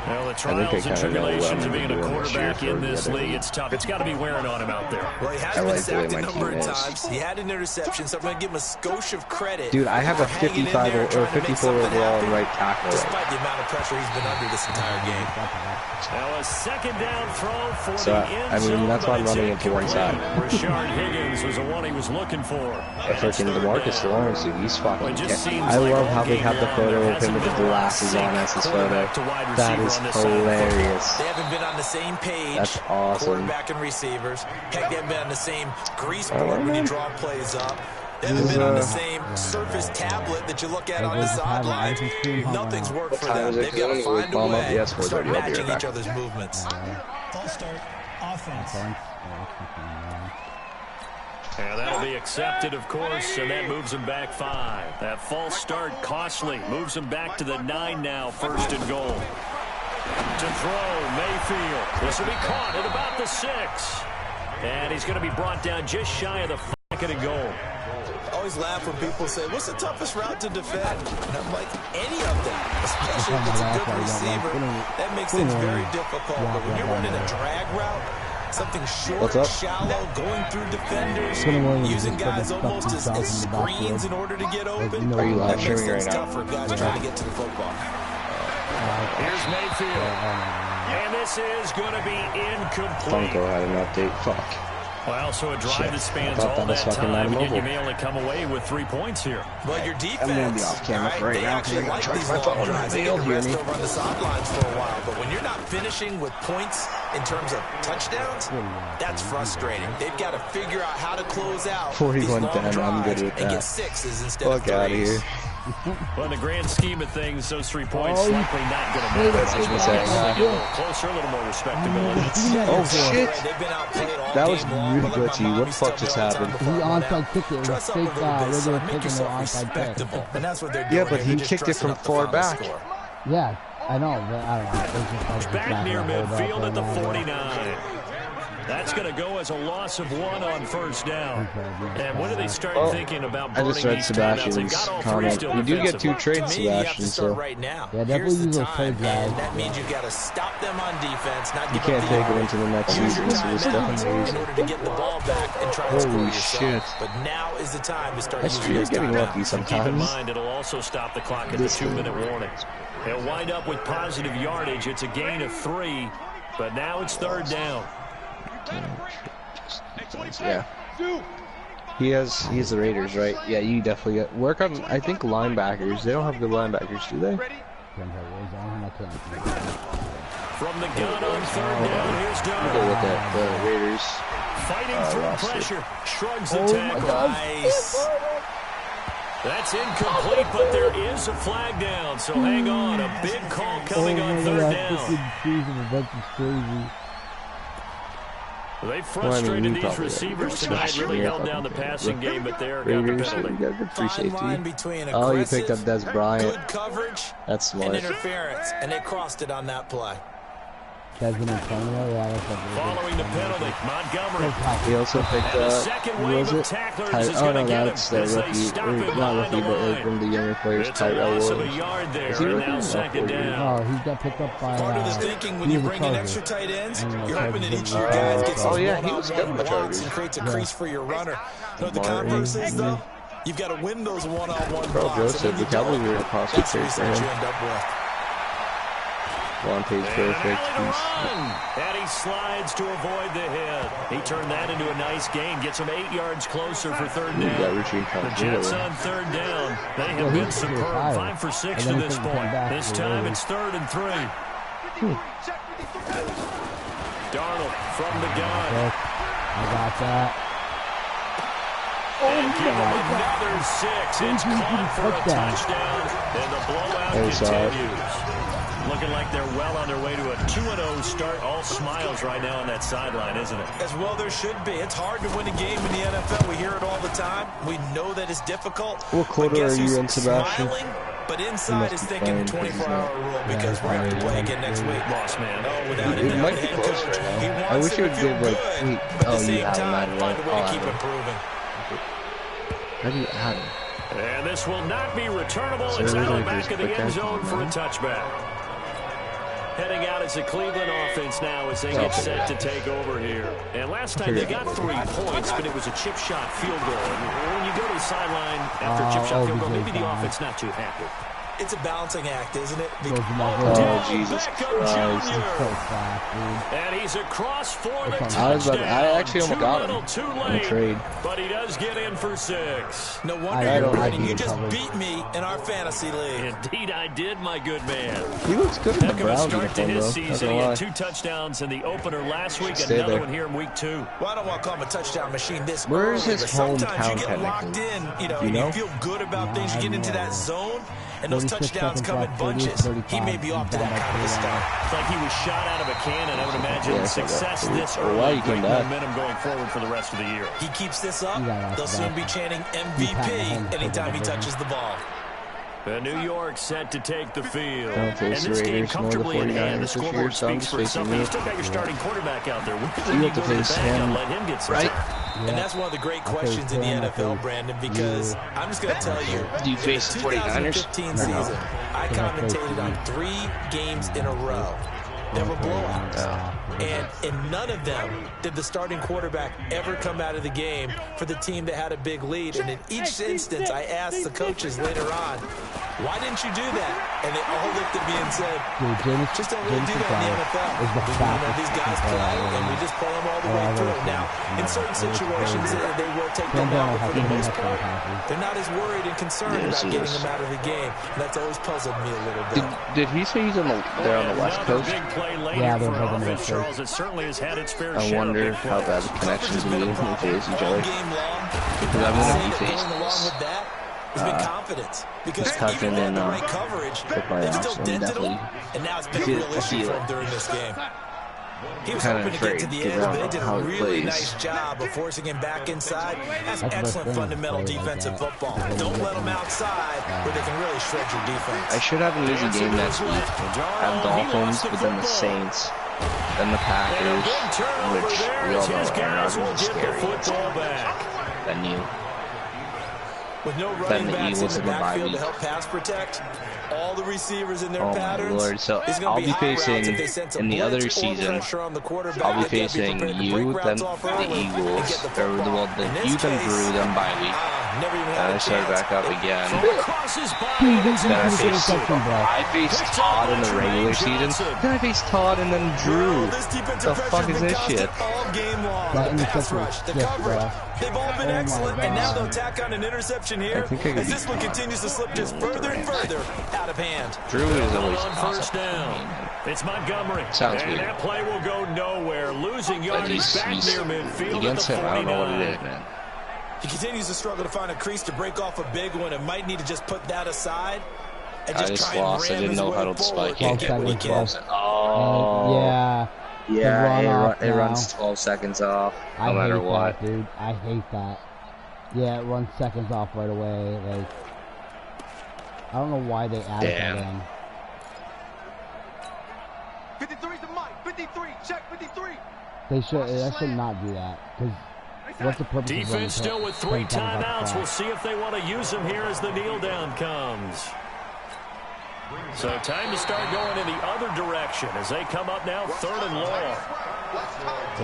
Well, the trials and tribulations of being a quarterback in this league, it's tough. It's got to be wearing on him out there. Well, he has been sacked a number of times. He had an interception, so I'm going to give him a skosh of credit. Dude, I have a 55 or 54 overall and right tackle. Despite the amount of pressure he's been under this entire game. Now a second down throw for the end zone. I mean, that's why I'm running it to one side. Rashard Higgins was the one he was looking for. Freaking DeMarcus Lawrence, dude, he's fucking. I love how they have the photo of him with the glasses on as his photo. That is hilarious. They haven't been on the same page. That's awesome. Quarterback and receivers. Heck, they haven't been on the same grease board when you draw plays up. They haven't been on the same Surface tablet that you look at on the sidelines. Nothing's worked for them. They've got to find a way to start matching each other's movements. False start, offense. Yeah, that'll be accepted, of course, and that moves him back 5. That false start costly. Moves him back to the 9 now, 1st and goal. To throw, Mayfield. This will be caught at about the 6. And he's going to be brought down just shy of the 2nd and goal. I always laugh when people say, what's the toughest route to defend? And I'm like, any of them, especially if it's a good receiver. That makes things very difficult. But when you're running a drag route, something short, shallow, going through defenders, using guys almost as screens in order to get open, that makes things tough for guys trying to get to the football. Here's Mayfield. And this is going to be incomplete. Funko had an update. Fuck. Well, so a drive that spans all that time, and yet you may only come away with 3 points here. Well, your defense, I'm going to be off camera for right now because I'm going to charge my phone. They'll hear me. Over on the sidelines for a while, but when you're not finishing with points in terms of touchdowns, that's frustrating. They've got to figure out how to close out 41 down. I'm good with that. And get 6s instead of 3s. Fuck out of here. Well, in the grand scheme of things, those 3 points likely not going to matter. That's what a little closer, a little more respectability. Oh, shit. That was really glitchy. What the fuck just happened? He onside kicked it. It was fake regular kick and no onside kick. Yeah, but he kicked it from far back. Yeah, I know, but I don't know. Back near midfield at the 49. That's going to go as a loss of 1 on 1st down. And when do they start thinking about burning I just read Sebastian's comment. You do get 2 trades, Sebastian, so right now. Yeah, definitely use those trades, guys. And that means you've got to stop them on defense, not you can't take it into the next season, so it's definitely in order to get the ball back and try to score holy yourself. shit. But now is the time to start That's using true, those getting timeouts. lucky sometimes. Keep in mind, it'll also stop the clock at the 2-minute warning. They'll wind up with positive yardage. It's a gain of 3, but now it's 3rd down. Yeah. He's the Raiders, right? Yeah, you definitely work on, I think, linebackers. They don't have good linebackers, do they? From the gun on 3rd down, here's Darnold. Go with that, the Raiders. Fighting through pressure. Shrugs the tackle. Nice. That's incomplete, but there is a flag down, so hang on. A big call coming on 3rd down. They frustrated these receivers tonight, really held down the passing game, but there got the penalty. You got good free safety. Oh, you picked up Des Bryant. Good coverage. That's smart. And interference, and they crossed it on that play. Following the penalty, Montgomery. He also picked who was it? Oh no, that's the rookie, not rookie, but one of the younger players, Tyrell Williams. Is he rookie? Oh, he got picked up by. Part of the thinking when you bring in extra tight ends, you're hoping that each of your guys gets one-on-one blocks and creates a crease for your runner. You know what the converse is, though? You've got to win those one-on-one blocks. Joseph, the Cowboys were a possible trade for him. Vontae's perfect. And he slides to avoid the hit. He turned that into a nice gain. Gets him 8 yards closer for 3rd down. The Jets on 3rd down. They have been superb. 5 for 6 to this point. This time it's 3rd and 3. Darnold from the gun. I got that. And give him another 6. It's caught for a touchdown. And the blowout continues. Looking like they're well on their way to a 2-0 start. All smiles right now on that sideline, isn't it? As well there should be. It's hard to win a game in the NFL. We hear it all the time. We know that it's difficult. What quarter are you in, Sebastian? Smiling, but inside is thinking the 24-hour rule because we're going to play again next week. Boss man. Oh, without it might be closer now. I wish it would give like 8. Oh, you have Madden. Find a way to keep improving. How do you add it? And this will not be returnable. It's out of the back of the end zone for a touchback. Heading out as a Cleveland offense now as they get set to take over here. And last time they got 3 points, but it was a chip shot field goal. And when you go to the sideline after a chip shot field goal, maybe the offense not too happy. It's a balancing act, isn't it? Oh, Jesus Christ. And he's across for the touchdown. I actually almost got him in the trade. But he does get in for 6. No wonder you're winning. You just beat me in our fantasy league. Indeed, I did, my good man. He looks good in the Browns start to his though. season. He had 2 touchdowns in the opener last week, another one here in week 2. Well, I don't want to call him a touchdown machine this Where's early, his but sometimes you hometown get locked in, and you feel good about things. You get into that zone, and those touchdowns come in bunches. He may be off to that kind of a start. It's like he was shot out of a cannon. I would imagine success this early, great momentum going forward for the rest of the year. He keeps this up, they'll soon be chanting MVP anytime he touches the ball. New York set to take the field. And this game comfortably in hand. The scoreboard speaks for itself. You still got your starting quarterback out there. You have to face him, let him get some time. Yeah. And that's one of the great questions in the NFL, Brandon, because I'm just going to tell you, do you face the 2015 season, I commentated on 3 games in a row. There were blowouts. And in none of them did the starting quarterback ever come out of the game for the team that had a big lead. And in each instance, I asked the coaches later on, why didn't you do that? And they all looked at me and said, just don't really do that in the NFL. These guys play, and we just play them all the way through. Now, in certain situations, they will take them out, but for the most part, they're not as worried and concerned about getting them out of the game. And that's always puzzled me a little bit. Did he say he's on the West Coast? Yeah, they're both on the West Coast. It certainly has had its fair I wonder how bad the connections will be when we face each other. Because I'm going to be facing this. Confidence, because cousin even in the right coverage, they still dented him, and now it's been a real issue for him during this game. He was hoping to get to the edge, but they did a really nice job of forcing him back inside. That's excellent fundamental defensive football. Don't let them outside where they can really shred your defense. I should have an easy game next week. I have Dolphins, but then the Saints, then the Packers, which we all know Aaron Rodgers is scary. Then you. With no running backs in the backfield to help pass protect, all the receivers in their patterns. Oh my Lord! So I'll be facing in the other season. I'll be facing you, then the Eagles, or the you then Brew, then bye week. And I start back up again. Then I face Todd in the regular season. Then I face Todd and then Drew. The fuck is this shit? They've all been excellent, and now they'll tack on an interception here as this one continues to slip just further and further out of hand. Drew is always first down. It's Montgomery. Sounds and weird. That play will go nowhere. Losing yardage back near midfield against him. I don't know what it is, man. He continues to struggle to find a crease to break off a big one and might need to just put that aside. And I just lost. I didn't know how to spike it. Oh, yeah. Yeah, it runs 12 seconds off, no matter what. That, dude. I hate that. Yeah, it runs seconds off right away. Like, I don't know why they added that in. 53's the mic. 53. Check 53. They should. That should not do that. Because what's the purpose? Defense still with 3 timeouts. We'll see if they want to use them here as the kneel down comes. So time to start going in the other direction as they come up now 3rd and long.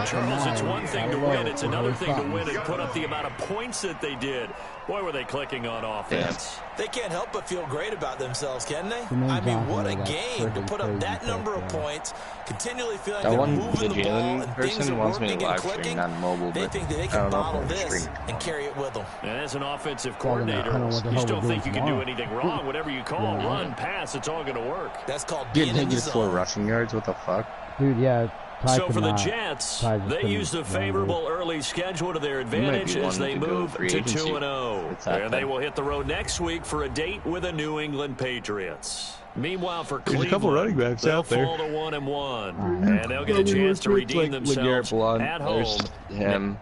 Charles, it's one thing to win. It's another thing to win and put up the amount of points that they did. Boy, were they clicking on offense. They can't help but feel great about themselves, can they? I mean, what a game to put up that number of points, continually feeling like they're moving the ball and things are working and clicking. They think that they can bottle this and carry it with them. And as an offensive coordinator, you still think you can do anything wrong. Whatever you call, run, pass, it's all going to work. That's called being in the zone. 4 rushing yards, what the fuck? Dude, yeah. So for the Jets, they used a favorable early schedule to their advantage as they move to 2-0. And they will hit the road next week for a date with the New England Patriots. Meanwhile, for Cleveland, there's a couple running backs out there. They'll fall to 1-1, and they'll get a chance to redeem themselves at home. There's him,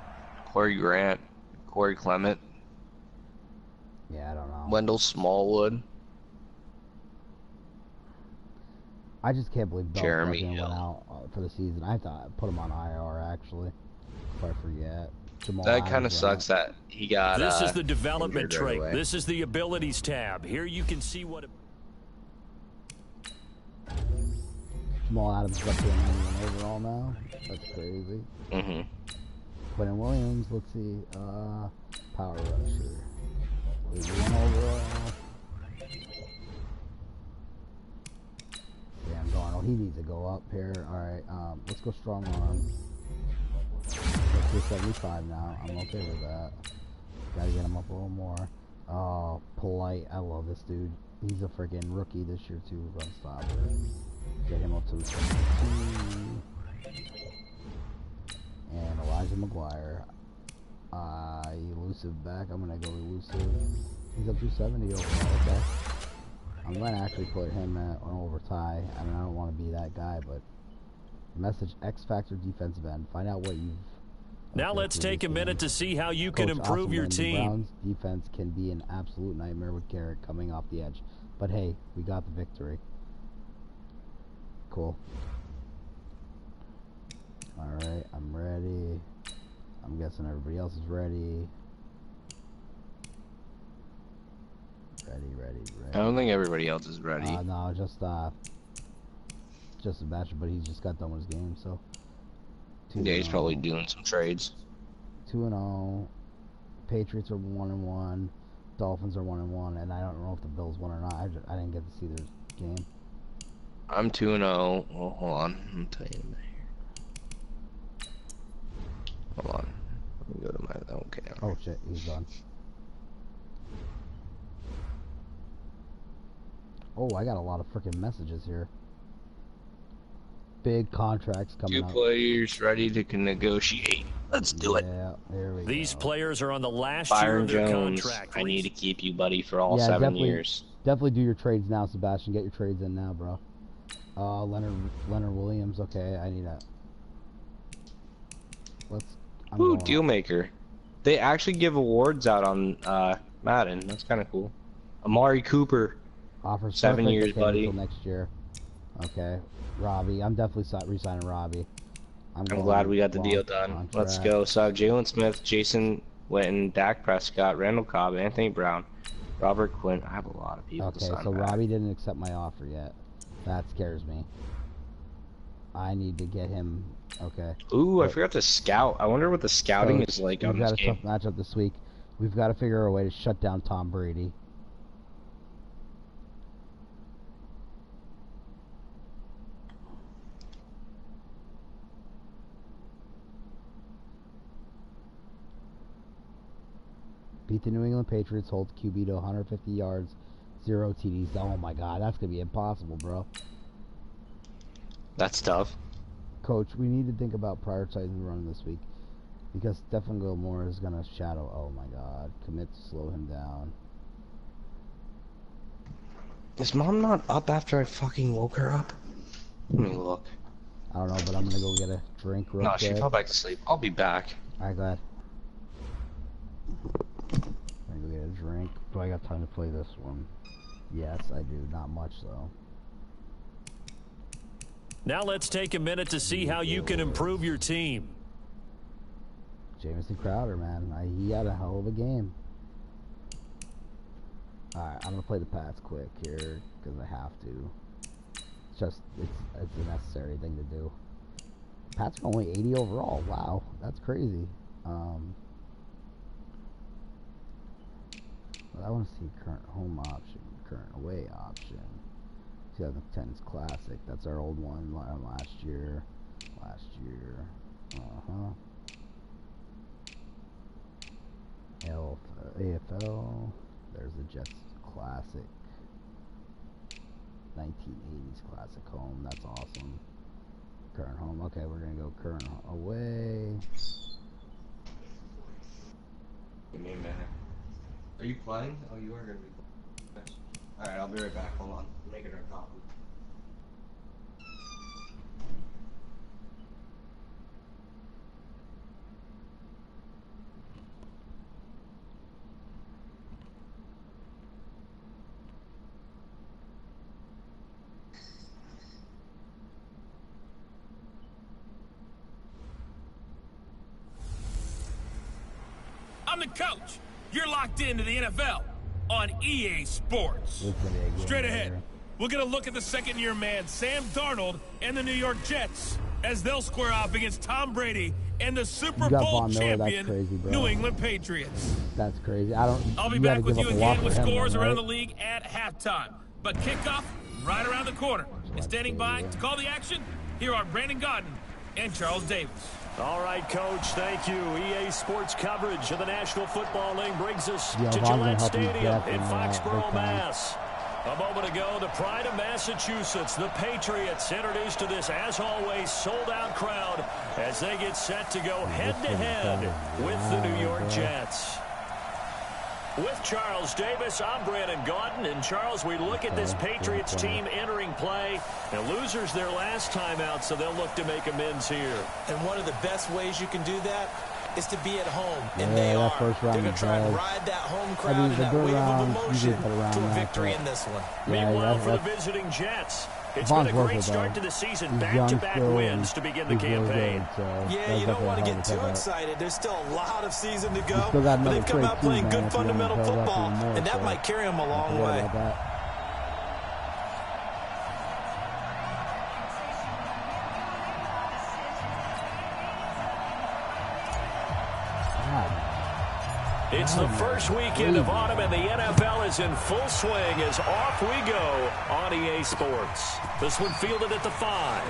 Corey Grant, Corey Clement. Yeah, I don't know. Wendell Smallwood. I just can't believe Jeremy went out for the season. I thought I put him on IR actually. If I forget. That kind of sucks that he got. This is the development trait. This is the abilities tab. Here you can see what. Jamal Adams is up to 91 overall now. That's crazy. Quentin Williams. Let's see. Power rusher. 81 overall. he needs to go up here. All right, let's go strong arm. Let's do 75 now. I'm okay with that. Gotta get him up a little more. Oh, polite. I love this dude. He's a freaking rookie this year too. Run stopper. Get him up to 72. And Elijah McGuire. Elusive back. I'm gonna go elusive. He's up to 70 overall. Okay. I'm gonna actually put him at an over tie. I mean, I don't want to be that guy, but message X Factor defensive end. Find out what you've. Now let's take a minute to see how you can improve your team. The Browns defense can be an absolute nightmare with Garrett coming off the edge, but hey, we got the victory. Cool. All right, I'm ready. I'm guessing everybody else is ready. Ready. I don't think everybody else is ready. No, just Sebastian, but he's just got done with his game, so. Yeah, he's probably doing some trades. 2-0. Patriots are 1-1. Dolphins are 1-1, and I don't know if the Bills won or not. I didn't get to see their game. I'm 2-0. Well, hold on. I'm gonna tell you in here. Hold on. Let me go to my. Okay. Oh shit, he's done. Oh, I got a lot of freaking messages here. Big contracts coming up. 2 players ready to negotiate. Let's do it. Yeah, there we go. These players are on the last Byron year of their Jones, contract. I need to keep you, buddy, for all 7 years. Definitely do your trades now, Sebastian. Get your trades in now, bro. Leonard Williams. Okay, I need that. Ooh, deal maker. They actually give awards out on Madden. That's kind of cool. Amari Cooper. Offers 7 years, buddy. Until next year. Okay, Robbie. I'm definitely re-signing Robbie. I'm glad we got the deal done. Contract. Let's go. So Jalen Smith, Jason Witten, Dak Prescott, Randall Cobb, Anthony Brown, Robert Quinn. I have a lot of people to sign so back. Robbie didn't accept my offer yet. That scares me. I need to get him. Okay. Ooh, I forgot to scout. I wonder what the scouting is like on this game. We've got a tough matchup this week. We've got to figure out a way to shut down Tom Brady. Beat the New England Patriots, hold QB to 150 yards, 0 TDs. Oh my God, that's going to be impossible, bro. That's tough. Coach, we need to think about prioritizing the run this week because Stephen Gilmore is going to shadow. Oh my God, commit to slow him down. Is Mom not up after I fucking woke her up? Let me look. I don't know, but I'm going to go get a drink real quick. No, she fell back to sleep. I'll be back. Alright, go ahead. I'm gonna go get a drink. Do I got time to play this one? Yes, I do. Not much, though. Now let's take a minute to see how you can improve your team. Jamison Crowder, man. He had a hell of a game. Alright, I'm gonna play the Pats quick here, because I have to. It's a necessary thing to do. Pats are only 80 overall. Wow, that's crazy. I want to see current home option, current away option. 2010 is classic. That's our old one last year. AFL. There's the Jets classic. 1980s classic home. That's awesome. Current home. Okay, we're gonna go current away. Give me a minute. Are you playing? Oh, you are going to be playing. Alright, I'll be right back. Hold on. I'm making her a coffee. I'm the coach. You're locked into the NFL on EA Sports. Straight ahead, we're going to look at the second-year man, Sam Darnold, and the New York Jets as they'll square off against Tom Brady and the Super Bowl champion New England Patriots. That's crazy. I'll be back with you again with scores around the league at halftime. But kickoff right around the corner. And standing by to call the action, here are Brandon Gaudin and Charles Davis. All right, Coach, thank you. EA Sports coverage of the National Football League brings us to Gillette Stadium in Foxborough, Mass. A moment ago, the pride of Massachusetts, the Patriots, introduced to this, as always, sold-out crowd as they get set to go head-to-head with the New York Jets. With Charles Davis, I'm Brandon Gaudin. And, Charles, we look at this Patriots team entering play. And losers their last time out, so they'll look to make amends here. And one of the best ways you can do that is to be at home, and they are. They're going to try and ride that home crowd and that wave of emotion to a victory in this one. Meanwhile, for the visiting Jets, it's been a great start to the season. Back-to-back wins to begin the campaign. Yeah, you don't want to get too excited. There's still a lot of season to go, but they've come out playing good fundamental football, and that might carry them a long way. It's the first weekend of autumn, and the NFL is in full swing as off we go on EA Sports. This one fielded at the 5.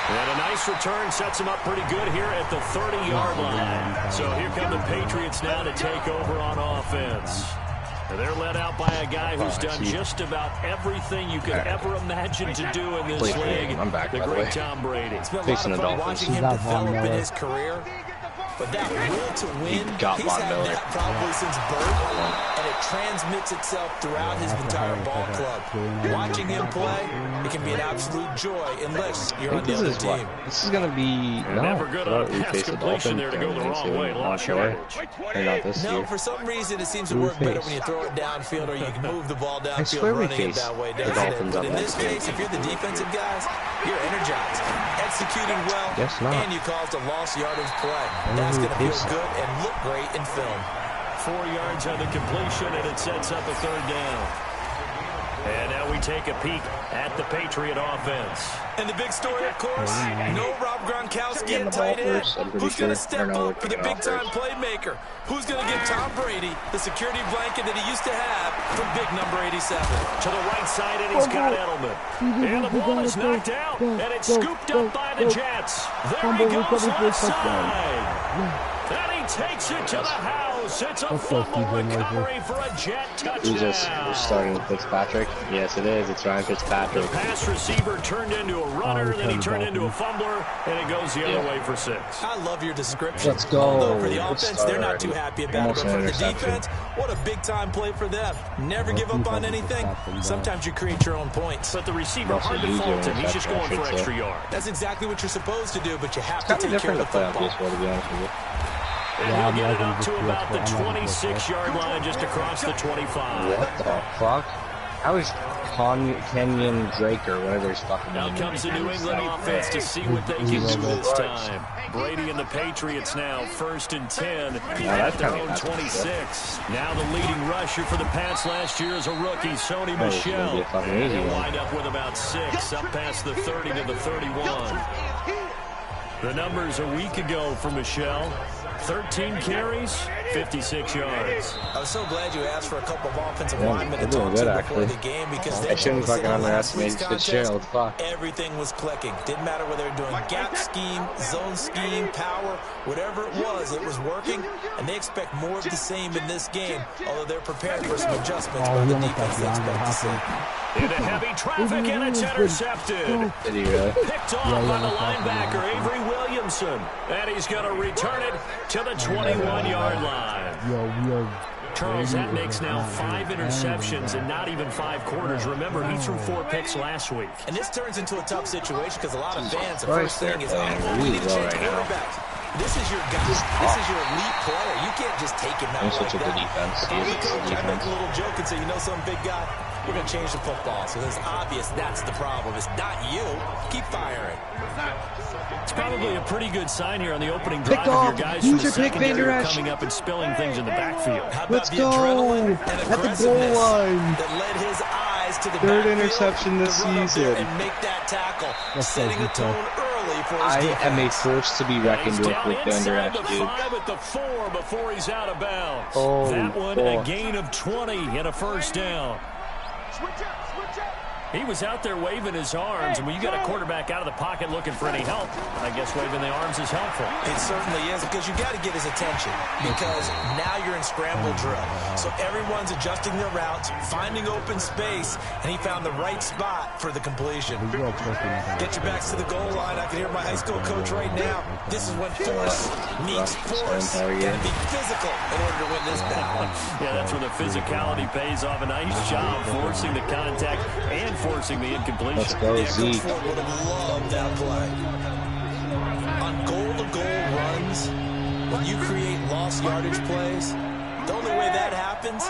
And a nice return sets him up pretty good here at the 30-yard line. So here come the Patriots now to take over on offense. And they're led out by a guy who's done just about everything you could ever imagine to do in this league. I'm back, the great Tom Brady. It's been a lot of fun watching him develop in his career. But that will to win, he's had that probably since birth, and it transmits itself throughout his entire ball club. Watching him play, it can be an absolute joy unless you're on the other team. This is going to be never good on a pass completion there to go the wrong way. Lost yardage. No, for some reason it seems to work better when you throw it downfield or you can move the ball downfield running it that way, doesn't it? But in this case, if you're the defensive guys, you're energized, executing well, and you caused a lost yardage play. That's going to feel good and look great in film. 4 yards on the completion, and it sets up a third down. And now we take a peek at the Patriot offense. And the big story, of course, no Rob Gronkowski at tight end. Who's going to step up for the big-time playmaker? Who's going to give Tom Brady the security blanket that he used to have from big number 87? To the right side, and he's got Edelman. And the ball is knocked out, and it's scooped up by the Jets. There he goes onside. And he takes it to the house. It's a fumble recovery for a Jet touchdown. Who's starting with Fitzpatrick? Yes, it is. It's Ryan Fitzpatrick. The pass receiver turned into a runner, then he turned into a fumbler, and it goes the other way for 6. I love your description. Let's go. Although for the offense, they're not too happy about it. But for the defense, what a big-time play for them. Never give up on anything. Sometimes you create your own points. But the receiver, hard to fault him. He's just going for extra yards. That's exactly what you're supposed to do, but you have to take care of the football. And he'll get it up to about the 26-yard line, just across the 25. What the fuck? How is Kenyon Drake or whatever his fucking name is? Now comes the New England offense to see what they can do this time. Brady and the Patriots now 1st and 10 at their own 26. Now the leading rusher for the Pats last year is a rookie, Sony Michel. And he'll wind up with about 6, up past the 30 to the 31. The numbers a week ago for Michel. 13 carries, 56 yards. I was so glad you asked for a couple of offensive linemen to talk to before the game because they shouldn't fucking underestimate Fitzgerald. Fuck. Everything was clicking. Didn't matter whether they were doing gap scheme, zone scheme, power, whatever it was working. And they expect more of the same in this game, although they're prepared for some adjustments by the defense they expect to see. Into heavy traffic, and it's intercepted. Picked off by the linebacker, Avery Williamson. And he's going to return it to the 21-yard line. Charles, that makes now 5 interceptions and not even 5 quarters. Remember, he threw 4 picks last week. And this turns into a tough situation because a lot of fans, the first thing is, we need to change quarterbacks. This is your guy. This is your elite player. You can't just take him out like that. I'm the coach. I make a little joke and say, you know some big guy? We're going to change the football. So it's obvious that's the problem. It's not you. Keep firing. It's probably a pretty good sign here on the opening drive of your guys from the secondary are coming up and spilling things in the backfield. How about the adrenaline and aggressiveness that led his eyes to the third interception this season and make that tackle, setting a tone early for his defense. I am a force to be reckoned with the underact, dude. 5 at the 4 before he's out of bounds. Oh, that one a gain of 20 and a first down. He was out there waving his arms, and when you got a quarterback out of the pocket looking for any help, I guess waving the arms is helpful. It certainly is, because you got to get his attention, because now you're in scramble drill. So everyone's adjusting their routes, finding open space, and he found the right spot for the completion. Get your backs to the goal line. I can hear my high school coach right now. This is when force meets force. Got to be physical in order to win this battle. Yeah, that's where the physicality pays off. A nice job forcing the contact and forcing the incompletion. Let's go, Zeke. Coach Ford would have loved that play. On goal-to-goal runs, when you create lost yardage plays, the only way that happens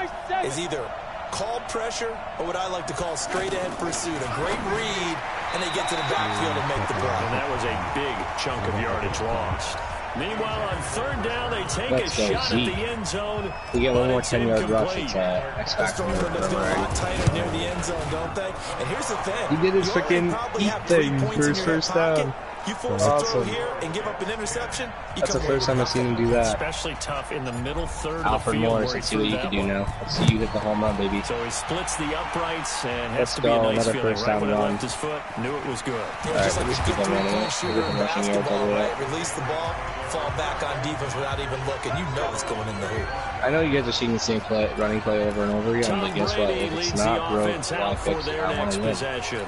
is either called pressure or what I like to call straight-ahead pursuit. A great read, and they get to the backfield and make the play. And that was a big chunk of yardage lost. Meanwhile, on third down, they take a shot at the end zone. We get one more 10-yard rush. It's X Factor. Tighter near the end zone, don't they? And here's the thing. He did his freaking eat thing for his first down. You force a throw here and give up an interception. That's the first time I've seen him do that. Especially tough in the middle third Alfred of the field. Morris, let's see what you can do now. Let's see you hit the home run, baby. So he splits the uprights and has Let's to be a go. nice Another feeling. first Right down when he run. left his foot, knew it was good. All right, let's keep on running it. Shooter in basketball, right? Release the ball, fall back on defense without even looking. You know it's going in the hoop. I know you guys are seeing the same running play over and over again, but guess what? If it's not broke, I'll fix it. I want to win.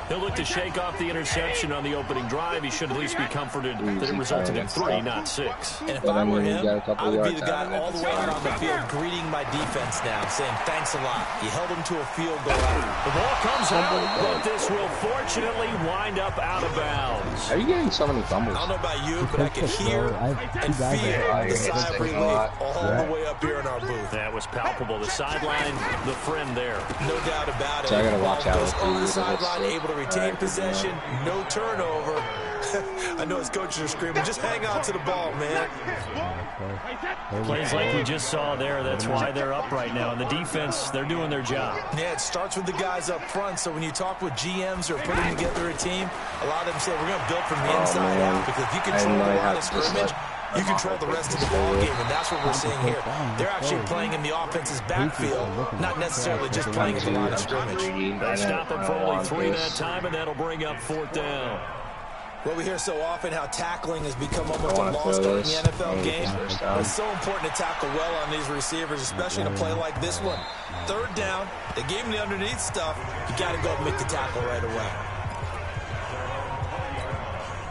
He'll look to shake off the interception on the opening drive. He should at least be comforted that it resulted in 3, not 6. And if I were him, I would be the guy all the way out on the field greeting my defense now, saying thanks a lot. You held him to a field goal out. The ball comes out, but this will fortunately wind up out of bounds. How are you getting so many fumbles? I don't know about you, but I can hear and feel the sigh of relief all the way up here in our booth. That was palpable. The sideline, the friend there. No doubt about it. So I gotta watch out with on the sideline, able to retain possession, no turnover. I know his coaches are screaming, just hang on to the ball, man. Plays like we just saw there, that's why they're up right now. And the defense, they're doing their job. Yeah, it starts with the guys up front. So when you talk with GMs or putting together a team, a lot of them say we're going to build from the inside out, because if you control the line of scrimmage, you control the rest of the ball game, and that's what we're seeing here. They're actually playing in the offense's backfield, not necessarily just playing at the line of scrimmage. They stop him for only 3 that time, and that'll bring up 4th down. Well, we hear so often how tackling has become almost a lost art in the NFL game. It's so important to tackle well on these receivers, especially in a play like this one. Third down, they gave him the underneath stuff. You got to go and make the tackle right away.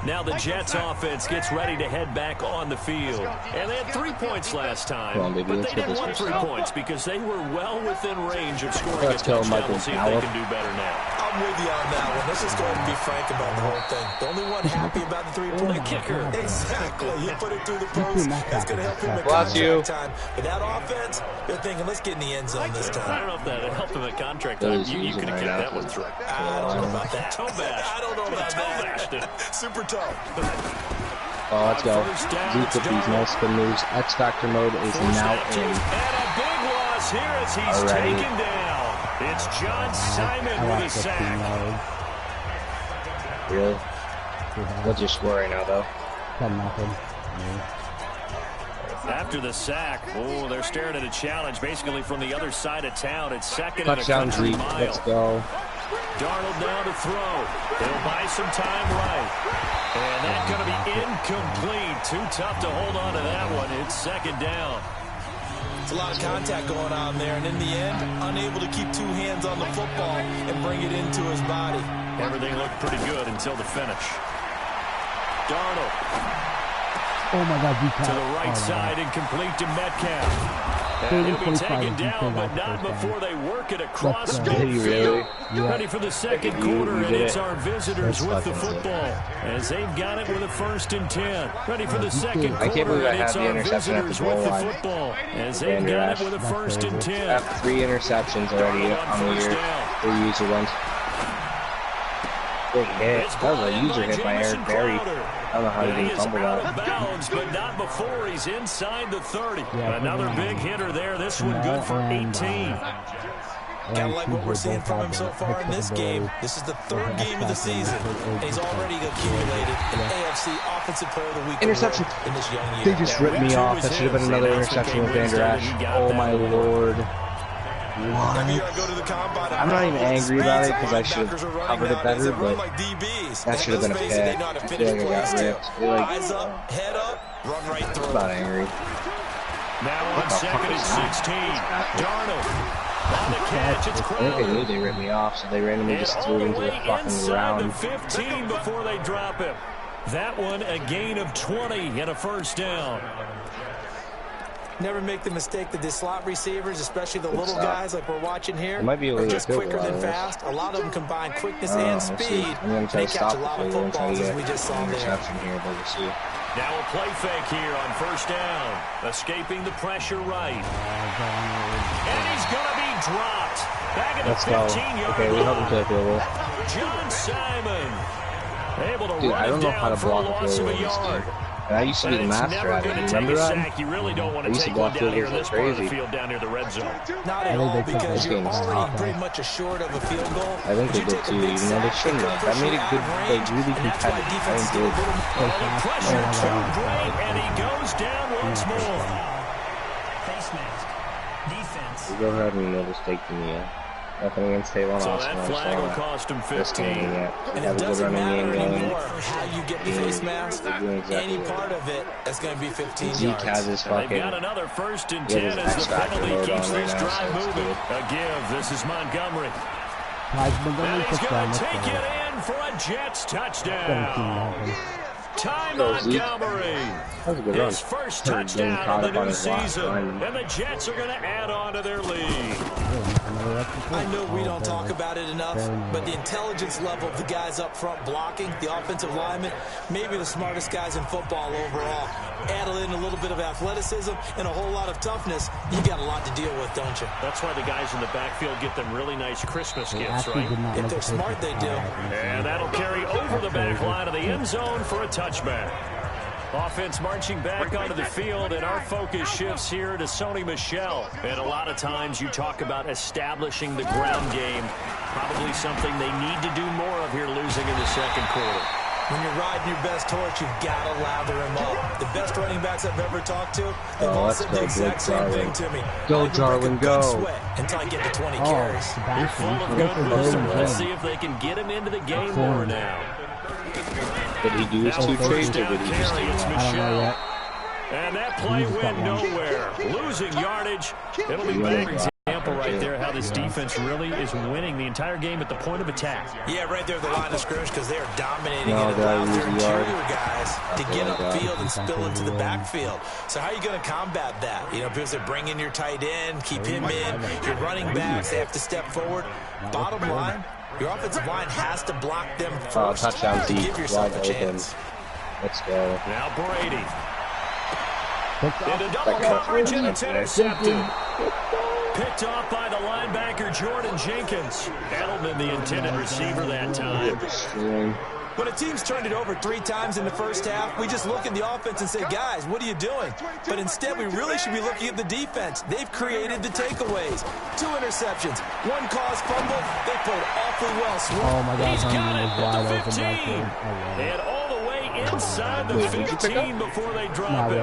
Now the Jets offense gets ready to head back on the field. And they had 3 points last time, but they didn't want 3 points because they were well within range of scoring a touchdown. We'll see if they can do better now. I'm with you on that one. Let's just go ahead and be frank about the whole thing. The only one happy about the 3-point kicker. Exactly. He put it through the post. That's going to help him at contract time. But that offense, they're thinking, let's get in the end zone this time. I don't know if that helped him at contract time. You could have kicked that one through. I don't know about that. I don't know about that. Super tough. Oh, let's go. Zeke with these nice spin moves. X Factor mode is now in. And a big loss here as he's taken down. It's John Simon with a sack. Really? What's your score right now, though? 10-0. After the sack, oh, they're staring at a challenge basically from the other side of town. It's second Touchdown, and a country Zeke. mile. Let's go. Darnold down to throw. They'll buy some time right. And that's going to be incomplete. Too tough to hold on to that one. It's second down. It's a lot of contact going on there, and in the end, unable to keep 2 hands on the football and bring it into his body. Everything looked pretty good until the finish. Darnold. Oh my God, to the right side and complete to Metcalf. And he'll be taken down, but not before they work it across midfield. Ready for the second quarter, and it's our visitors with the football as they've got it with a 1st and 10. Ready for the second quarter, and it's our visitors with the football as they've got it with a 1st and 10. I have 3 interceptions already on the year. 3 user ones. Big hit. That was a user hit by Eric Berry. I don't know how he didn't fumble that. Out of bounds, but not before he's inside the 30. Another big hitter there. This one good for 18. Kind of like what we're seeing from him so far in this game. This is the 3rd game of the season, and he's already accumulated an AFC Offensive Player of the Week interception in this young year. They just ripped me off. That should have been another interception with Van Der Esch. Oh my Lord. What? I'm not even angry about it because I should have covered it better, but that should have been a pick. I feel like I got ripped. Eyes up, head up, run right through. I'm not angry. Now on second and 16, Darnold. On the catch, it's I think they knew they ripped me off, so they randomly just threw it into the fucking round. 15 before they drop him. That one a gain of 20 and a first down. Never make the mistake that the slot receivers, especially the little guys like we're watching here, are just quicker than fast. A lot of them combine quickness and speed. They catch a lot of footballs, as we just saw there. Now a play fake here on first down. Escaping the pressure right. And he's going to be dropped. Back at the 15-yard Okay, we help him to the field goal. John Simon. Able to Dude, run I don't know how to block a field goal this game. And I used to be the master at it. You remember that? You really don't want to take block field goals like crazy. down near the red zone. Not at all, because you're already pretty much assured of a field goal. I think they did too, even though they shouldn't have. That made it good, like really competitive. I enjoyed it. Pressure too great, and he goes down once more. Face mask. Defense. We go ahead and mistake to me. Nothing against Tavon So Austin. that flag will cost him 15. And it doesn't matter anymore how you get the face mask. Any part of it is going to be 15 yards. Zeke has his fucking... They've got another first and 10 as the penalty keeps this drive moving. A give. This is Montgomery. And he's going to take it in for a Jets touchdown. Ty Montgomery, his first touchdown of the new season, and the Jets are going to add on to their lead. I know we don't talk about it enough, but the intelligence level of the guys up front blocking, the offensive linemen, maybe the smartest guys in football overall. Add in a little bit of athleticism and a whole lot of toughness, you got a lot to deal with, don't you? That's why the guys in the backfield get them really nice Christmas gifts, right? If they're smart, they do. And that'll carry over the back line of the end zone for a touchback. Offense marching back onto the field, and our focus shifts here to Sony Michel. And a lot of times you talk about establishing the ground game, probably something they need to do more of here losing in the second quarter. When you're riding your best horse, you've got to lather him up. The best running backs I've ever talked to, they've all said the exact same thing to me. Go, Jarwin, go. Until I get to 20 carries. You're full of good wisdom. Let's see if they can get him into the game more now. Did he do his two trades, or did he just do It's one? Michel. And that play went nowhere. Losing yardage. It'll be bang example right there how this defense really is winning the entire game at the point of attack. Yeah, right there at the line of scrimmage, because they are dominating it. It allows their interior guys to get upfield and spill into the backfield. So how are you going to combat that? You know, people say bring in your tight end, keep him in. Your running backs, they have to step forward. Bottom line, your offensive line has to block them first touchdown, to give yourself a chance. Let's go. Now Brady. Into double coverage, and it's intercepted. Picked off by the linebacker, Jordan Jenkins. Edelman, the intended receiver that time. When a team's turned it over 3 times in the first half, we just look at the offense and say, guys, what are you doing? But instead, we really should be looking at the defense. They've created the takeaways. 2 interceptions, 1 caused fumble. They played awfully well. Oh my God, he's got it wide at the 15. And all the way inside the 15 before they drop it.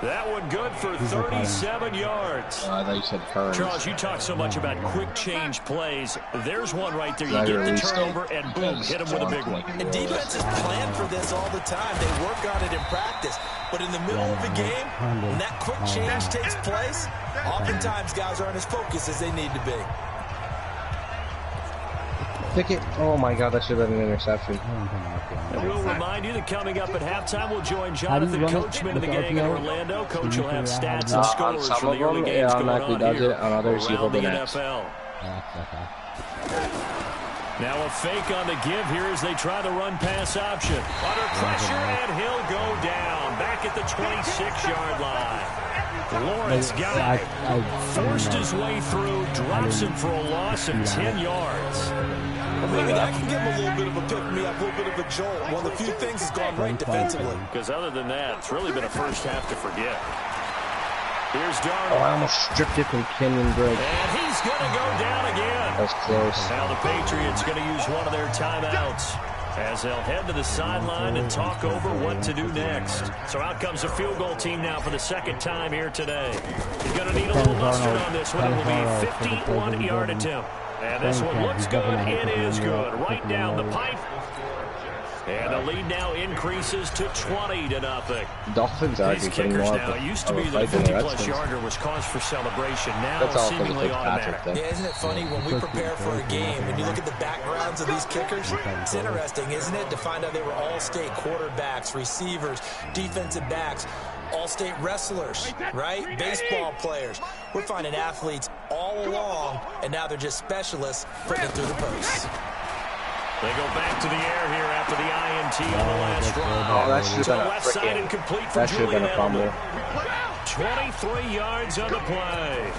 That one good for 37 yards. I thought you said Kearns. Charles, you talk so much about quick change plays. There's one right there. You get the turnover and boom, hit him with a big one. And defenses plan for this all the time. They work on it in practice. But in the middle of the game, when that quick change takes place, oftentimes guys aren't as focused as they need to be. Pick it. Oh my God, that should have been an interception. And we'll remind you that coming up at halftime, we'll join Jonathan Coachman and the gang in Orlando. Coach will have stats and scores from the early games going on here around the NFL. Now a fake on the give here as they try the run-pass option. Under pressure, and he'll go down. Back at the 26-yard line. Lawrence got it. Forced his way through, drops him for a loss of 10 yards. Well, maybe that can give him a little bit of a pick-me-up, a little bit of a jolt. One of the few things has gone right defensively. Because other than that, it's really been a first half to forget. Here's Darnold. Oh, I almost stripped it from Kenyon Drake. And he's going to go down again. That was close. Now the Patriots going to use one of their timeouts. as they'll head to the sideline and talk over what to do next. So out comes the field goal team now for the second time here today. He's going to need a little mustard on this one. It will be a 51-yard attempt. And this one looks good. It is good. Right down the pipe. And the lead now increases to 20-0. Dolphins are These kickers now, it used to be that a 50-plus yarder was cause for celebration. Now seemingly automatic. Yeah, isn't it funny when we prepare for a game, when you look at the backgrounds of these kickers, it's interesting, isn't it, to find out they were all-state quarterbacks, receivers, defensive backs, all-state wrestlers, right? Baseball players. We're finding athletes all along, and now they're just specialists putting it through the posts. They go back to the air here after the INT on the last drive. Oh, that should have been a fumble. 23 yards on the play.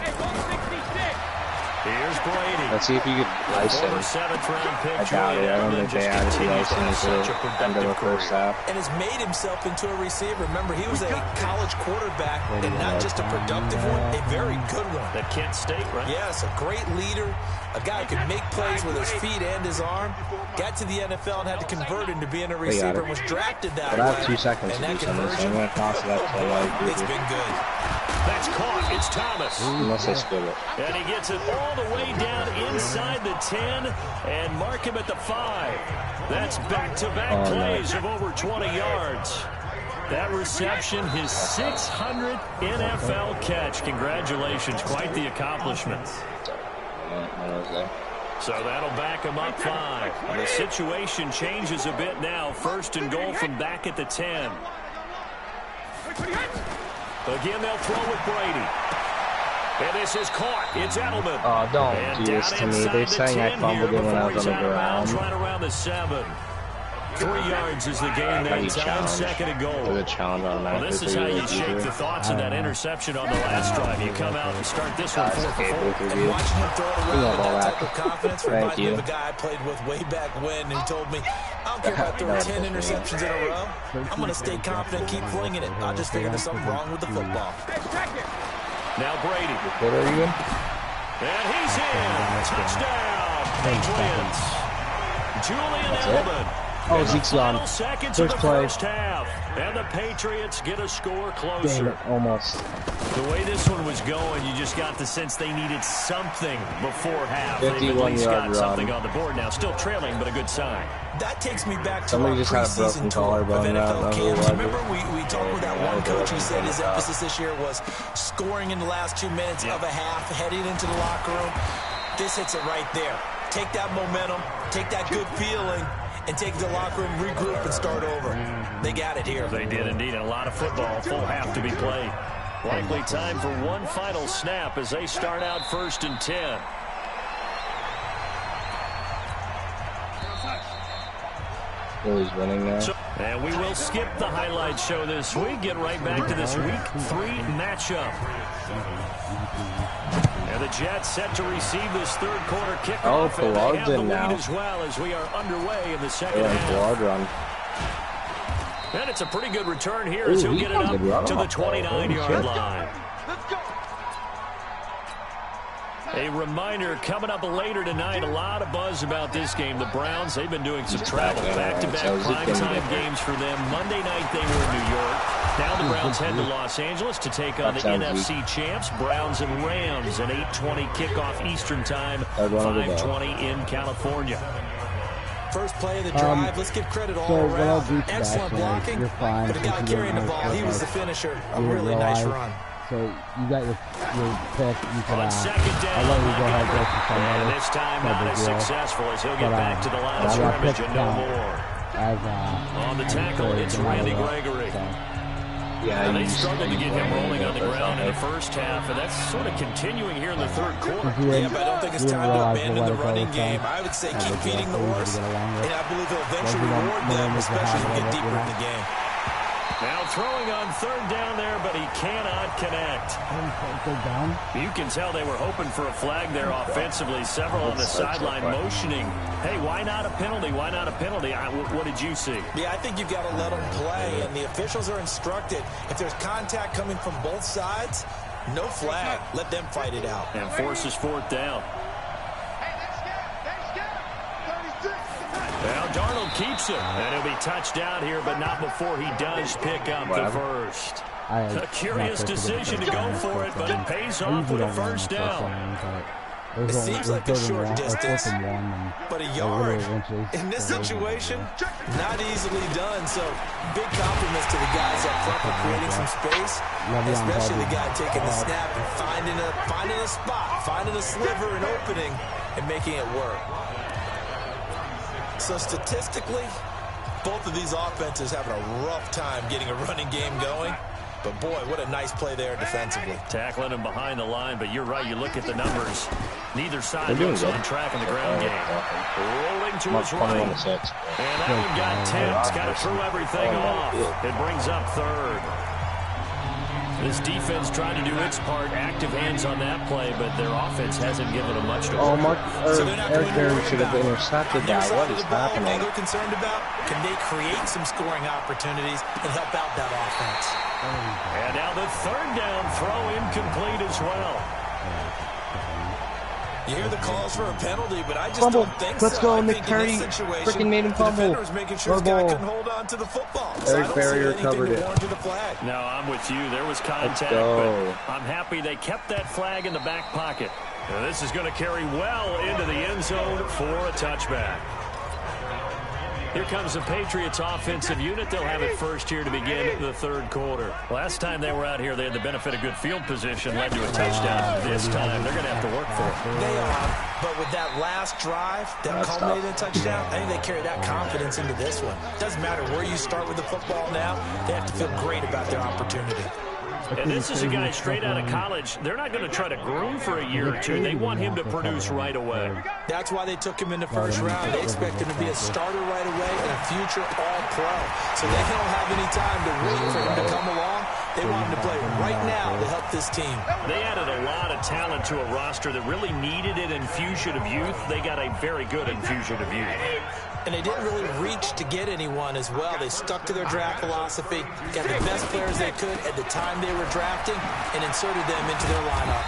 Here's Brady. Let's see if you could ice him. I doubt it. I don't think they added the icing until the end of the first half. And has made himself into a receiver. Remember, he was a college quarterback, and not just a productive one, a very good one. At Kent State, right? Yes, a great leader, a guy who could make plays with his feet and his arm. Got to the NFL and had to convert into being a receiver and was drafted that way. But I have 2 seconds to do something, so I'm going to toss it up to like it's been good. That's caught. It's Thomas. Unless they split it. And he gets it all the way down inside the 10 and mark him at the 5. That's back-to-back plays of over 20 yards. That reception, his 600th NFL catch. Congratulations. Quite the accomplishment. So that'll back him up 5. The situation changes a bit now. 1st and goal from back at the 10. Again, they'll throw with Brady. And this is caught. It's Edelman. Oh, don't do this to me. They're saying I fumbled it when I was on the ground. Right around the 7. 3 yards is the game that time. 2nd and goal. The challenge well, this is how you shake the thoughts of that interception on the last drive. You come out and start this one 4 for 4. And watching him throw it around with that type of confidence reminds me of a guy I played with way back when who told me, I don't care if I throw 10 interceptions in a row. I'm going to stay confident, keep flinging it. I just figure there's something wrong with the football. Now Brady. What are you in? And he's in. Touchdown. Patriots. Julian Edelman. Oh, Zeke's gone. First play. And the Patriots get a score closer. Damn it, almost. The way this one was going, you just got the sense they needed something before half. They've at least got something on the board now. Still trailing, but a good sign. That takes me back to our preseason tour of NFL camps. Remember, we talked with that one coach. He said his emphasis this year was scoring in the last 2 minutes of a half, heading into the locker room. This hits it right there. Take that momentum, take that good feeling, and take the locker room, regroup, and start over. They got it here. They did indeed. And a lot of football, full half to be played. Likely time for one final snap as they start out 1st and 10. Philly's winning now. And we will skip the highlight show this week. Get right back to this Week 3 matchup. And the Jets set to receive this 3rd quarter kickoff. Oh, Pollard in now. As well as we are underway in the 2nd half. Pollard run. And it's a pretty good return here as he'll get it up to the 29-yard line. Let's go. A reminder, coming up later tonight, a lot of buzz about this game. The Browns, they've been doing some travel. Back-to-back primetime games for them. Monday night they were in New York. Now the Browns head to Los Angeles to take on the NFC champs, Browns and Rams, an 8:20 kickoff Eastern time, 5:20 in California. First play of the drive, let's give credit all around. Excellent blocking, but the guy carrying the ball, he was the finisher. A really nice run. So you got your pick. You could, on 2nd down, I'll let you go ahead and go for somebody. And this time not as successful as he'll get back to the line of scrimmage and no more. On the tackle, it's Randy Gregory. Yeah, they struggled to get him rolling on the ground in the first half, and that's sort of continuing here in the 3rd quarter. Yeah, but I don't think it's time to abandon the running game. I would say keep feeding the horse, and I believe he'll eventually reward them, especially as we get deeper in the game. Now throwing on 3rd down there, but he cannot connect. You can tell they were hoping for a flag there offensively. Several on the sideline motioning. Hey, why not a penalty? Why not a penalty? What did you see? Yeah, I think you've got to let them play, and the officials are instructed. If there's contact coming from both sides, no flag. Let them fight it out. And forces 4th down. Hey, let's get it. 36. Well, Darnold keeps it, and he'll be touched down here, but not before he does pick up the first. A curious decision to go for it, but it pays off with a first down. It seems like a short distance, but a yard in this situation, not easily done. So big compliments to the guys up front for creating some space, especially the guy taking the snap and finding a spot, finding a sliver, an opening, and making it work. So statistically, both of these offenses having a rough time getting a running game going. But, boy, what a nice play there defensively. Tackling him behind the line, but you're right. You look at the numbers. Neither side looks on track in the ground game. Rolling to his right. And that one got tipped. Got to throw everything off. It brings up third. This defense trying to do its part. Active hands on that play, but their offense hasn't given them much to work. Eric Berry should have intercepted that. What is happening? All they're concerned about, can they create some scoring opportunities and help out that offense? And now the third down throw incomplete as well. You hear the calls for a penalty, but I just don't think Let's so. go, Nick Perry. Freaking made him fumble. The defender's making sure this guy couldn't hold on to the football. Eric Berry recovered it. No, I'm with you. There was contact, but I'm happy they kept that flag in the back pocket. Now, this is going to carry well into the end zone for a touchback. Here comes the Patriots offensive unit. They'll have it first here to begin the third quarter. Last time they were out here, they had the benefit of good field position, led to a touchdown. This time, they're going to have to work for it. They are, but with that last drive that culminated in a touchdown, I think they carry that confidence into this one. Doesn't matter where you start with the football now, they have to feel great about their opportunity. And this is a guy straight out of college. They're not going to try to groom for a year or two. They want him to produce right away. That's why they took him in the first round. They expect him to be a starter right away and a future all-pro. So they don't have any time to wait for him to come along. They want him to play right now to help this team. They added a lot of talent to a roster that really needed an infusion of youth. They got a very good infusion of youth. And they didn't really reach to get anyone as well. They stuck to their draft philosophy, got the best players they could at the time they were drafting, and inserted them into their lineup.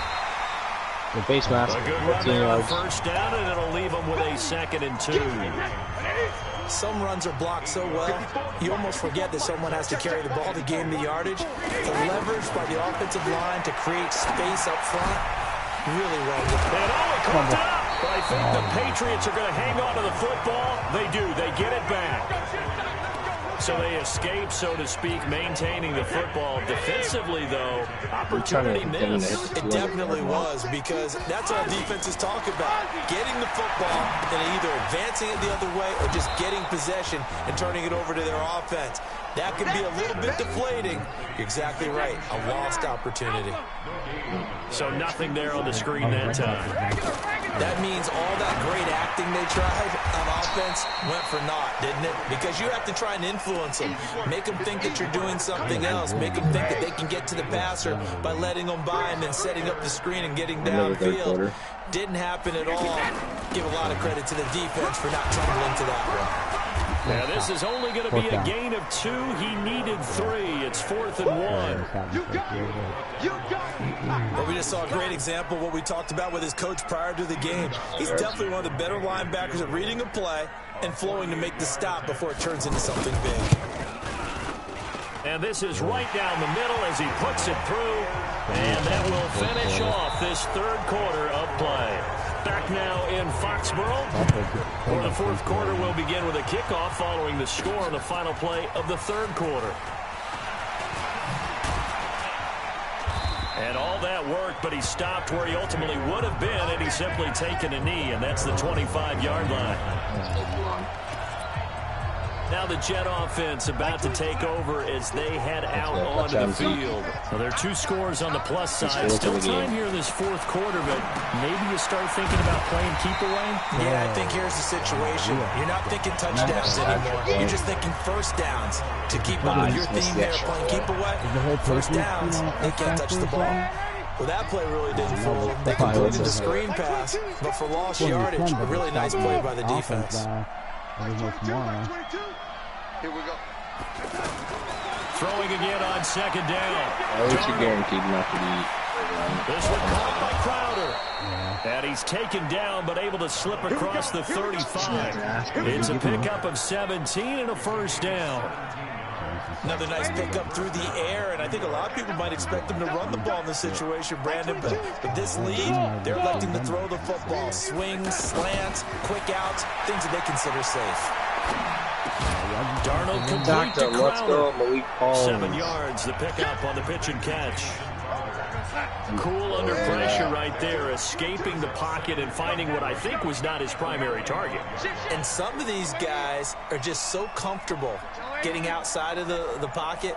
The base mask, a good run there on first down, and it'll leave them with a 2nd and 2. Some runs are blocked so well, you almost forget that someone has to carry the ball to gain the yardage. The leverage by the offensive line to create space up front, really well done. And it comes up. But I think the Patriots are going to hang on to the football. They do. They get it back. So they escape, so to speak, maintaining the football. Defensively, though, opportunity missed. It definitely was, because that's all defenses talk about. Getting the football and either advancing it the other way or just getting possession and turning it over to their offense. That can be a little bit deflating. You're exactly right. A lost opportunity. So nothing there on the screen that time. That means all that great acting they tried on offense went for naught, didn't it? Because you have to try and influence them. Make them think that you're doing something else. Make them think that they can get to the passer by letting them by and then setting up the screen and getting downfield. Didn't happen at all. Give a lot of credit to the defense for not tumbling to that one. Now, this is only going to be a gain of 2. He needed 3. It's 4th and 1. Well, we just saw a great example of what we talked about with his coach prior to the game. He's definitely one of the better linebackers at reading a play and flowing to make the stop before it turns into something big. And this is right down the middle as he puts it through. And that will finish off this third quarter of play. Back now in Foxborough. For the fourth quarter, we'll begin with a kickoff following the score on the final play of the third quarter. And all that worked, but he stopped where he ultimately would have been, and he's simply taken a knee, and that's the 25-yard line. Now the Jet offense about to take over as they head out onto the field. Well, there are 2 scores on the plus side. Still time here in this fourth quarter, but maybe you start thinking about playing keep away? Yeah, I think here's the situation. You're not thinking touchdowns anymore. You're just thinking first downs. To keep up with your theme there, playing keep away, first downs, they can't touch the ball. Well, that play really didn't fold. They completed the screen pass, but for lost yardage, a really nice play by the defense. Here we go. Throwing again on second down. At least you're guaranteed not to be. This one caught by Crowder. And he's taken down, but able to slip across the 35. It's a pickup of 17 and a first down. Another nice pickup through the air, and I think a lot of people might expect them to run the ball in this situation, Brandon, but with this lead, they're electing to throw the football. Swings, slants, quick outs, things that they consider safe. Darnold complete to Crowder. Let's go, Malik Collins. 7 yards, the pickup on the pitch and catch. Cool under pressure right there, escaping the pocket and finding what I think was not his primary target. And some of these guys are just so comfortable getting outside of the pocket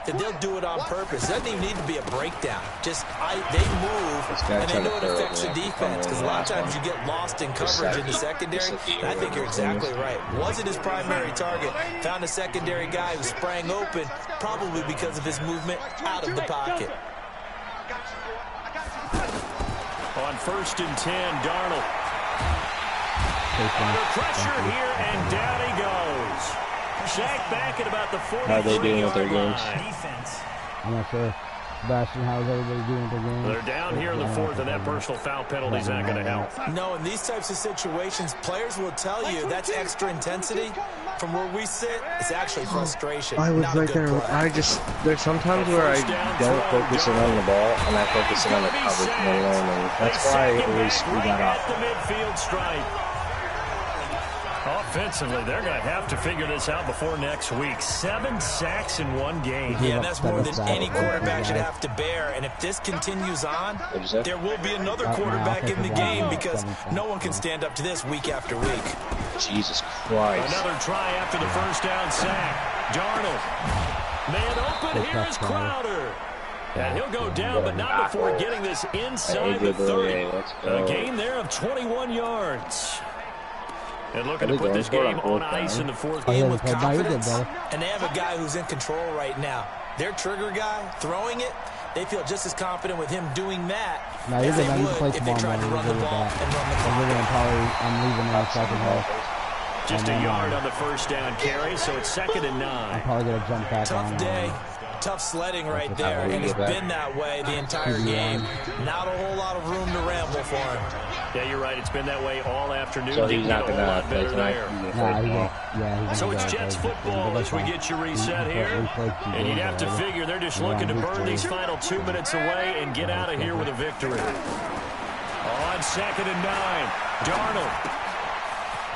that they'll do it on purpose. It doesn't even need to be a breakdown. Just they move, and they know it affects the defense, because a lot of times you get lost in coverage in the secondary. And I think you're exactly right. Wasn't his primary target. Found a secondary guy who sprang open, probably because of his movement out of the pocket. On 1st and 10, Darnold. Under pressure here, and down he goes. Sacked back at about the 43-yard line. How are they doing with their games? I'm not sure. Sebastian, how's everybody doing with their games? They're down here in the 4th, and that personal foul penalty is not going to help. No, in these types of situations, players will tell you that's extra intensity. From where we sit, it's actually frustration. I was right there. There's sometimes where I don't focus in on the ball, and I focus in on the coverage more than that's why I always screw that up. The midfield stripe. Offensively, they're going to have to figure this out before next week. 7 sacks in one game. Yeah, that's more than any quarterback should have to bear. And if this continues on, there will be another quarterback in the game, because no one can stand up to this week after week. Jesus Christ. Another try after the first down sack. Darnold. Man open, here is Crowder. And he'll go down, but not before getting this inside the 30. A gain there of 21 yards. And looking to put this game on ice in the 4th game with confidence. And they have a guy who's in control right now. Their trigger guy, throwing it, they feel just as confident with him doing that as they would if they tried to run the ball and run the clock. I'm leaving in the second half. Just a yard on the first down carry, so it's 2nd and 9. I'm probably going to jump back on. Tough day. Tough sledding right there, and it's been that way the entire game. Not a whole lot of room to ramble for him. Yeah, you're right. It's been that way all afternoon. So he's not going to play tonight. So it's Jets football as we get you reset here. And you'd have to figure they're just looking to burn these final 2 minutes away and get out of here with a victory. On 2nd and 9, Darnold.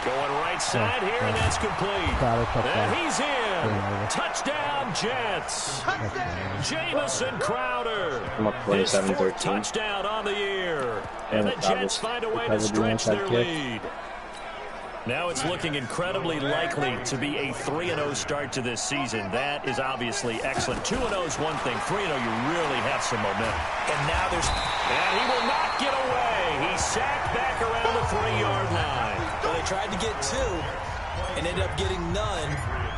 Going right side here, and that's complete. And he's in. Touchdown, Jets. Jamison Crowder. His 4th touchdown on the year. And the Jets find a way to stretch their lead. Now it's looking incredibly likely to be a 3-0 start to this season. That is obviously excellent. 2-0 is one thing. 3-0, you really have some momentum. And now And he will not get away. He's sacked back around the 3-yard line. Well, they tried to get 2 and ended up getting none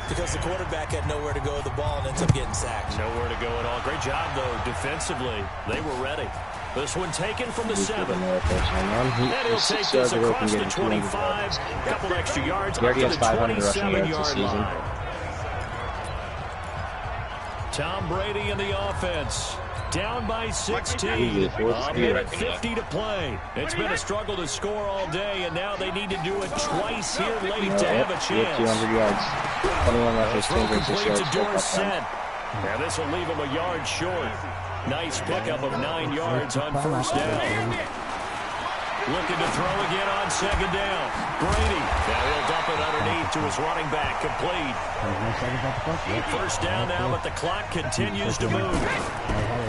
because the quarterback had nowhere to go with the ball and ends up getting sacked. Nowhere to go at all. Great job, though, defensively. They were ready. This one taken from the 7. And he'll take this across the 25. A couple extra yards up to the 27-yard line. Tom Brady in the offense. Down by 16. A minute 50 to play. It's been a struggle to score all day, and now they need to do it twice here late to have a chance. 200 yards. 21 left. Throw complete to Dorsett. And this will leave him a yard short. Nice pickup of 9 yards on first down. Looking to throw again on 2nd down. Brady. Now he'll dump it underneath to his running back. Complete. First down now, but the clock continues to move.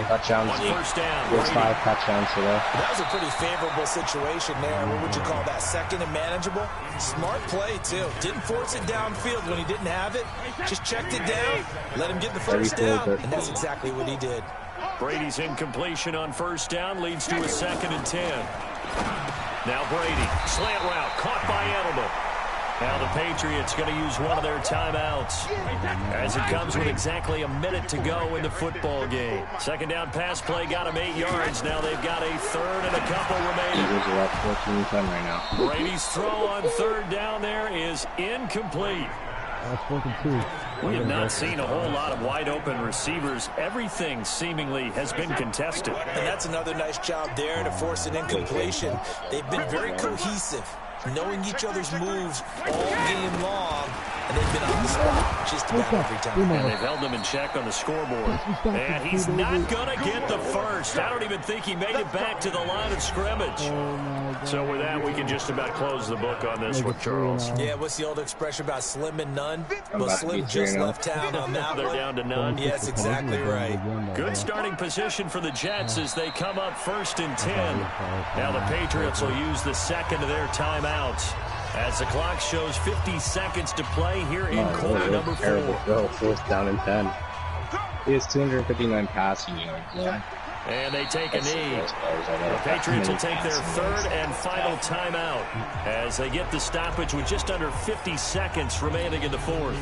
Touchdowns. First down. There's 5 touchdowns today. That was a pretty favorable situation there. What would you call that? 2nd and manageable? Smart play, too. Didn't force it downfield when he didn't have it. Just checked it down, let him get the first down, and that's exactly what he did. Brady's incompletion on first down leads to a 2nd and 10. Now Brady, slant route, caught by Edelman. Now the Patriots going to use one of their timeouts as it comes with exactly a minute to go in the football game. 2nd down pass play got him 8 yards. Now they've got a 3rd and a couple remaining. Eagles are up 14-10 right now. Brady's throw on 3rd down there is incomplete. That's 4th and 2. We have not seen a whole lot of wide open receivers. Everything seemingly has been contested. And that's another nice job there to force an incompletion. They've been very cohesive, knowing each other's moves all game long, and they've been on the spot just about every time. And they've held them in check on the scoreboard. And he's not going to get the first. I don't even think he made it back to the line of scrimmage. So with that, we can just about close the book on this one, Charles. Yeah, what's the old expression about slim and none? Well, Slim just left town on that They're one. down to none. Yes, exactly right. Good starting position for the Jets as they come up 1st and 10. Now the Patriots will use the second of their timeouts as the clock shows 50 seconds to play here in quarter number 4. Terrible. 4th down and 10. He has 259 passing yards. Yeah. And they take a knee. The Patriots will take their 3rd and final timeout as they get the stoppage with just under 50 seconds remaining in the 4th.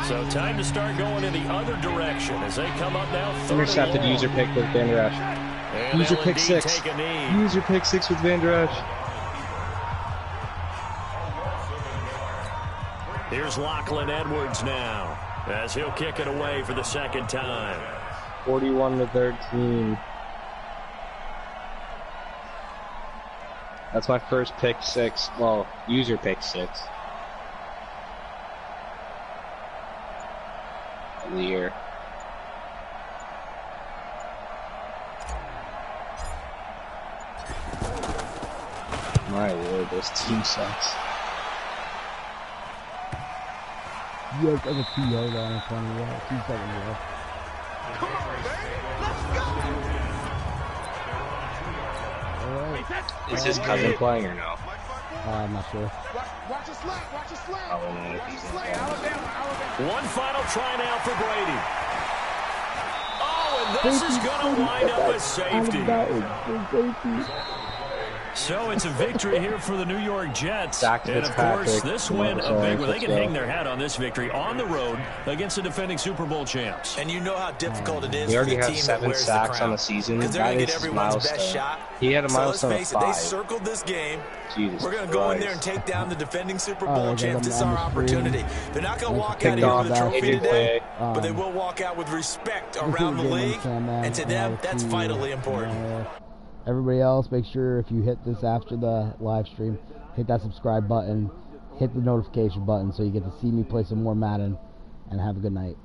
So time to start going in the other direction as they come up now. Intercepted user pick with Van Der Esch. User pick 6. User pick 6 with Van Der Esch. Here's Lachlan Edwards now as he'll kick it away for the 2nd time. 41-13. That's my first pick 6. Well, user pick 6 of the year. My lord, this team sucks. You have like a 2-yard line in front of you. 2 seconds left. Come on, baby. Let's go. Alright. Is his cousin playing or no? I'm not sure. Watch it slap. Watch it slap. I don't know if he's in there. Alabama. One final try now for Brady. Oh, and this is going to wind up a safety. So it's a victory here for the New York Jets. And, of course, this win a big one. They can hang their hat on this victory on the road against the defending Super Bowl champs. And you know how difficult it is He for already the has team 7 that wears sacks the crown. on the season. Because they're That going to is get everyone's best milestone. shot. He had a milestone so let's face of 5. it, they circled this game. Jesus We're going to go in there and Christ. take down the defending Super Bowl champs. This is our opportunity. They're not going to walk out Picked here off with a trophy Adrian today, Clay. but they will walk out with respect around the league. And to them, that's vitally important. Everybody else, make sure if you hit this after the live stream, hit that subscribe button, hit the notification button so you get to see me play some more Madden, and have a good night.